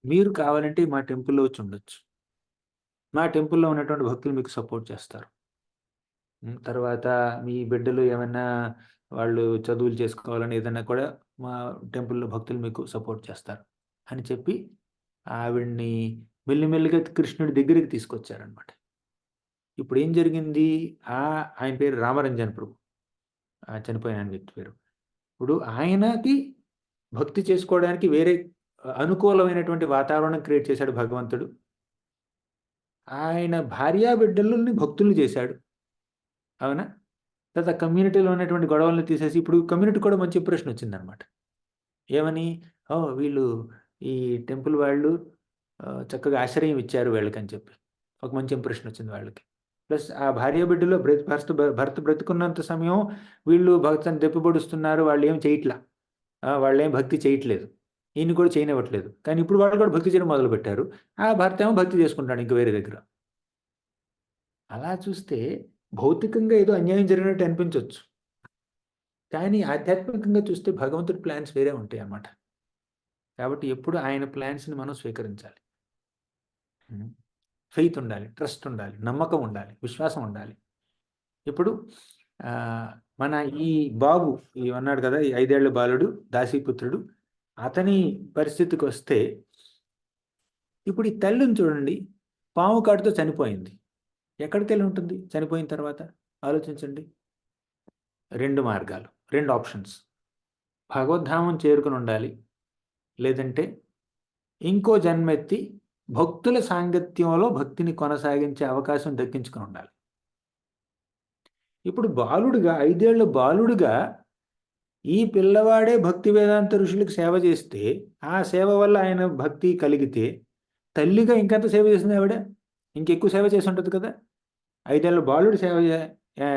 మీరు కావాలంటే మా టెంపుల్‌లో వచ్చి ఉండొచ్చు. మా టెంపుల్‌లో ఉన్నటువంటి భక్తులు మీకు సపోర్ట్ చేస్తారు. తర్వాత మీ బిడ్డలు ఏమన్నా వాళ్ళు చదువులు చేసుకోవాలని ఏదన్నా కూడా మా టెంపుల్‌లో భక్తులు మీకు సపోర్ట్ చేస్తారు" అని చెప్పి ఆవిడని మెల్లిమెల్లిగా కృష్ణుడి దగ్గరికి తీసుకొచ్చారనమాట. ఇప్పుడేం జరిగింది? ఆయన పేరు రామరంజన్ ప్రభు. చనిపోయిన ఆయన వ్యక్తి పేరు. ఇప్పుడు ఆయనకి భక్తి చేసుకోవడానికి వేరే అనుకూలమైనటువంటి వాతావరణం క్రియేట్ చేశాడు భగవంతుడు. ఆయన భార్యాబిడ్డలని భక్తుల్ని చేశాడు. అవునా? తర్వాత కమ్యూనిటీలో ఉన్నటువంటి గొడవలను తీసేసి ఇప్పుడు కమ్యూనిటీకి కూడా మంచి ఇంప్రెషన్ వచ్చిందనమాట. ఏమని? ఓహ్! వీళ్ళు ఈ టెంపుల్ వాళ్ళు చక్కగా ఆశ్రయం ఇచ్చారు వీళ్ళకని చెప్పి. ఒక మంచి ఇంప్రెషన్ వచ్చింది వాళ్ళకి. ప్లస్ ఆ భార్యాబిడ్డలో భర్త బ్రతికున్నంత సమయం వీళ్ళు భర్తను దెప్పిపొడుస్తున్నారు. వాళ్ళేం చేయట్లా. వాళ్ళేం భక్తి చేయట్లేదు. ఈయన్ని కూడా చేయనివ్వట్లేదు. కానీ ఇప్పుడు వాళ్ళు కూడా భక్తి చేయడం మొదలుపెట్టారు. ఆ భర్తేమో భక్తి చేసుకుంటాడు ఇంక వేరే దగ్గర. అలా చూస్తే భౌతికంగా ఏదో అన్యాయం జరిగినట్టు అనిపించొచ్చు. కానీ ఆధ్యాత్మికంగా చూస్తే భగవంతుడి ప్లాన్స్ వేరే ఉంటాయన్నమాట. కాబట్టి ఎప్పుడు ఆయన ప్లాన్స్‌ని మనం స్వీకరించాలి. హ్మ్. ఫెయిత్ ఉండాలి, ట్రస్ట్ ఉండాలి, నమ్మకం ఉండాలి, విశ్వాసం ఉండాలి. ఇప్పుడు మన ఈ బాబు ఉన్నాడు కదా! ఈ 5 ఏళ్ల బాలుడు, దాసీపుత్రుడు. అతని పరిస్థితికొస్తే ఇప్పుడు ఈ తల్లిని చూడండి. పాము కాటుతో చనిపోయింది. ఎక్కడికెళ్ళి ఉంటుంది చనిపోయిన తర్వాత? ఆలోచించండి. 2 మార్గాలు. 2 ఆప్షన్స్. భగవద్ధామం చేరుకొనుండాలి. లేదంటే ఇంకో జన్మెత్తి భక్తుల సాంగత్యంలో భక్తిని కొనసాగించే అవకాశం దక్కించుకొనుండాలి. ఇప్పుడు బాలుడుగా 5 ఏళ్ల బాలుడుగా ఈ పిల్లవాడే భక్తి వేదాంత ఋషులకు సేవ చేస్తే, ఆ సేవ వల్ల ఆయన భక్తి కలిగితే, తల్లిగా ఇంకెంత సేవ చేసింది ఆవిడ? ఇంకెక్కువ సేవ చేసుంటది కదా! 5 ఏళ్ల బాలుడు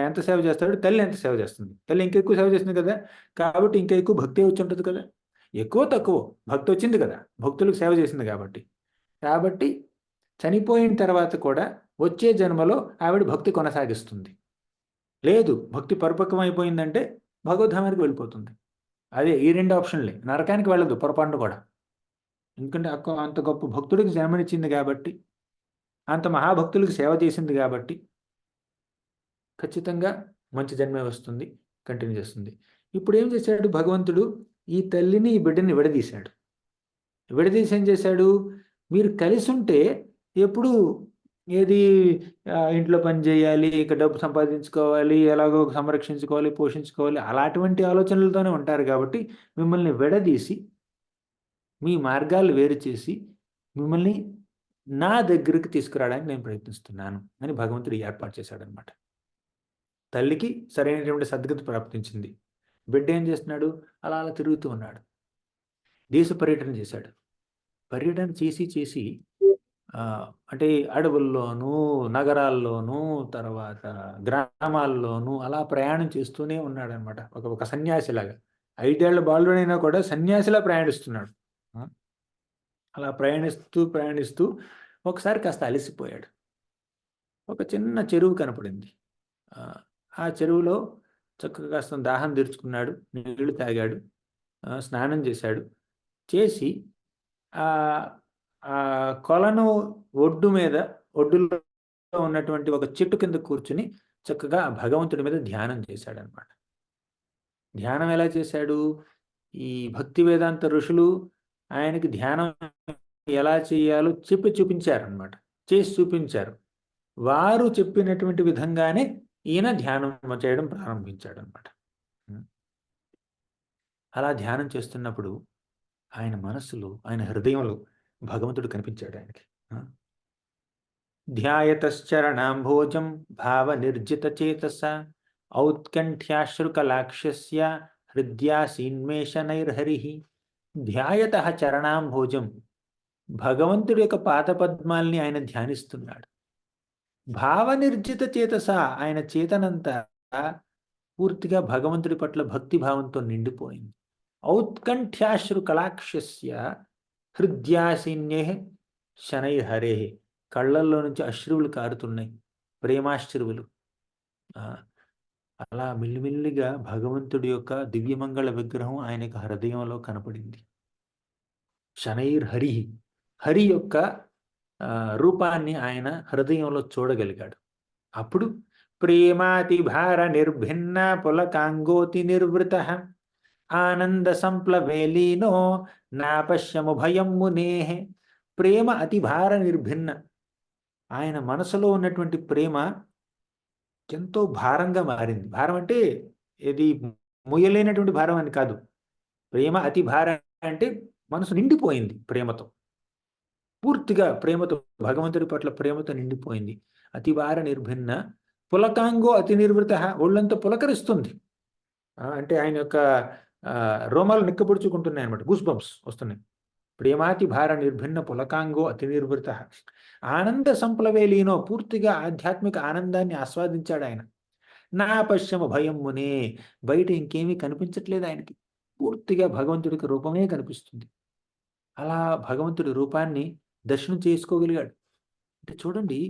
ఎంత సేవ చేస్తాడో, తల్లి ఎంత సేవ చేస్తుంది. తల్లి ఇంకెక్కువ సేవ చేస్తుంది కదా! కాబట్టి ఇంకా ఎక్కువ భక్తి వచ్చుంటది కదా! ఎక్కువో, తక్కువో భక్తొచ్చింది కదా! భక్తులకు సేవ చేసింది కాబట్టి. కాబట్టి చనిపోయిన తర్వాత కూడా వచ్చే జన్మలో ఆవిడ భక్తి కొనసాగిస్తుంది. లేదు భక్తి పరిపక్వం అయిపోయిందంటే భగవద్ధామానికి వెళ్ళిపోతుంది. అదే ఈ 2 ఆప్షన్‌లే. నరకానికి వెళ్ళదు పొరపాటున కూడా. ఎందుకంటే అంత గొప్ప భక్తుడికి జన్మనిచ్చింది గాబట్టి, అంత మహాభక్తులకు సేవ చేసింది గాబట్టి, ఖచ్చితంగా మంచి జన్మే వస్తుంది. కంటిన్యూ చేస్తుంది. ఇప్పుడేం చేశాడు భగవంతుడు, ఈ తల్లిని, ఈ బిడ్డని విడదీశాడు. విడదీసి ఏం చేశాడు, మీరు కలిసుంటే ఎప్పుడూ ఏది ఇంట్లో పని జేయాలి, ఇక డబ్బు సంపాదించుకోవాలి, ఎలాగో సంరక్షించుకోవాలి, పోషించుకోవాలి అలాంటి ఆలోచనలతోనే ఉంటారు గాబట్టి, మిమ్మల్ని విడదీసి మీ మార్గాలు వేరు చేసి, మిమ్మల్ని నా దగ్గరికి తీసుకురావడానికి నేను ప్రయత్నిస్తున్నాను అని భగవంతుడు ఏర్పాటు చేశాడనమాట. తల్లికి సరైనటువంటి సద్గతి ప్రాప్తించింది. బిడ్డ ఏం చేస్తున్నాడు? అలా అలా తిరుగుతూ ఉన్నాడు. దేశ పర్యటన చేశాడు. పర్యటన చేసి అంటే అడవుల్లోనూ, నగరాల్లోనూ, తర్వాత గ్రామాల్లోనూ అలా ప్రయాణం చేస్తూనే ఉన్నాడనమాట. ఒక సన్యాసిలాగా. 5 ఏళ్ల బాలుడైనా కూడా సన్యాసిలా ప్రయాణిస్తున్నాడు. ఆ! అలా ప్రయాణిస్తూ ఒకసారి కాస్త అలసిపోయాడు. ఒక చిన్న చెరువు కనపడింది. ఆ చెరువులో చక్కగా కాస్త దాహం తీర్చుకున్నాడు, నీళ్లు తాగాడు, స్నానం చేశాడు. చేసి ఆ ఆ కొలను ఒడ్డులో ఉన్నటువంటి ఒక చెట్టు కింద కూర్చుని చక్కగా భగవంతుడి మీద ధ్యానం చేశాడనమాట. ధ్యానం ఎలా చేశాడు? ఈ భక్తి వేదాంత ఋషులు ఆయనకి ధ్యానం ఎలా చేయాలో చెప్పి చూపించారనమాట. చేసి చూపించారు. వారు చెప్పినటువంటి విధంగానే ఈయన ధ్యానం చేయడం ప్రారంభించాడనమాట. అలా ధ్యానం చేస్తున్నప్పుడు ఆయన మనస్సులో, ఆయన హృదయంలో భగవంతుడు కనిపించాడు ఆయనకి. ధ్యాయతశ్చరణాంభోజం భావనిర్జితచేతస ఔత్కంఠ్యాశ్రుకలాక్ష్యస్య హృద్యాసీన్మేషనైర్హరి. ధ్యాయత చరణాంభోజం, భగవంతుడి యొక్క పాదపద్మాల్ని ఆయన ధ్యానిస్తున్నాడు. భావనిర్జిత చేతస, ఆయన చేతనంతా పూర్తిగా భగవంతుడి పట్ల భక్తి భావంతో నిండిపోయింది. ఔత్కంఠ్యాశ్రు కలాక్షస్య హృద్యాసిన్యే శనైర్హరే, కళ్ళల్లో నుంచి అశ్రువులు కారుతున్నాయి, ప్రేమాశ్రువులు. అలా మిల్లిమిల్లిగా భగవంతుడి యొక్క దివ్యమంగళ విగ్రహం ఆయనకు హృదయంలో కనపడింది. శనైర్హరి, హరి యొక్క రూపాన్ని ఆయన హృదయంలో చూడగలిగాడు. అప్పుడు ప్రేమాతి భార నిర్భిన్న పులకాంగోతి నిర్వృత ఆనంద సంప్లవేలీనో నా పశ్యము భయం మునేహ. ప్రేమ అతి భార నిర్భిన్న, ఆయన మనసులో ఉన్నటువంటి ప్రేమ ఎంతో భారంగా మారింది. భారం అంటే ఇది ముయ్యలేనటువంటి భారం అని కాదు. ప్రేమ అతి భార అంటే మనసు నిండిపోయింది ప్రేమతో, పూర్తిగా ప్రేమతో, భగవంతుడి పట్ల ప్రేమతో నిండిపోయింది. అతివార నిర్భిన్న పులకాంగో అతి నిర్వృత, ఒళ్ళంతా పులకరిస్తుంది. అంటే ఆయన యొక్క రోమాలు నిక్కపొడుచుకుంటున్నాయి అనమాట, గూస్ బంప్స్ వస్తున్నాయి. ప్రేమాతి భార నిర్భిన్న పులకాంగో అతి నిర్వృత ఆనంద సంప్లవేలీనో, పూర్తిగా ఆధ్యాత్మిక ఆనందాన్ని ఆస్వాదించాడు ఆయన. నా పశ్యము భయం మునే, బయట ఇంకేమీ కనిపించట్లేదు ఆయనకి, పూర్తిగా భగవంతుడికి రూపమే కనిపిస్తుంది. అలా భగవంతుడి రూపాన్ని దర్శనం చేసుకోగలిగాడు. అంటే చూడండి,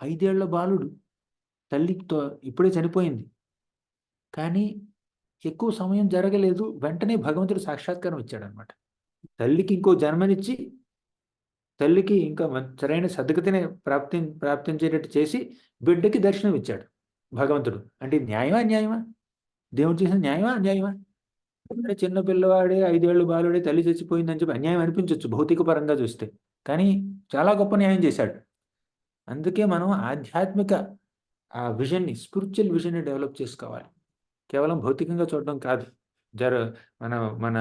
5 ఏళ్ల బాలుడు, తల్లితో ఇప్పుడే చనిపోయింది, కానీ ఎక్కువ సమయం జరగలేదు, వెంటనే భగవంతుడు సాక్షాత్కారం ఇచ్చాడనమాట. తల్లికి ఇంకో జన్మనిచ్చి, తల్లికి ఇంకా సరైన సద్గతిని ప్రాప్తించేటట్టు చేసి బిడ్డకి దర్శనం ఇచ్చాడు భగవంతుడు. అంటే న్యాయమా అన్యాయమా? దేవుడు చేసిన న్యాయమా అన్యాయమా? చిన్న పిల్లవాడే, 5 ఏళ్ల బాలుడే తల్లి చచ్చిపోయిందని చెప్పి అన్యాయం అనిపించవచ్చు భౌతిక పరంగా చూస్తే, కానీ చాలా గొప్ప న్యాయం చేశాడు. అందుకే మనం ఆధ్యాత్మిక విజన్ని, స్పిరిచువల్ విజన్ని డెవలప్ చేసుకోవాలి. కేవలం భౌతికంగా చూడడం కాదు, మన మన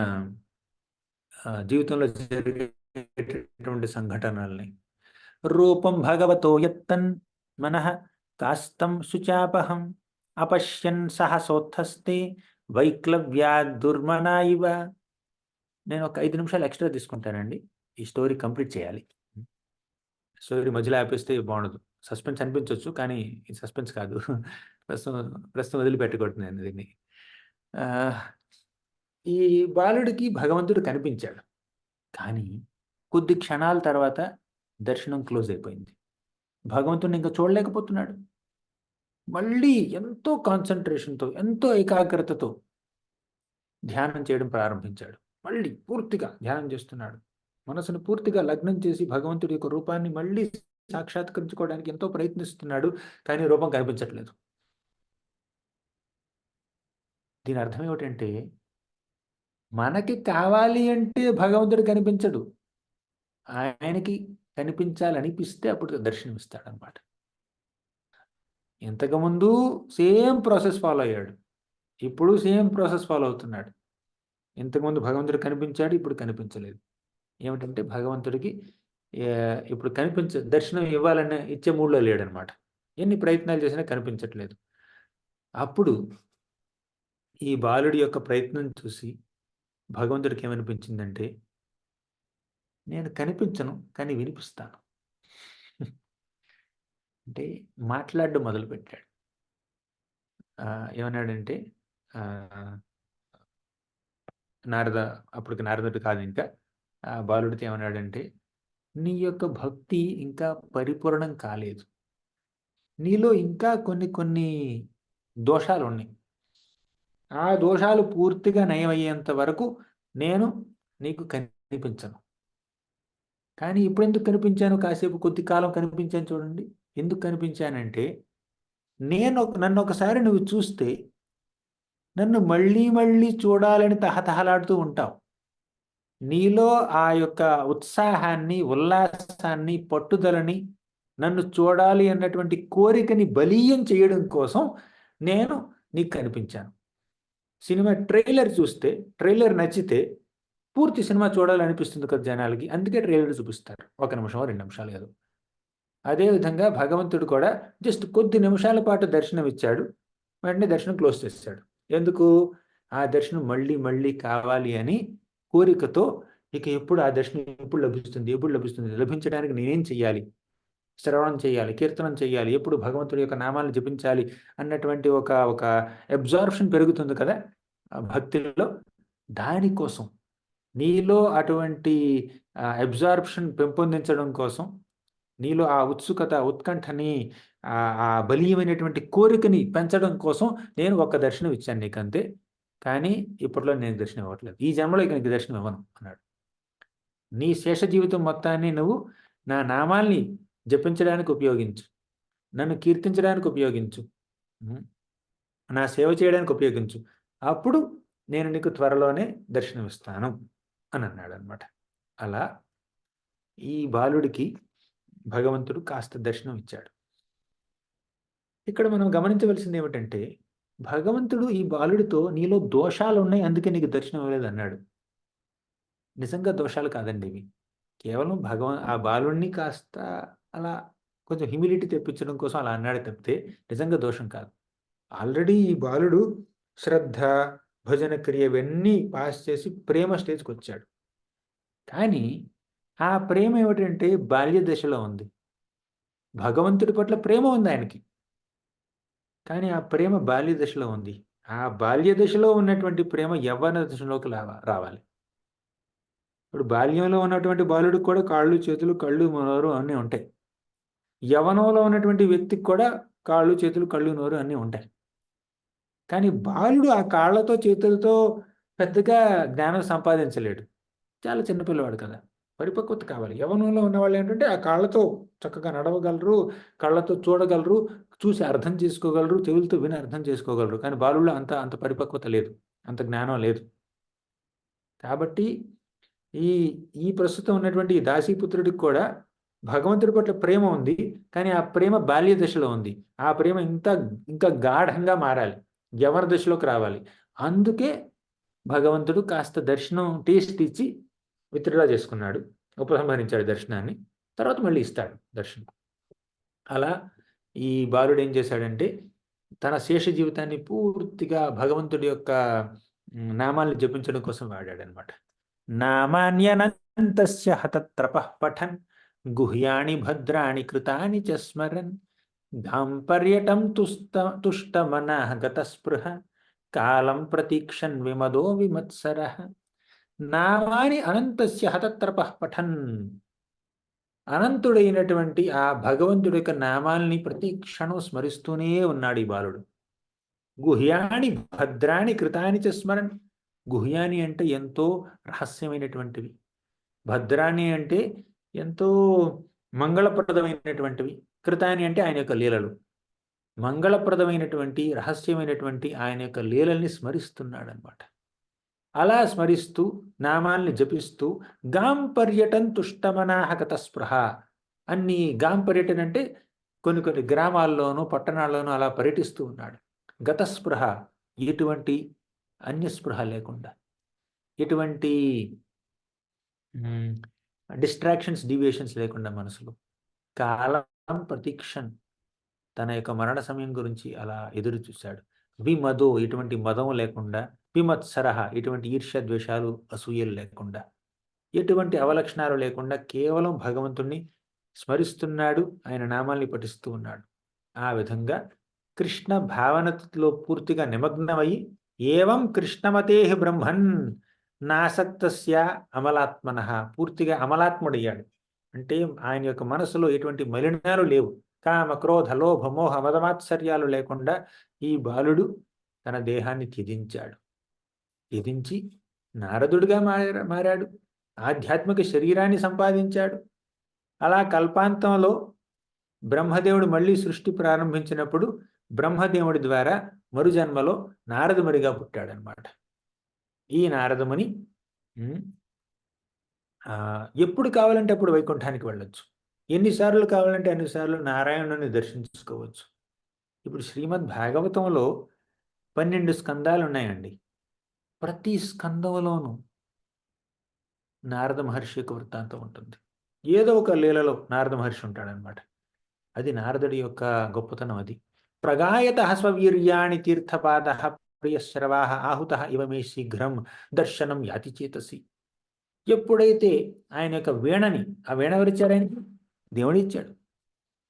జీవితంలో జరిగేటటువంటి సంఘటనల్ని. రూపం భగవతో యత్తన్ మనః కాస్తం శుచాపహం అపశ్యన్ సహసోత్థస్తే వైక్లవ్యా దుర్మనా ఇవ. నేను ఒక 5 నిమిషాలు ఎక్స్ట్రా తీసుకుంటానండి, ఈ స్టోరీ కంప్లీట్ చేయాలి. స్టోరీ మధ్యలో ఆపేస్తే బాగుండదు. సస్పెన్స్ అనిపించవచ్చు, కానీ ఇది సస్పెన్స్ కాదు. ప్రస్తుతం వదిలిపెట్టకూడదు నేను దీన్ని. ఈ బాలుడికి భగవంతుడు కనిపించాడు, కానీ కొద్ది క్షణాల తర్వాత దర్శనం క్లోజ్ అయిపోయింది. భగవంతుడిని ఇంకా చూడలేకపోతున్నాడు. మళ్ళీ ఎంతో కాన్సన్ట్రేషన్తో, ఎంతో ఏకాగ్రతతో ధ్యానం చేయడం ప్రారంభించాడు. మళ్ళీ పూర్తిగా ధ్యానం చేస్తున్నాడు. మనసును పూర్తిగా లగ్నం చేసి భగవంతుడి యొక్క రూపాన్ని మళ్ళీ సాక్షాత్కరించుకోవడానికి ఎంతో ప్రయత్నిస్తున్నాడు, కానీ రూపం కనిపించట్లేదు. దీని అర్థం ఏమిటంటే, మనకి కావాలి అంటే భగవంతుడు కనిపించడు, ఆయనకి కనిపించాలనిపిస్తే అప్పుడు దర్శనమిస్తాడనమాట. ఇంతకుముందు సేమ్ ప్రాసెస్ ఫాలో అయ్యాడు, ఇప్పుడు సేమ్ ప్రాసెస్ ఫాలో అవుతున్నాడు. ఇంతకుముందు భగవంతుడు కనిపించాడు, ఇప్పుడు కనిపించలేదు. ఏమిటంటే భగవంతుడికి ఇప్పుడు దర్శనం ఇచ్చే మూడ్లో లేడనమాట. ఎన్ని ప్రయత్నాలు చేసినా కనిపించట్లేదు. అప్పుడు ఈ బాలుడి యొక్క ప్రయత్నం చూసి భగవంతుడికి ఏమనిపించిందంటే, నేను కనిపించను కానీ వినిపిస్తాను. అంటే మాట్లాడడం మొదలుపెట్టాడు. ఏమన్నాడంటే, అప్పటికి నారదుడు కాదు ఇంకా, బాలుడితో ఏమన్నాడంటే, నీ యొక్క భక్తి ఇంకా పరిపూర్ణం కాలేదు. నీలో ఇంకా కొన్ని కొన్ని దోషాలు ఉన్నాయి. ఆ దోషాలు పూర్తిగా నయమయ్యేంత వరకు నేను నీకు కనిపించను. కానీ ఇప్పుడెందుకు కనిపించాను? కాసేపు కొద్ది కాలం కనిపించాను చూడండి. ఎందుకు కనిపించానంటే, నన్నొకసారి నువ్వు చూస్తే, నన్ను మళ్ళీ మళ్ళీ చూడాలని తహతహలాడుతూ ఉంటావు. నీలో ఆ యొక్క ఉత్సాహాన్ని, ఉల్లాసాన్ని, పట్టుదలని, నన్ను చూడాలి అన్నటువంటి కోరికని బలీయం చేయడం కోసం నేను నీకు కనిపించాను. సినిమా ట్రైలర్ చూస్తే, ట్రైలర్ నచ్చితే పూర్తి సినిమా చూడాలనిపిస్తుంది కదా జనాలకి. అందుకే ట్రైలర్ చూపిస్తారు. 1 నిమిషమో, 2 నిమిషాలు కాదు. అదేవిధంగా భగవంతుడు కూడా జస్ట్ కొద్ది నిమిషాల పాటు దర్శనమిచ్చాడు. వెంటనే దర్శనం క్లోజ్ చేసేసాడు. ఎందుకు? ఆ దర్శనం మళ్ళీ మళ్ళీ కావాలి అని కోరికతో, ఇక ఎప్పుడు ఆ దర్శనం ఎప్పుడు లభిస్తుంది? ఎప్పుడు లభిస్తుంది? లభించడానికి నేనేం చెయ్యాలి? శ్రవణం చేయాలి, కీర్తనం చేయాలి, ఎప్పుడు భగవంతుడి యొక్క నామాలను జపించాలి అన్నటువంటి ఒక ఒక అబ్జార్ప్షన్ పెరుగుతుంది కదా భక్తిలో. దానికోసం నీలో అటువంటి అబ్జార్ప్షన్ పెంపొందించడం కోసం, నీలో ఆ ఉత్సుకత, ఉత్కంఠని, ఆ బలీయమైనటువంటి కోరికని పెంచడం కోసం నేను ఒక్క దర్శనం ఇచ్చాను నీకంతే. కానీ ఇప్పట్లో నేను దర్శనం ఇవ్వట్లేదు. ఈ జన్మలో ఇక నీకు దర్శనం ఇవ్వను అన్నాడు. నీ శేష జీవితం మొత్తాన్ని నువ్వు నా నామాల్ని జపించడానికి ఉపయోగించు. నన్ను కీర్తించడానికి ఉపయోగించు. నా సేవ చేయడానికి ఉపయోగించు. అప్పుడు నేను నీకు త్వరలోనే దర్శనమిస్తాను అని అన్నాడనమాట. అలా ఈ బాలుడికి భగవంతుడు కాస్త దర్శనం ఇచ్చాడు. ఇక్కడ మనం గమనించవలసింది ఏమిటంటే, భగవంతుడు ఈ బాలుడితో నీలో దోషాలున్నాయి అందుకే నీకు దర్శనం ఇవ్వలేదన్నాడు. నిజంగా దోషాలు కాదండి ఇవి. కేవలం ఆ బాలుడిని కాస్త అలా కొంచెం హ్యూమిలిటీ తెప్పించడం కోసం అలా అన్నాడే తప్పితే నిజంగా దోషం కాదు. ఆల్రెడీ ఈ బాలుడు శ్రద్ధ, భజన క్రియ ఇవన్నీ పాస్ చేసి ప్రేమ స్టేజ్‌కొచ్చాడు. కానీ ఆ ప్రేమ ఏమిటంటే బాల్య దశలో ఉంది. భగవంతుడి పట్ల ప్రేమ ఉంది ఆయనకి. కానీ ఆ ప్రేమ బాల్య దశలో ఉంది. ఆ బాల్య దశలో ఉన్నటువంటి ప్రేమ యవ్వన దశలోకి రావాలి. ఇప్పుడు బాల్యంలో ఉన్నటువంటి బాలుడికి కూడా కాళ్ళు, చేతులు, కళ్ళు, నోరు అన్నీ ఉంటాయి. యవ్వనంలో ఉన్నటువంటి వ్యక్తికి కూడా కాళ్ళు, చేతులు, కళ్ళు, నోరు అన్నీ ఉంటాయి. కానీ బాలుడు ఆ కాళ్ళతో, చేతులతో పెద్దగా జ్ఞానం సంపాదించలేడు. చాలా చిన్న పిల్లవాడు కదా! పరిపక్వత కావాలి. యవ్వనంలో ఉన్నవాళ్ళేంటంటే ఆ కాళ్ళతో చక్కగా నడవగలరు, కళ్ళతో చూడగలరు, చూసి అర్థం చేసుకోగలరు, చెవులతో విని అర్థం చేసుకోగలరు. కానీ బాలుల్లో అంత అంత పరిపక్వత లేదు. అంత జ్ఞానం లేదు. కాబట్టి ఈ ఈ ప్రస్తుతం ఉన్నటువంటి ఈ దాసీపుత్రుడికి కూడా భగవంతుడి పట్ల ప్రేమ ఉంది. కానీ ఆ ప్రేమ బాల్య దశలో ఉంది. ఆ ప్రేమ ఇంకా గాఢంగా మారాలి. యవ్వన దశలోకి రావాలి. అందుకే భగవంతుడు కాస్త దర్శనం టేస్ట్ ఇచ్చి విత్‌డ్రా చేసుకున్నాడు. ఉపసంహరించాడు దర్శనాన్ని. తర్వాత మళ్ళీ ఇస్తాడు దర్శనం. అలా ఈ బాలుడేం చేశాడంటే, తన శేష జీవితాన్ని పూర్తిగా భగవంతుడి యొక్క నామాల్ని జపించడం కోసం వాడాడనమాట. నామాన్యనంతస్య హతత్రపః పఠన్ గుహ్యాని భద్రాణి కృతాని చ స్మరన్ గాంపర్యటం తుష్టమనః గతస్పృహ కాలం ప్రతీక్షన్ విమదో విమత్సరః. నామాని అనంతస్య హతత్రపః పఠన్. అనంతుడైనటువంటి ఆ భగవంతుడి యొక్క నామాల్ని ప్రతి క్షణం స్మరిస్తూనే ఉన్నాడు ఈ బాలుడు. గుహ్యాని భద్రాణి కృతాని చ స్మరన్. గుహ్యాని అంటే ఎంతో రహస్యమైనటువంటివి. భద్రాణి అంటే ఎంతో మంగళప్రదమైనటువంటివి. కృతాని అంటే ఆయన యొక్క లీలలు. మంగళప్రదమైనటువంటి, రహస్యమైనటువంటి ఆయన యొక్క లీలల్ని స్మరిస్తున్నాడనమాట. అలా స్మరిస్తూ, నామాల్ని జపిస్తూ, గాం పర్యటన్ తుష్టమనాః గతస్పృహ. గాం పర్యటన అంటే కొన్ని కొన్ని గ్రామాల్లోనూ, పట్టణాల్లోనూ అలా పర్యటిస్తూ ఉన్నాడు. గతస్పృహ ఎటువంటి అన్యస్పృహ లేకుండా, ఎటువంటి డిస్ట్రాక్షన్స్, డీవియేషన్స్ లేకుండా మనసులో. కాలం ప్రతీక్షన్ తన యొక్క మరణ సమయం గురించి అలా ఎదురు చూశాడు. విమదో ఎటువంటి మదం లేకుండా, విమత్సరః ఎటువంటి ఈర్ష్య, ద్వేషాలు, అసూయలు లేకుండా, ఎటువంటి అవలక్షణాలు లేకుండా కేవలం భగవంతుణ్ణి స్మరిస్తున్నాడు. ఆయన నామాల్ని పఠిస్తూ ఉన్నాడు. ఆ విధంగా కృష్ణ భావనలో పూర్తిగా నిమగ్నమై ఏవం కృష్ణమతేః బ్రహ్మన్ నాసక్తస్య అమలాత్మనః. పూర్తిగా అమలాత్ముడయ్యాడు. అంటే ఆయన యొక్క మనసులో ఎటువంటి మలినాలు లేవు. కామ క్రోధ లోభ మోహ మదమాత్సర్యాలు లేకుండా ఈ బాలుడు తన దేహాన్ని త్యజించాడు. త్యజించి నారదుడిగా మారాడు. ఆధ్యాత్మిక శరీరాన్ని సంపాదించాడు. అలా కల్పాంతంలో బ్రహ్మదేవుడు మళ్ళీ సృష్టి ప్రారంభించినప్పుడు బ్రహ్మదేవుడి ద్వారా మరుజన్మలో నారదమునిగా పుట్టాడనమాట. ఈ నారదముని ఎప్పుడు కావాలంటే అప్పుడు వైకుంఠానికి వెళ్ళొచ్చు. ఎన్నిసార్లు కావాలంటే అన్నిసార్లు నారాయణుని దర్శించుకోవచ్చు. ఇప్పుడు శ్రీమద్ భాగవతంలో 12 స్కందాలు ఉన్నాయండి. ప్రతి స్కందంలోనూ నారద మహర్షి యొక్క వృత్తాంతం ఉంటుంది. ఏదో ఒక లీలలో నారద మహర్షి ఉంటాడనమాట. అది నారదుడి యొక్క గొప్పతనం. అది ప్రగాయత స్వవీర్యాణి తీర్థపాద ప్రియశ్రవా ఆహుత ఇవ మే శీఘ్రం దర్శనం యాతి చేతసి. ఎప్పుడైతే ఆయన యొక్క వీణని, ఆ వీణ ఎవరిచ్చారు? ఆయనకి దేవుడిచ్చాడు.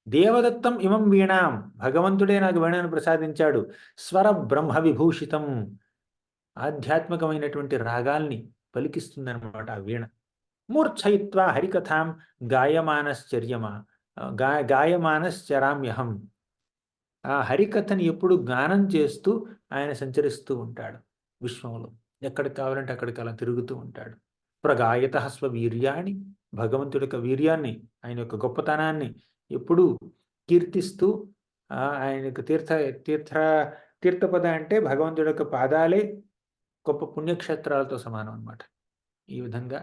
దేవదత్తం ఇమం వీణాం, భగవంతుడే నాకు వీణను ప్రసాదించాడు. స్వర బ్రహ్మ విభూషితం, ఆధ్యాత్మికమైనటువంటి రాగాల్ని పలికిస్తుందన్నమాట ఆ వీణ. మూర్ఛయిత్వా హరికథాం గాయమానశ్చరామ్యహం. ఆ హరికథని ఎప్పుడు గానం చేస్తూ ఆయన సంచరిస్తూ ఉంటాడు విశ్వంలో. ఎక్కడికి కావాలంటే అక్కడికి అలా తిరుగుతూ ఉంటాడు. ప్రగాయత స్వవీర్యాన్ని, భగవంతుడి యొక్క వీర్యాన్ని, ఆయన యొక్క గొప్పతనాన్ని ఎప్పుడూ కీర్తిస్తూ ఆయన యొక్క తీర్థపద అంటే భగవంతుడి యొక్క పాదాలే గొప్ప పుణ్యక్షేత్రాలతో సమానం అన్నమాట. ఈ విధంగా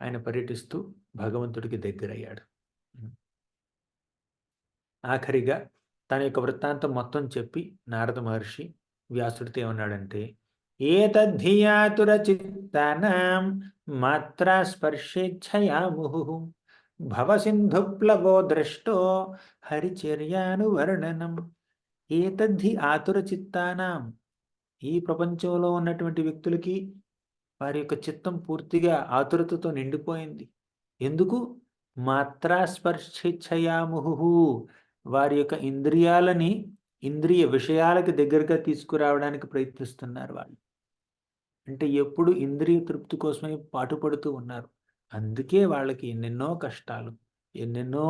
ఆయన పర్యటిస్తూ భగవంతుడికి దగ్గరయ్యాడు. ఆఖరిగా తన యొక్క వృత్తాంతం మొత్తం చెప్పి నారద మహర్షి వ్యాసుడితో ఏమన్నాడంటే, ఏతద్ధియాతుర చిత్తానాం మాత్రా స్పర్శేచ్ఛయా ముహు భవసింధుప్లవో ద్రష్టో హరిచర్యానువర్ణనం. ఏతద్ధి ఆతుర చిత్తానాం, ఈ ప్రపంచంలో ఉన్నటువంటి వ్యక్తులకి వారి యొక్క చిత్తం పూర్తిగా ఆతురతతో నిండిపోయింది. ఎందుకు? మాత్రా స్పర్శిచ్చయాముహు, వారి యొక్క ఇంద్రియాలని ఇంద్రియ విషయాలకు దగ్గరగా తీసుకురావడానికి ప్రయత్నిస్తున్నారు వాళ్ళు. అంటే ఎప్పుడు ఇంద్రియ తృప్తి కోసమే పాటుపడుతూ ఉన్నారు. అందుకే వాళ్ళకి ఎన్నెన్నో కష్టాలు, ఎన్నెన్నో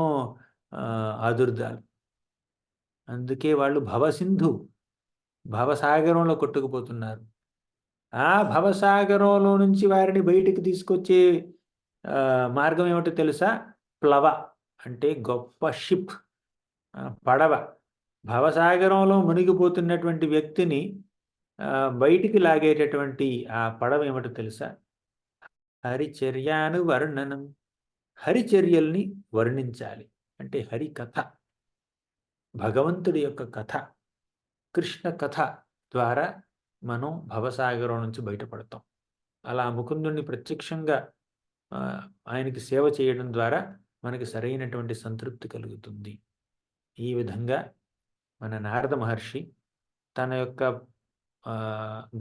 ఆదుర్దాలు. అందుకే వాళ్ళు భవసింధు, భవసాగరంలో కొట్టుకుపోతున్నారు. ఆ భవసాగరంలో నుంచి వారిని బయటికి తీసుకొచ్చే మార్గం ఏమిటో తెలుసా? ప్లవ అంటే గొప్ప షిప్, పడవ. భవసాగరంలో మునిగిపోతున్నటువంటి వ్యక్తిని బయటికి లాగేటటువంటి ఆ పడవ ఏమిటో తెలుసా? హరిచర్యాను వర్ణనం. హరిచర్యల్ని వర్ణించాలి. అంటే హరి కథ, భగవంతుడి యొక్క కథ, కృష్ణ కథ ద్వారా మనం భవసాగరం నుంచి బయటపడతాం. అలా ముకుందుని ప్రత్యక్షంగా ఆయనకి సేవ చేయడం ద్వారా మనకి సరైనటువంటి సంతృప్తి కలుగుతుంది. ఈ విధంగా మన నారద మహర్షి తన యొక్క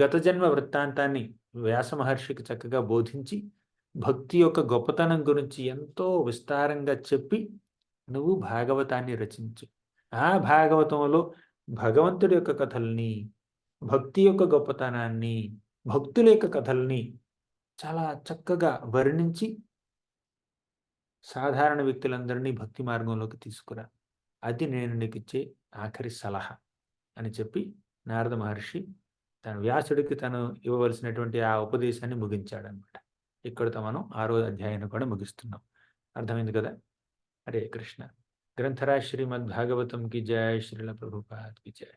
గత జన్మ వృత్తాంతాన్ని వ్యాస మహర్షికి చక్కగా బోధించి భక్తి యొక్క గొప్పతనం గురించి ఎంతో విస్తారంగా చెప్పి, నువ్వు భాగవతాన్ని రచించు. ఆ భాగవతంలో భగవంతుడి యొక్క కథల్ని, భక్తి యొక్క గొప్పతనాన్ని, భక్తుల యొక్క కథల్ని చాలా చక్కగా వర్ణించి సాధారణ వ్యక్తులందరినీ భక్తి మార్గంలోకి తీసుకురా. అది నేను నీకు ఇచ్చే ఆఖరి సలహా అని చెప్పి నారద మహర్షి తన వ్యాసుడికి తను ఇవ్వవలసినటువంటి ఆ ఉపదేశాన్ని ముగించాడనమాట. ఇక్కడితో మనం 6వ అధ్యాయాన్ని కూడా ముగిస్తున్నాం. అర్థమైంది కదా? హరే కృష్ణ. గ్రంథరాజ్ శ్రీమద్ భాగవతం కి జయ, శ్రీల ప్రభుపాద్ కి జయ.